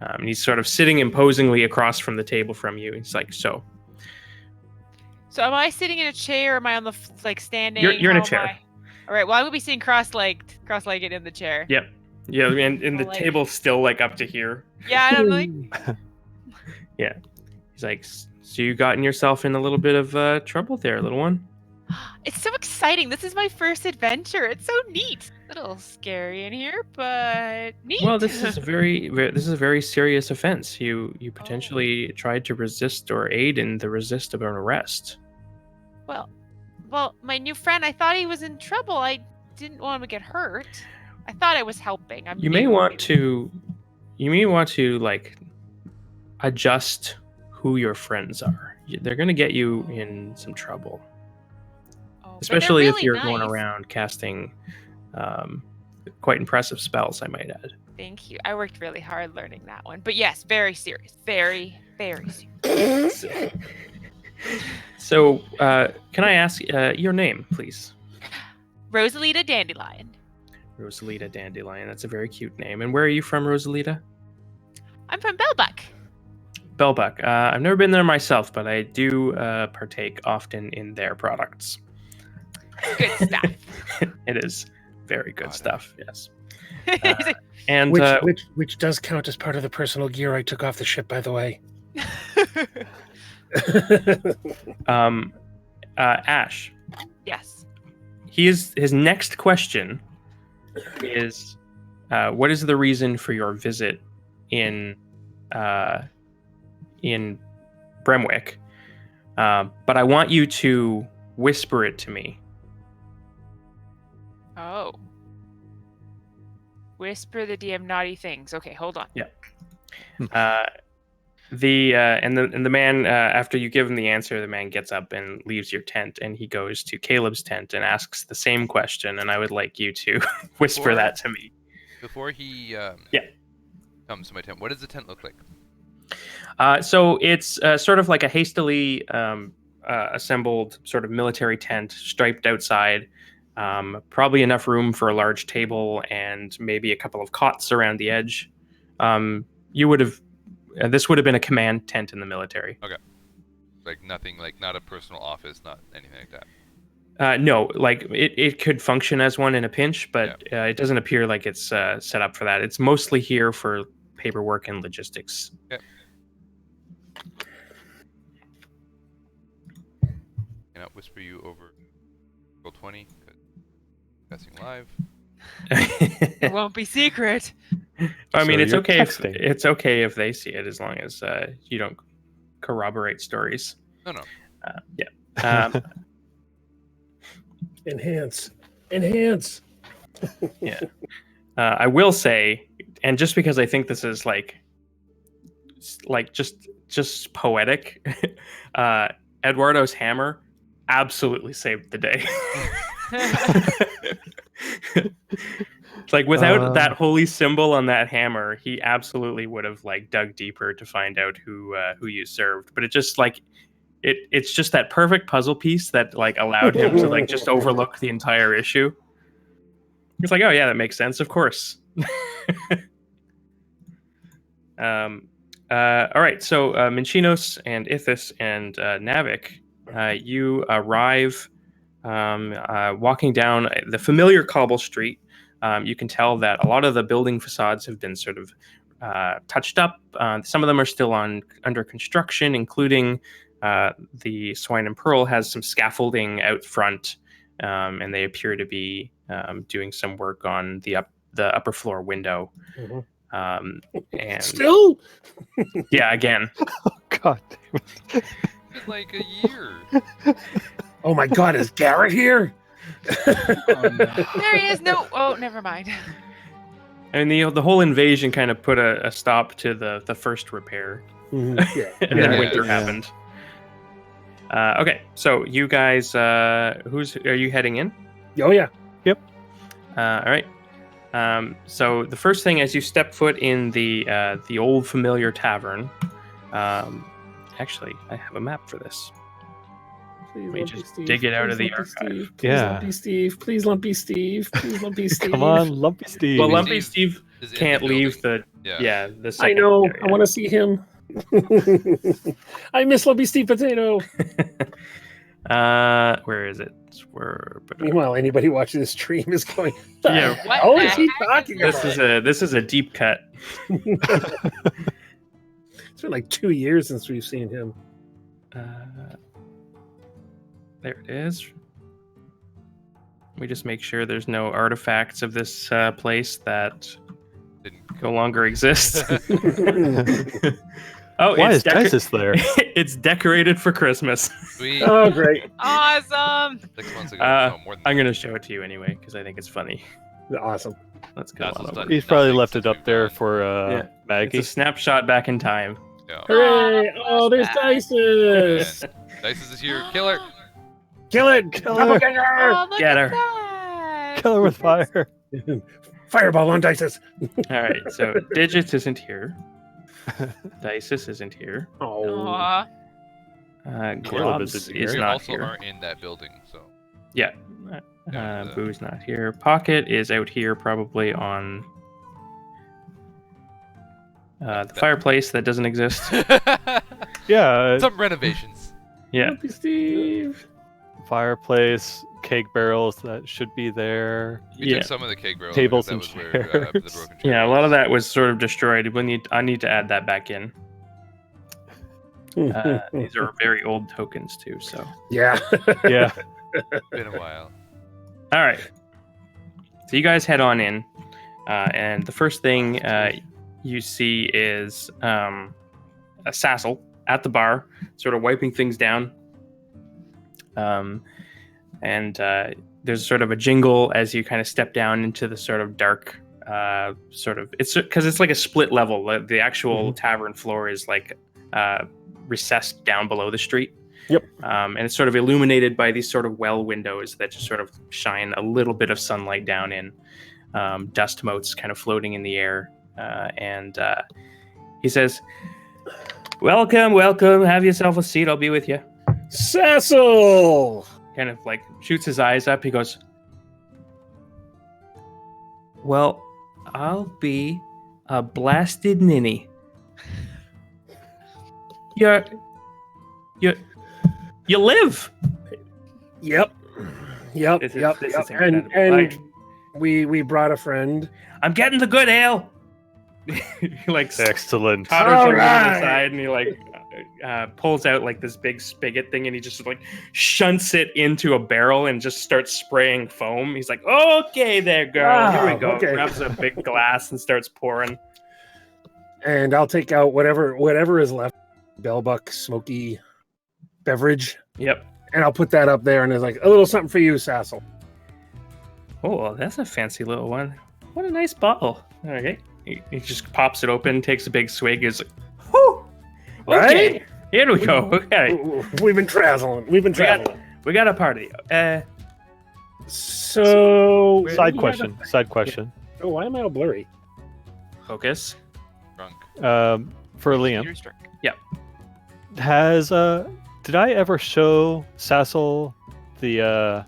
C: And he's sort of sitting imposingly across from the table from you. He's like, So
D: am I sitting in a chair? Or am I on the standing?
C: You're in a chair.
D: All right. Well, I'm gonna be sitting cross-legged in the chair.
C: Yep. Yeah, and the table's still up to here.
D: Yeah, and I'm like.
C: Yeah. He's like, so you gotten yourself in a little bit of trouble there, little one.
D: It's so exciting. This is my first adventure. It's so neat. A little scary in here, but neat.
C: Well, this is a this is a very serious offense. You potentially tried to resist or aid in the resist of an arrest.
D: Well, my new friend, I thought he was in trouble. I didn't want him to get hurt. I thought I was helping.
C: You may want to like adjust who your friends are. They're going to get you in some trouble, especially if you're going around casting quite impressive spells, I might add.
D: Thank you. I worked really hard learning that one. But yes, very serious. Very, very serious.
C: So, can I ask your name, please?
D: Rosalita Dandelion.
C: Rosalita Dandelion. That's a very cute name. And where are you from, Rosalita?
D: I'm from Belbuck.
C: Belbuck. I've never been there myself, but I do partake often in their products.
D: Good stuff.
C: It is very good stuff. Yes.
A: And which does count as part of the personal gear I took off the ship, by the way.
C: Ash.
D: Yes.
C: His next question is, what is the reason for your visit in Bremwick? But I want you to whisper it to me.
D: Oh. Whisper the DM naughty things. Okay, hold on.
C: Yeah. The man, after you give him the answer, the man gets up and leaves your tent, and he goes to Caleb's tent and asks the same question. And I would like you to whisper that to me
B: before he comes to my tent. What does the tent look like?
C: So it's sort of like a hastily assembled sort of military tent, striped outside. Probably enough room for a large table and maybe a couple of cots around the edge. You would have. This would have been a command tent in the military.
B: Okay. Like nothing, like not a personal office, not anything like that.
C: No, like it could function as one in a pinch, but it doesn't appear like it's set up for that. It's mostly here for paperwork and logistics.
B: Okay. Can I whisper you over roll 20? Guessing live.
D: It won't be secret.
C: I mean,
E: So
C: it's
E: you're
C: okay.
E: texting.
C: It's okay if they see it, as long as you don't corroborate stories.
B: No.
C: Yeah.
A: Enhance.
C: Yeah. I will say, and just because I think this is like just poetic, Eduardo's hammer absolutely saved the day. It's like without that holy symbol on that hammer, he absolutely would have like dug deeper to find out who you served. But it just like it's just that perfect puzzle piece that like allowed him to like just overlook the entire issue. It's like, oh yeah, that makes sense, of course. All right, so Minchinos and Ithis and Navik, you arrive walking down the familiar cobble street. You can tell that a lot of the building facades have been sort of touched up. Some of them are still under construction, including the Swine and Pearl has some scaffolding out front, and they appear to be doing some work on the upper floor window.
A: Mm-hmm.
C: And
A: Still?
C: Yeah, again.
E: Oh, God damn it.
B: It's been like a year.
A: Oh my God, is Garrett here?
F: Oh, no.
D: There he is. No. Oh, never mind.
C: And the whole invasion kind of put a stop to the first repair.
A: Mhm, yeah.
C: And then
B: Yeah.
C: winter
E: Yeah.
C: happened. Okay, so you guys, are you heading in?
A: Oh yeah.
C: All right. So the first thing, as you step foot in the old familiar tavern, actually, I have a map for this.
A: Please,
C: Let me
A: Lumpy
C: just
A: Steve.
C: dig it out of
A: Please,
C: the
A: Lumpy
C: archive.
A: Steve. Please,
E: Yeah.
A: Lumpy Steve. Please, Lumpy Steve. Please, Lumpy Steve.
E: Come on, Lumpy Steve.
C: Well, Lumpy
B: Steve
C: Steve
B: Is in
C: can't
B: the
C: leave
B: building.
C: the
A: I
C: second.
A: know.
C: area.
A: I want to see him. I miss Lumpy Steve Potato.
C: Where is it?
A: Meanwhile, anybody watching this stream is going, "The
C: Yeah.
A: hell
D: What
A: is
D: the
A: he
D: heck
A: talking
D: is
A: about?"
C: This is a deep cut.
A: It's been like 2 years since we've seen him.
C: There it is. We just make sure there's no artifacts of this place that
B: Didn't
C: no longer exist. Oh,
E: Why is
C: it's
E: Dices there?
C: it's decorated for Christmas.
B: Sweet.
A: Oh, great.
D: Awesome.
B: 6 months ago.
C: Uh,
B: No, more than
C: I'm
B: that.
C: gonna show it to you anyway because I think it's funny.
A: Awesome.
C: Let's go.
B: That's
C: on
B: what's
C: over.
B: done.
E: He's probably
B: Nothing
E: left it
B: since
E: up
B: we've
E: there
B: gone.
E: for
C: Yeah.
E: Maggie.
C: It's a snapshot back in time.
B: Yeah.
A: Hooray! Oh, there's
D: flashback.
A: Dices.
B: Dices is here. Killer.
A: Kill it!
E: Kill
A: Doppelganger!
D: Oh, look
C: Get
D: at
C: her.
D: that.
E: Kill her with fire.
A: Fireball on Dices.
C: All right, so Digits isn't here. Dices isn't here.
A: Oh.
D: Aw.
E: Caleb
C: Globs
E: isn't
C: is
B: We
C: not
B: also
C: here.
B: aren't in that building, so.
C: Yeah.
B: And,
C: Boo's not here. Pocket is out here, probably on the fireplace that doesn't exist.
E: Yeah,
B: Some renovations.
C: Yeah.
A: Happy Steve.
E: fireplace, cake barrels that should be there.
B: We
C: Yeah.
B: took some of the cake barrels.
E: Tables
B: that
E: and
B: was where
E: chairs.
B: the broken chair
C: Yeah, a lot of
B: was.
C: that was sort of destroyed. I need to add that back in. These are very old tokens too. So,
A: Yeah.
E: Yeah.
B: Been a while.
C: all right. So you guys head on in, and the first thing you see is a Sassel at the bar, sort of wiping things down. And there's sort of a jingle as you kind of step down into the sort of dark, it's because it's like a split level. The actual tavern floor is like recessed down below the street.
A: Yep.
C: And it's sort of illuminated by these sort of well windows that just sort of shine a little bit of sunlight down in. Dust motes kind of floating in the air. And he says, welcome, have yourself a seat. I'll be with you.
A: Sassel!
C: Kind of like shoots his eyes up. He goes, well, I'll be a blasted ninny. You live.
A: Yep. Yep.
C: This is-
A: Yep.
C: this
A: Yep.
C: is
A: And
C: incredible.
A: we brought a friend.
C: I'm getting the good ale. He like
E: Excellent.
C: totters
A: All
C: over to the
A: right.
C: side and he like pulls out like this big spigot thing and he just like shunts it into a barrel and just starts spraying foam. He's like, okay there, girl. Here we go.
A: Okay.
C: Grabs a big glass and starts pouring.
A: And I'll take out whatever is left. Bellbuck smoky beverage.
C: Yep.
A: And I'll put that up there and there's like a little something for you, Sassel.
C: Oh, well, that's a fancy little one. What a nice bottle. Okay. He just pops it open, takes a big swig, is like, whew! Okay,
A: Right?
C: here we go. Okay.
A: We've been traveling.
C: We got a party.
A: So
E: Side question.
A: Oh, why am I all blurry?
C: Focus.
B: Drunk.
E: For Liam,
D: Peter's drunk.
E: has did I ever show Sassel the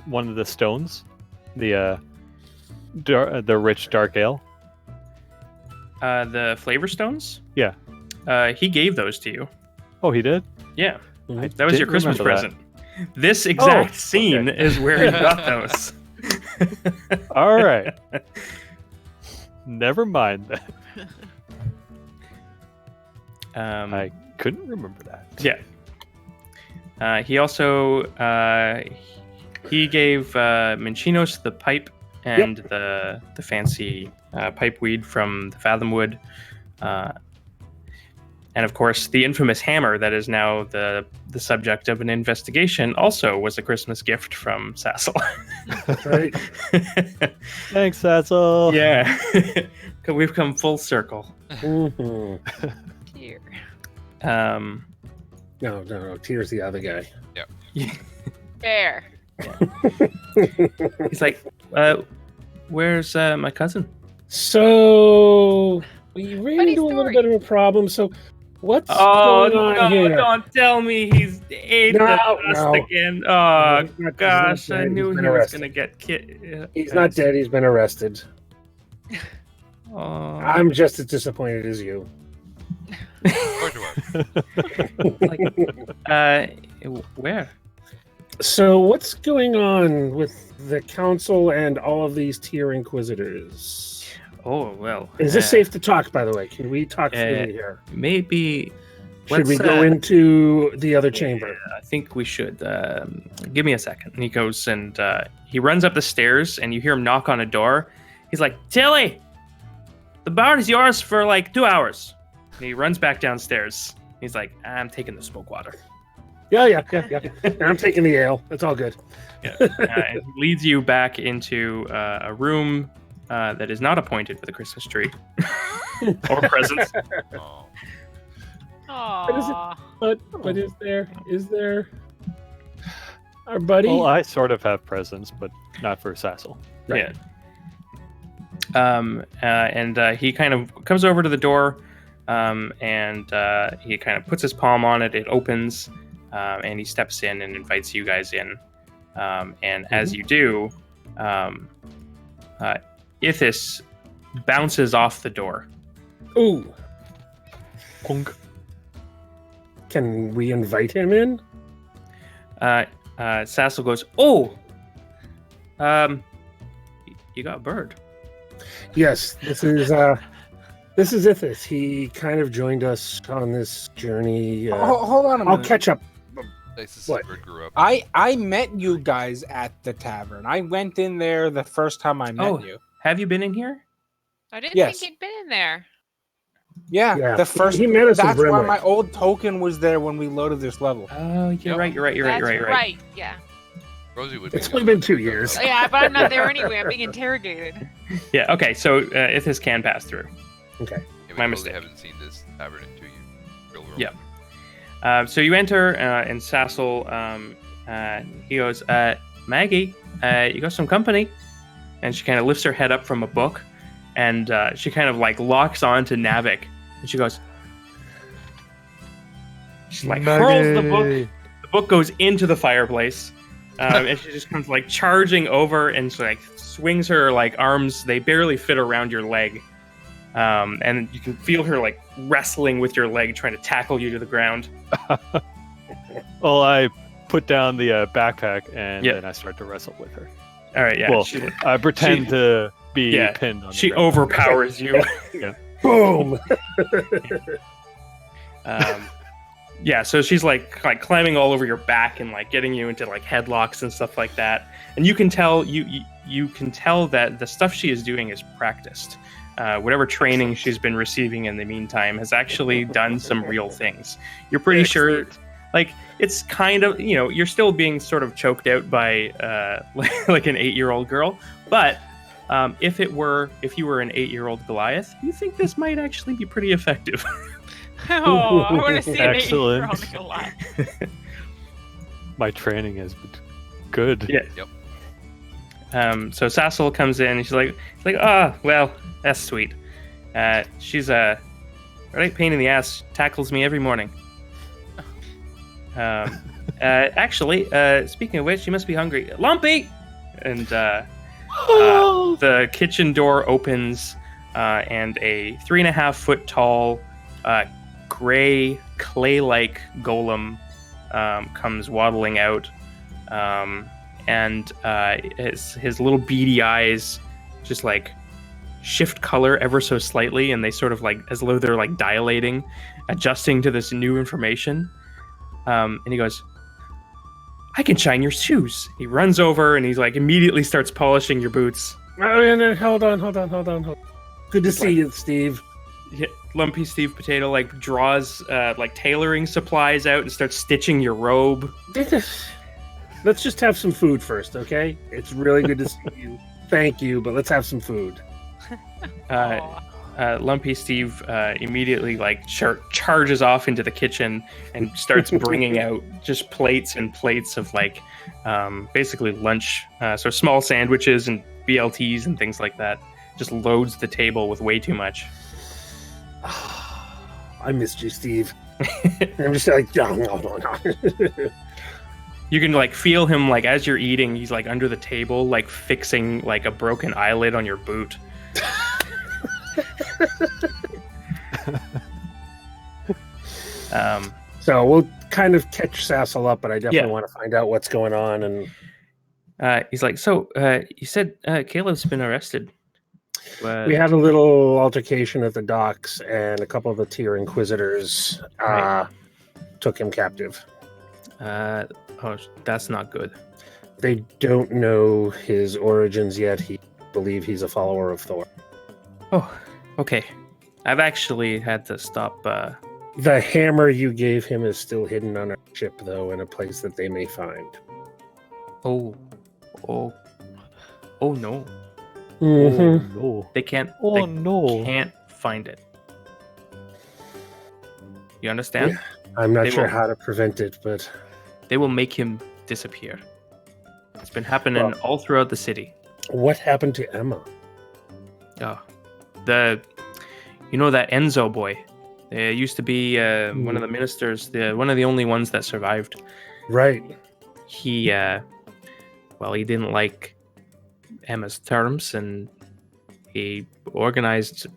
E: one of the stones, the rich dark ale?
C: The flavor stones?
E: Yeah.
C: He gave those to you.
E: Oh, he did.
C: Yeah.
E: I
C: That was your
E: didn't
C: Christmas
E: remember that.
C: present. This exact
E: Oh,
C: scene
E: okay.
C: is where he got those.
E: All right. Never mind that. I couldn't remember that.
C: Yeah. He also he gave Minchinos the pipe and the fancy pipe weed from the Fathomwood, and of course the infamous hammer that is now the subject of an investigation. Also was a Christmas gift from Sassel.
A: Right?
E: Thanks, Sassel.
C: Yeah, we've come full circle.
A: Mhm.
D: Here.
A: No. Tear's the other guy.
D: Fair.
C: He's like, where's my cousin?
A: So we ran
D: Funny
A: into a little
D: story.
A: bit of a problem. So what's
C: Oh,
A: going on
C: no,
A: here?
C: don't tell me he's ate
A: No,
C: the dust
A: no.
C: again. Oh,
A: He's not
C: gosh,
A: dead.
C: I
A: He's
C: knew
A: been
C: he was
A: arrested.
C: going to get killed.
A: He's not dead. He's been arrested.
C: Oh.
A: I'm just as disappointed as you.
B: Of course you
C: Where?
A: So what's going on with the council and all of these Tyr Inquisitors?
C: Oh, well.
A: Is this safe to talk, by the way? Can we talk freely
C: uh,
A: here?
C: Maybe
A: Should we
C: let's,
A: go into the other chamber?
C: I think we should. Give me a second. And he goes and he runs up the stairs, and you hear him knock on a door. He's like, Tilly, the bar is yours for like 2 hours. And he runs back downstairs. He's like, I'm taking the smoke water.
A: Yeah. And I'm taking the ale. That's all good.
C: Yeah. And he leads you back into a room that is not appointed with a Christmas tree or presents.
B: Oh.
D: Aww.
A: But is there our buddy?
E: Well, I sort of have presents, but not for Sassel.
C: Right. Yeah. And he kind of comes over to the door, and he kind of puts his palm on it. It opens, and he steps in and invites you guys in. And as you do, Ithis bounces off the door.
A: Ooh.
E: Punk.
A: Can we invite him in?
C: Sassel goes, "Oh, you got a bird."
A: Yes, this is Ithis. He kind of joined us on this journey.
F: Hold on a minute.
A: I'll catch up.
B: Nice to see
A: What?
B: Bird grew up.
F: I met you guys at the tavern. I went in there the first time I met you.
C: Have you been in here?
D: I didn't
F: Yes.
D: think he'd been in there.
F: Yeah, the first.
A: He met us in
F: That's why
A: Bremwick.
F: my old token was there when we loaded this level.
C: Oh, you're right.
D: That's right. Yeah.
B: Rosie would.
A: It's
B: be
A: only been 2 years.
D: Oh, yeah, but I'm not there anyway. I'm being interrogated.
C: Yeah. Okay. So Ithis can pass through.
A: Okay.
B: Yeah, we
C: My
B: totally
C: mistake.
B: haven't seen this tavern in 2 years. Real world.
C: Yeah. So you enter, and Sassel, he goes, Maggie, you got some company? And she kind of lifts her head up from a book, and she kind of like locks on to Navik, and she goes, she like hurls the book. The book goes into the fireplace, and she just comes like charging over, and she like swings her like arms. They barely fit around your leg, and you can feel her like wrestling with your leg, trying to tackle you to the ground.
E: Well, I put down the backpack and
C: Yeah.
E: then I start to wrestle with her.
C: All right, yeah.
E: Well, I pretend to be
C: yeah,
E: pinned on the
C: she
E: ground.
C: overpowers you.
A: Boom.
C: Yeah, so she's like climbing all over your back and like getting you into like headlocks and stuff like that. And you can tell you can tell that the stuff she is doing is practiced. Whatever training she's been receiving in the meantime has actually done some real things. You're pretty sure, like it's kind of, you know, you're still being sort of choked out by like an 8-year-old girl, but if you were an 8-year-old Goliath, you think this might actually be pretty effective.
D: Oh, I want to see an
E: Excellent.
D: 8-year-old go live.
E: My training has been good.
C: Yeah.
B: Yep.
C: So Sassel comes in and she's like, oh, well, that's sweet. She's a right pain in the ass, tackles me every morning. Actually, speaking of which, she must be hungry. Lumpy! And the kitchen door opens, and a 3.5-foot tall, gray, clay-like golem comes waddling out. And his little beady eyes just like shift color ever so slightly, and they sort of like as though they're like dilating, adjusting to this new information. And he goes, I can shine your shoes. He runs over and he's like immediately starts polishing your boots.
A: Oh, and then hold on. Good to see you, Steve.
C: Yeah, Lumpy Steve Potato like draws like tailoring supplies out and starts stitching your robe.
A: Let's just have some food first, okay? It's really good to see you. Thank you, but let's have some food.
C: Lumpy Steve immediately like charges off into the kitchen and starts bringing out just plates and plates of like basically lunch, so small sandwiches and BLTs and things like that. Just loads the table with way too much.
A: I missed you, Steve. I'm just like, no.
C: You can like feel him like as you're eating, he's like under the table, like fixing like a broken eyelid on your boot.
A: So we'll kind of catch Sassel up, but I definitely
C: Yeah.
A: want to find out what's going on. And
C: He's like, so you said Caleb's been arrested.
A: we had a little altercation at the docks, and a couple of the Tyr Inquisitors
C: Right.
A: took him captive.
C: Oh, that's not good.
A: They don't know his origins yet. He believe he's a follower of Thor.
C: Oh, okay. I've actually had to stop.
A: The hammer you gave him is still hidden on our ship, though, in a place that they may find.
C: Oh no.
E: Oh
A: Mm-hmm.
E: no!
C: They can't.
E: Oh
C: they
E: no!
C: can't find it. You understand?
A: I'm not
C: They
A: sure
C: will-
A: how to prevent it, but
C: They will make him disappear. It's been happening
A: Well-
C: all throughout the city.
A: what happened to Emma?
C: Oh, that Enzo boy. There used to be one of the ministers, one of the only ones that survived.
A: Right.
C: He didn't like Emma's terms, and he organized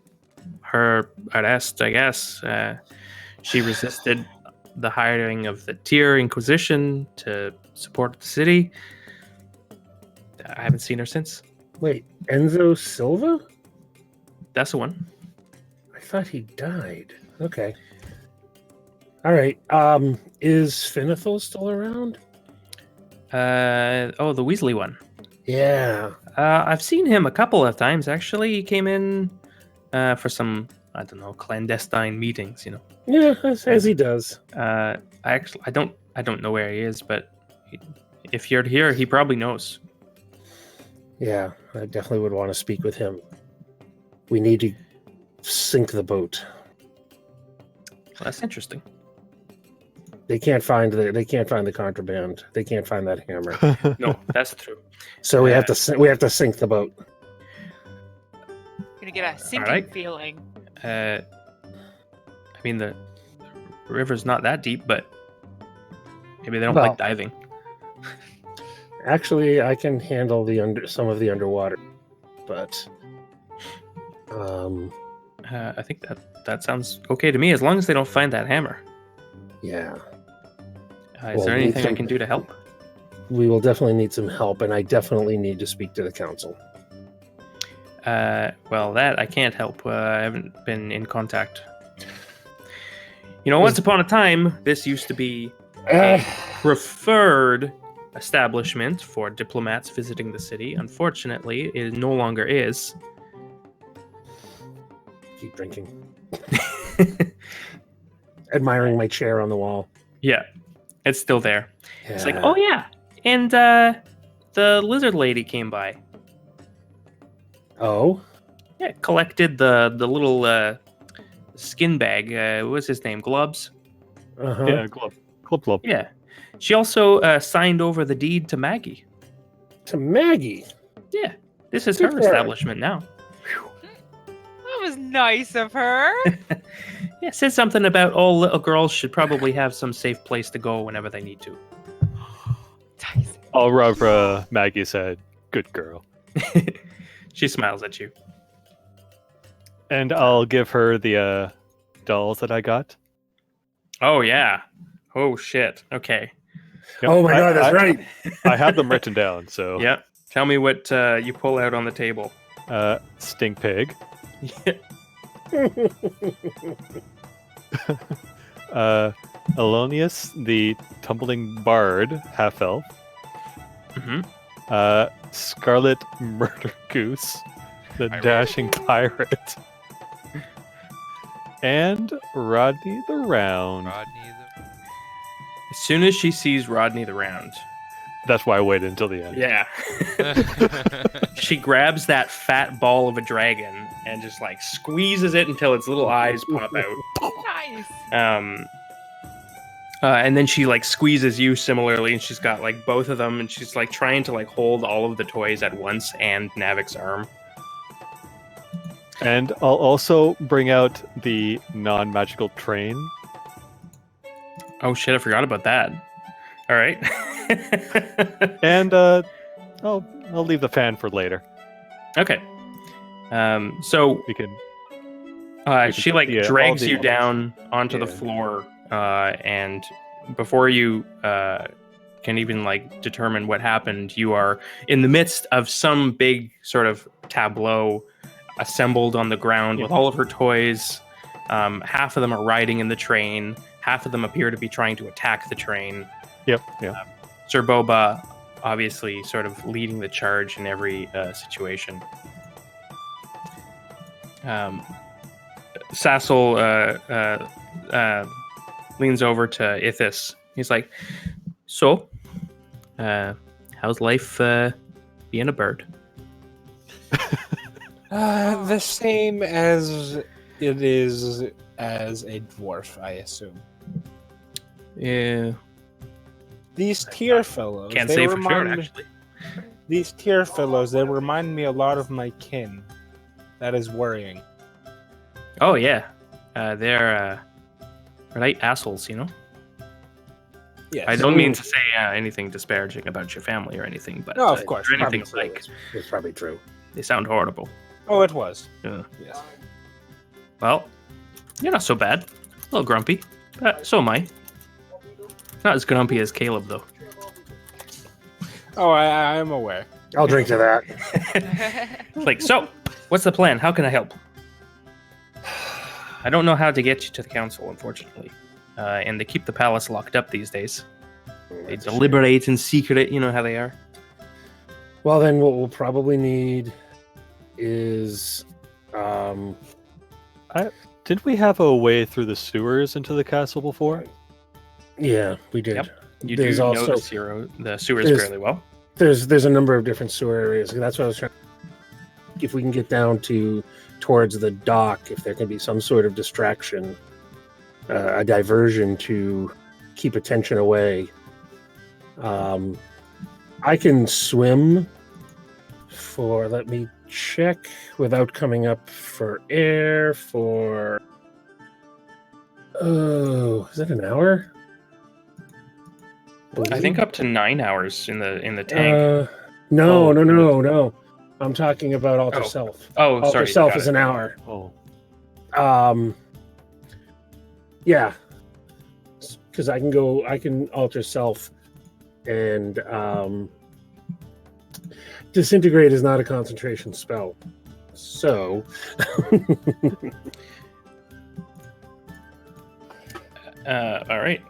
C: her arrest, I guess. She resisted the hiring of the Tyr Inquisition to support the city. I haven't seen her since.
A: Wait, Enzo Silva?
C: That's the one.
A: I thought he died. Okay. All right. Is Finethil still around?
C: The Weasley one.
A: Yeah.
C: I've seen him a couple of times, actually. He came in for some, I don't know, clandestine meetings,
A: Yeah, as he does.
C: I don't know where he is, but if you're here, he probably knows.
A: Yeah, I definitely would want to speak with him. We need to sink the boat.
C: Well, that's interesting.
A: They can't find the contraband. They can't find that hammer.
C: No, that's true.
A: So we have to sink the boat.
D: Gonna get a sinking
C: Alright.
D: feeling.
C: I mean, the river's not that deep, but maybe they don't
A: Well-
C: like diving.
A: Actually, I can handle some of the underwater, but
C: I think that sounds okay to me, as long as they don't find that hammer.
A: yeah,
C: Is
A: Well,
C: there
A: we
C: anything I
A: can-
C: can do to help?
A: we will definitely need some help, and I definitely need to speak to the council.
C: Well, that I can't help. I haven't been in contact. Once upon a time, this used to be a preferred establishment for diplomats visiting the city. Unfortunately, it no longer is.
A: Keep drinking. Admiring my chair on the wall.
C: Yeah, it's still there. It's like,
A: Yeah.
C: oh yeah, and the lizard lady came by.
A: Oh,
C: Yeah, collected the little skin bag. What's his name? Glubs.
A: uh-huh.
E: Yeah, club.
C: Yeah. She also signed over the deed to Maggie.
A: To Maggie.
C: Yeah, this is
A: Good
C: her
A: for her.
C: establishment now.
D: That was nice of her.
C: Yeah, said something about all little girls should probably have some safe place to go whenever they need to.
D: Nice.
E: All rub Maggie said, "Good girl,"
C: She smiles at you.
E: and I'll give her the dolls that I got.
C: Oh yeah. Oh shit. Okay.
E: Yep,
A: Oh my god, that's right.
E: I have them written down. So
C: Yeah. Tell me what you pull out on the table.
E: stink pig, Elonius, the tumbling bard, half elf,
C: Hmm.
E: Scarlet murder goose, the
B: Pirate.
E: dashing pirate, and Rodney the round.
B: Rodney
C: As soon as she sees Rodney the Round.
E: That's why I waited until the end.
C: Yeah.
B: the...
C: She grabs that fat ball of a dragon and just like squeezes it until its little eyes pop out.
D: Nice.
C: And then she like squeezes you similarly, and she's got like both of them, and she's like trying to like hold all of the toys at once and Navik's arm.
E: And I'll also bring out the non-magical train.
C: Oh shit, I forgot about that. All right.
E: And I'll leave the fan for later.
C: Okay. So
E: We can.
C: she like
E: Yeah, all
C: drags
E: the
C: you
E: others.
C: down onto the
E: Yeah.
C: floor, and before you can even like determine what happened, you are in the midst of some big sort of tableau assembled on the ground with all of her toys. Half of them are riding in the train. Half of them appear to be trying to attack the train.
E: Yep. Yeah.
C: Sir Boba, obviously, sort of leading the charge in every situation. Sassel leans over to Ithis. He's like, "So, how's life being a bird?"
F: The same as it is as a dwarf, I assume.
C: Yeah,
F: These Tyr fellows,
C: can't
F: they
C: say for sure,
F: remind me-
C: actually.
F: These Tyr fellows, they remind me a lot of my kin. That is worrying.
C: Oh yeah, they're right assholes, you know.
F: Yes.
C: I don't mean to say anything disparaging about your family or anything, but
F: No, of course,
C: if anything
A: Probably
C: like
A: it's probably true.
C: they sound horrible.
F: Oh, it was.
C: Yeah.
F: Yes.
C: Well, you're not so bad. A little grumpy. So am I. Not as grumpy as Caleb, though.
F: Oh, I am aware.
A: I'll drink to that.
C: Like, so, what's the plan? How can I help? I don't know how to get you to the council, unfortunately. And they keep the palace locked up these days. They deliberate in secret, you know how they are.
A: Well, then what we'll probably need is
E: Did we have a way through the sewers into the castle before?
A: yeah, we did.
C: Yep. You
A: There's
C: do know
A: also-
C: the sewers
A: there's-
C: fairly well.
A: There's a number of different sewer areas. That's what I was trying. If we can get down towards the dock, if there can be some sort of distraction, a diversion to keep attention away. I can swim for. Let me check without coming up for air for. Oh, is that an hour?
C: I think up to 9 hours in the tank.
A: No. I'm talking about Alter Self.
C: Oh, sorry.
A: Alter Self
C: got
A: is
C: it.
A: an hour.
E: Oh.
A: Yeah, because I can alter self, and disintegrate is not a concentration spell. So,
C: All right.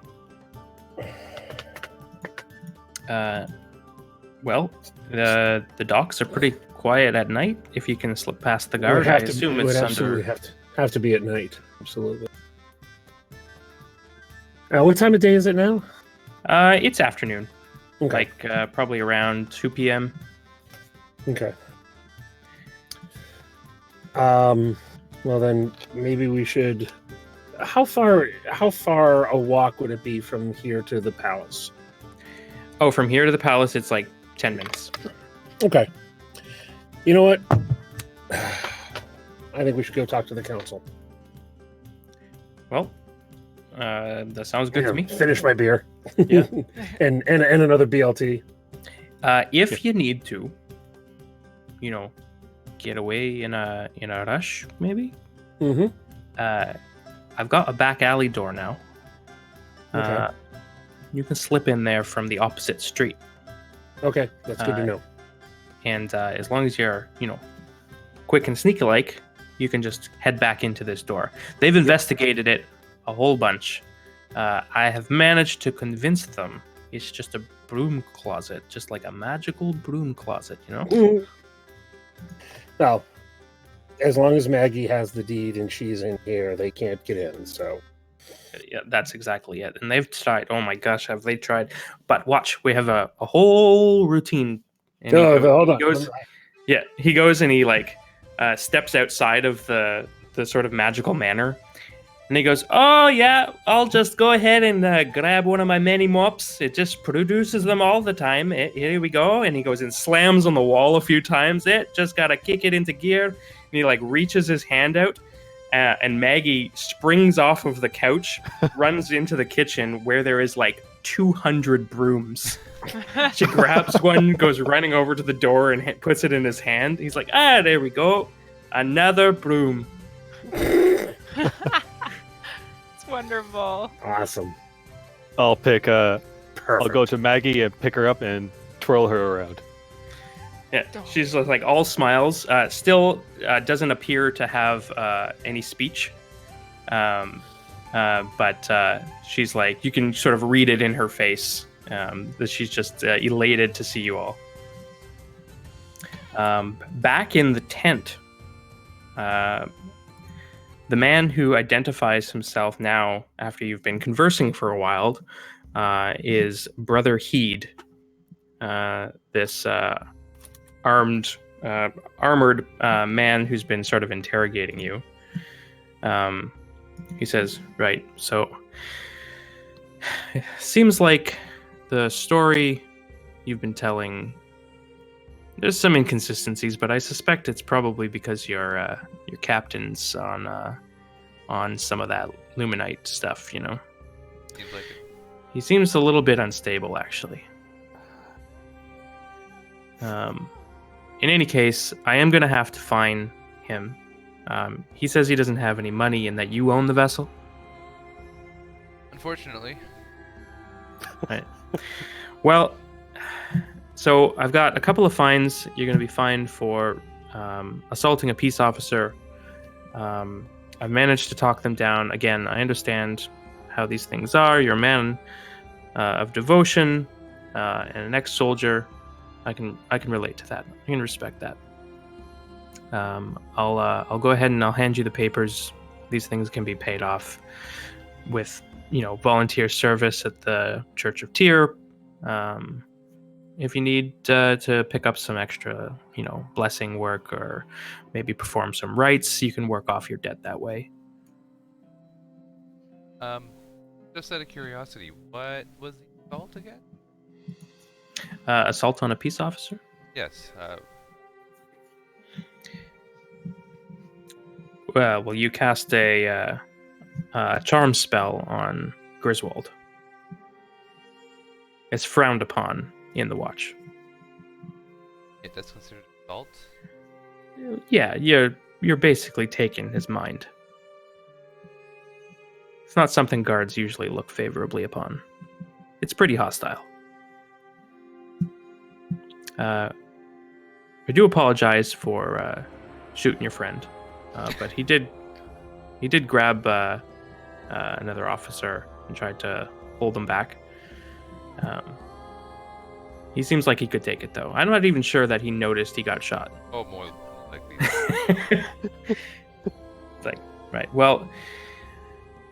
C: Well, the docks are pretty quiet at night. If you can slip past the
A: it
C: guard,
A: would
C: I
A: have to,
C: assume
A: it would
C: it's
A: absolutely
C: under.
A: have to be at night. Absolutely. What time of day is it now?
C: It's afternoon,
A: Okay.
C: like probably around 2 p.m.
A: Okay. Well then, maybe we should. How far a walk would it be from here to the palace?
C: Oh, from here to the palace, it's like 10 minutes.
A: Okay. You know what? I think we should go talk to the council.
C: Well, that sounds good
A: Here,
C: to me.
A: Finish my beer.
C: Yeah.
A: and another BLT.
C: If you need to, you know, get away in a rush, maybe.
A: Mm-hmm.
C: I've got a back alley door now.
A: Okay.
C: You can slip in there from the opposite street,
A: Okay, that's good to know.
C: and as long as you're, you know, quick and sneaky like, you can just head back into this door. They've investigated it a whole bunch. I have managed to convince them it's just a broom closet, just like a magical broom closet, you know?
A: Mhm. Well, as long as Maggie has the deed and she's in here, they can't get in. So
C: Yeah, that's exactly it. And they've tried. Oh my gosh, have they tried? But watch, we have a whole routine. And
A: hold on.
C: he goes and he like steps outside of the sort of magical manor. And he goes, "Oh yeah, I'll just go ahead and grab one of my many mops. It just produces them all the time. Here we go." And he goes and slams on the wall a few times. Just gotta kick it into gear. And he like reaches his hand out, and Maggie springs off of the couch, runs into the kitchen where there is like 200 brooms. She grabs one, goes running over to the door, and puts it in his hand. He's like, there we go, another broom.
D: It's wonderful.
A: Awesome.
E: I'll pick. I'll
A: Perfect.
E: go to Maggie and pick her up and twirl her around.
C: Yeah, she's like all smiles. Still doesn't appear to have any speech. But she's like, you can sort of read it in her face that she's just elated to see you all. Back in the tent, the man who identifies himself now, after you've been conversing for a while, is Brother Heed. This armored man who's been sort of interrogating you. He says, right, so it seems like the story you've been telling, there's some inconsistencies, but I suspect it's probably because your captain's on some of that Luminite stuff, you know?
B: Seems like it.
C: He seems a little bit unstable, actually. In any case, I am going to have to fine him. He says he doesn't have any money and that you own the vessel.
B: Unfortunately.
C: Right. Well, so I've got a couple of fines. You're going to be fined for assaulting a peace officer. I've managed to talk them down. Again, I understand how these things are. You're a man of devotion and an ex-soldier. I can relate to that. I can respect that. I'll go ahead and I'll hand you the papers. These things can be paid off with, volunteer service at the Church of Tyr. If you need to pick up some extra, blessing work or maybe perform some rites, you can work off your debt that way.
B: Just out of curiosity, what was the assault again?
C: Assault on a peace officer?
B: Yes.
C: Well, you cast a charm spell on Griswold. It's frowned upon in the Watch.
B: That's considered assault?
C: Yeah, you're basically taking his mind. It's not something guards usually look favorably upon. It's pretty hostile. I do apologize for shooting your friend, but he did grab another officer and tried to hold him back. He seems like he could take it, though. I'm not even sure that he noticed he got shot.
B: Oh, more likely.
C: It's like, right. Well,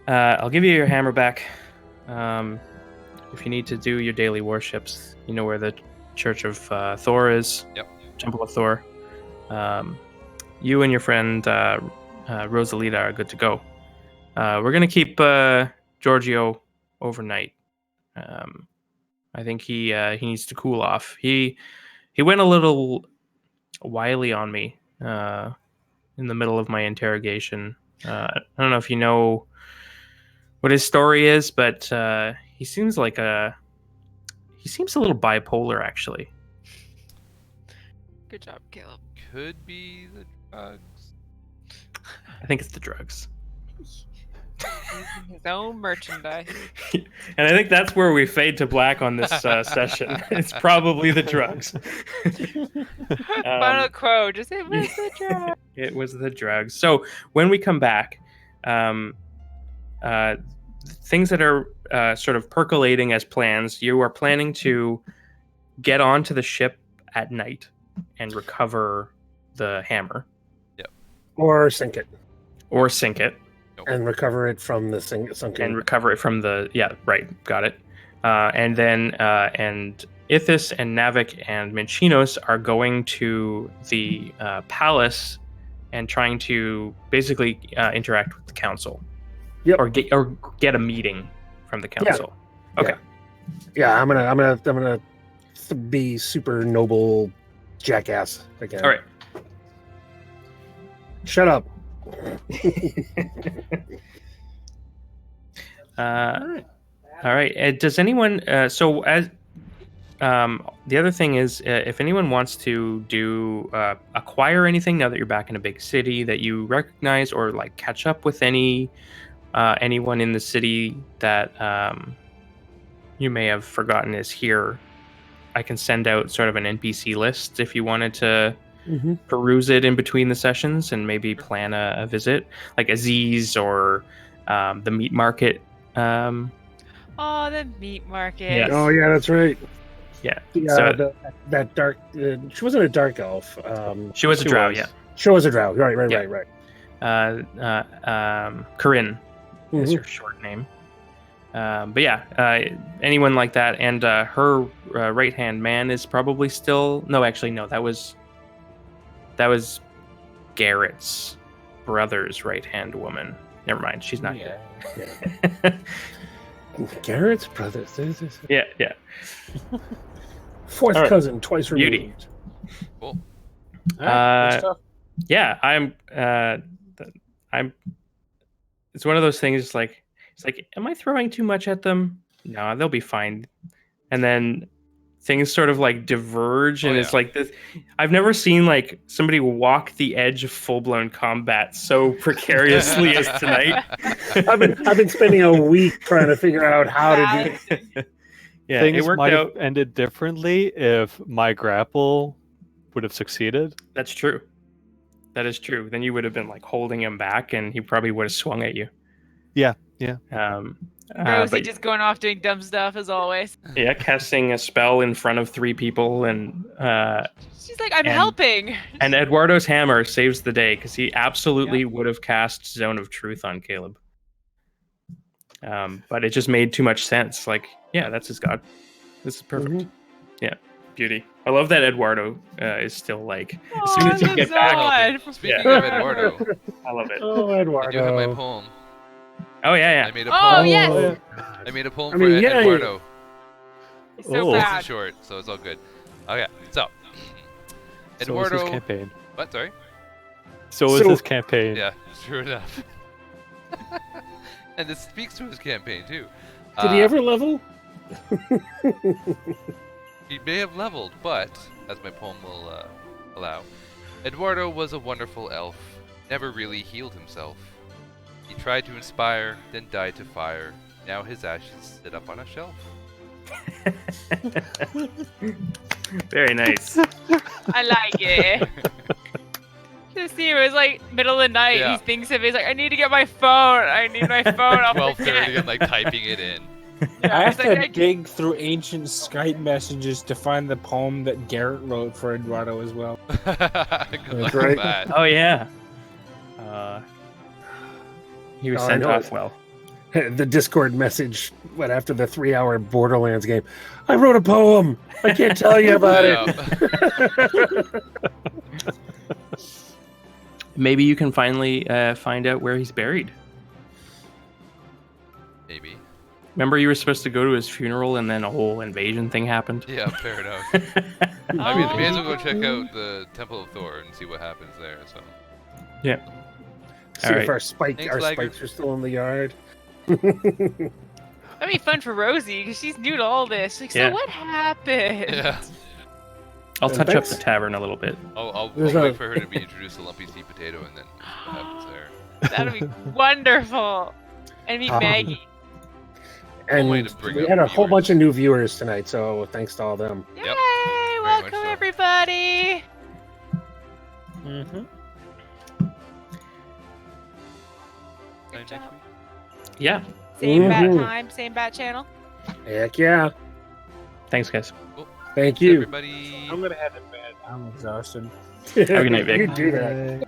C: I'll give you your hammer back. If you need to do your daily worships, you know where the Church of Thor is.
B: Yep.
C: Temple of Thor. You and your friend Rosalita are good to go. We're gonna keep Giorgio overnight. I think he needs to cool off. He went a little wily on me in the middle of my interrogation. I don't know if you know what his story is, but he seems a little bipolar, actually.
D: Good job, Caleb.
B: Could be the drugs.
C: I think it's the drugs.
D: Using his own merchandise.
C: And I think that's where we fade to black on this session. It's probably the drugs.
D: Final quote, just it was the drugs.
C: It was the drugs. So when we come back, things that are sort of percolating as plans, you are planning to get onto the ship at night and recover the hammer.
B: Yep.
A: Or sink it.
B: Nope.
A: And recover it from the sunken.
C: And recover it from the... Yeah, right. Got it. And then... and Ithis and Navik and Minchinos are going to the palace and trying to basically interact with the council.
A: Yep.
C: Or get a meeting from the council.
A: Yeah.
C: Okay.
A: Yeah, I'm gonna be super noble jackass again.
C: All right.
A: Shut up.
C: All right. Does anyone? So as the other thing is, if anyone wants to do acquire anything now that you're back in a big city that you recognize, or like catch up with anyone in the city that you may have forgotten is here, I can send out sort of an NPC list if you wanted to peruse it in between the sessions and maybe plan a visit, like Aziz or the meat market.
D: Oh, the meat market.
C: Yes.
A: Oh yeah, that's right.
C: Yeah.
A: So that dark. She wasn't a dark elf.
C: She was a drow.
E: was.
C: Yeah.
A: She was a drow. Right.
C: Yeah. Corinne is
A: Mhm.
C: her short name. But yeah, anyone like that, and her right hand man is probably still no. Actually, no. That was Garrett's brother's right hand woman. Never mind. She's not
F: Yeah.
C: here.
A: Garrett's brothers.
C: Yeah.
A: Fourth
C: All right.
A: cousin, twice
C: Beauty.
A: removed.
B: Cool.
F: All right, good
C: Uh,
F: stuff.
C: Yeah, I'm. It's one of those things. It's like, am I throwing too much at them? No, they'll be fine. And then things sort of like diverge, and
B: Oh,
C: it's
B: yeah.
C: like this. I've never seen like somebody walk the edge of full blown combat so precariously as tonight.
A: I've been spending a week trying to figure out how to do it.
C: Yeah,
E: Things
C: it worked
E: might
C: out.
E: have ended differently if my grapple would have succeeded.
C: That's true. That is true. Then you would have been like holding him back, and he probably would have swung at you.
E: Yeah.
D: Rosie
C: But
D: just going off doing dumb stuff as always.
C: yeah, casting a spell in front of 3 people, and
D: She's like, I'm
C: And-
D: helping.
C: and Eduardo's hammer saves the day because he absolutely would have cast Zone of Truth on Caleb. But it just made too much sense. Like, yeah, that's his god. This is perfect.
A: Mhm.
C: Yeah, beauty. I love that Eduardo is still like, as
D: Oh,
C: soon as you
D: I
C: get
D: love
C: back,
D: Zod.
B: Speaking
C: Yeah.
B: of Eduardo,
C: I love it.
A: Oh,
B: I do have my
A: Eduardo.
B: poem.
C: Oh yeah,
B: I made a
D: Oh,
B: poem.
D: yes.
B: I made a poem
A: I mean,
B: for
A: yeah,
B: Eduardo.
D: He's so
E: Oh.
B: It's
D: bad.
B: short, so it's all good. Okay, so
E: So was his
B: Eduardo.
E: campaign.
B: What? Sorry.
E: So was
A: So-
E: his campaign.
B: Yeah, sure enough. And this speaks to his campaign too.
A: Did he ever level?
B: He may have leveled, but, as my poem will allow, Eduardo was a wonderful elf, never really healed himself. He tried to inspire, then died to fire. Now his ashes sit up on a shelf.
C: Very nice.
D: I like it. Just see, it was like middle of the night.
B: Yeah.
D: He thinks of it. He's like, I need to get my phone. I need my phone. I'll
B: 12:30,
D: forget.
B: I'm like typing it in.
D: Yeah,
F: I have
D: he's like,
F: to dig through ancient Skype messages to find the poem that Garrett wrote for Eduardo as well.
B: Good luck
A: right.
B: with that.
C: Oh yeah. He was
A: Oh, I
C: sent
A: know
C: off
A: it.
C: well.
A: The Discord message, after the 3-hour Borderlands game. I wrote a poem. I can't tell you about it.
C: Maybe you can finally find out where he's buried.
B: Maybe.
C: Remember, you were supposed to go to his funeral, and then a whole invasion thing happened.
B: Yeah, fair enough. I mean, may as well go check out the Temple of Thor and see what happens there. So.
C: Yeah.
A: See
C: All
A: if
C: right.
A: our
B: Thanks, Liger.
A: spikes are still in the yard.
D: That'd be fun for Rosie because she's new to all this. She's like,
C: Yeah.
D: so what happened?
B: Yeah.
C: I'll touch up
A: Thanks.
C: the tavern a little bit.
B: I'll
A: There's
B: wait
A: a-
B: for her to be introduced to Lumpy Sweet Potato and then what happens there.
D: That'd be wonderful. And meet Maggie.
A: And
B: way to bring
A: we
B: up
A: had a whole
B: viewers.
A: bunch of new viewers tonight, so thanks to all them.
D: Yay!
B: Yep.
D: Welcome,
B: much so.
D: everybody.
F: Mm-hmm.
B: Next week.
C: Yeah.
D: Same bat
A: Mhm.
D: time, same bat channel.
A: Heck yeah.
C: Thanks, guys.
A: Thank you.
B: Everybody.
F: I'm gonna head to bed. I'm exhausted.
C: a good night, Vic.
A: You do that.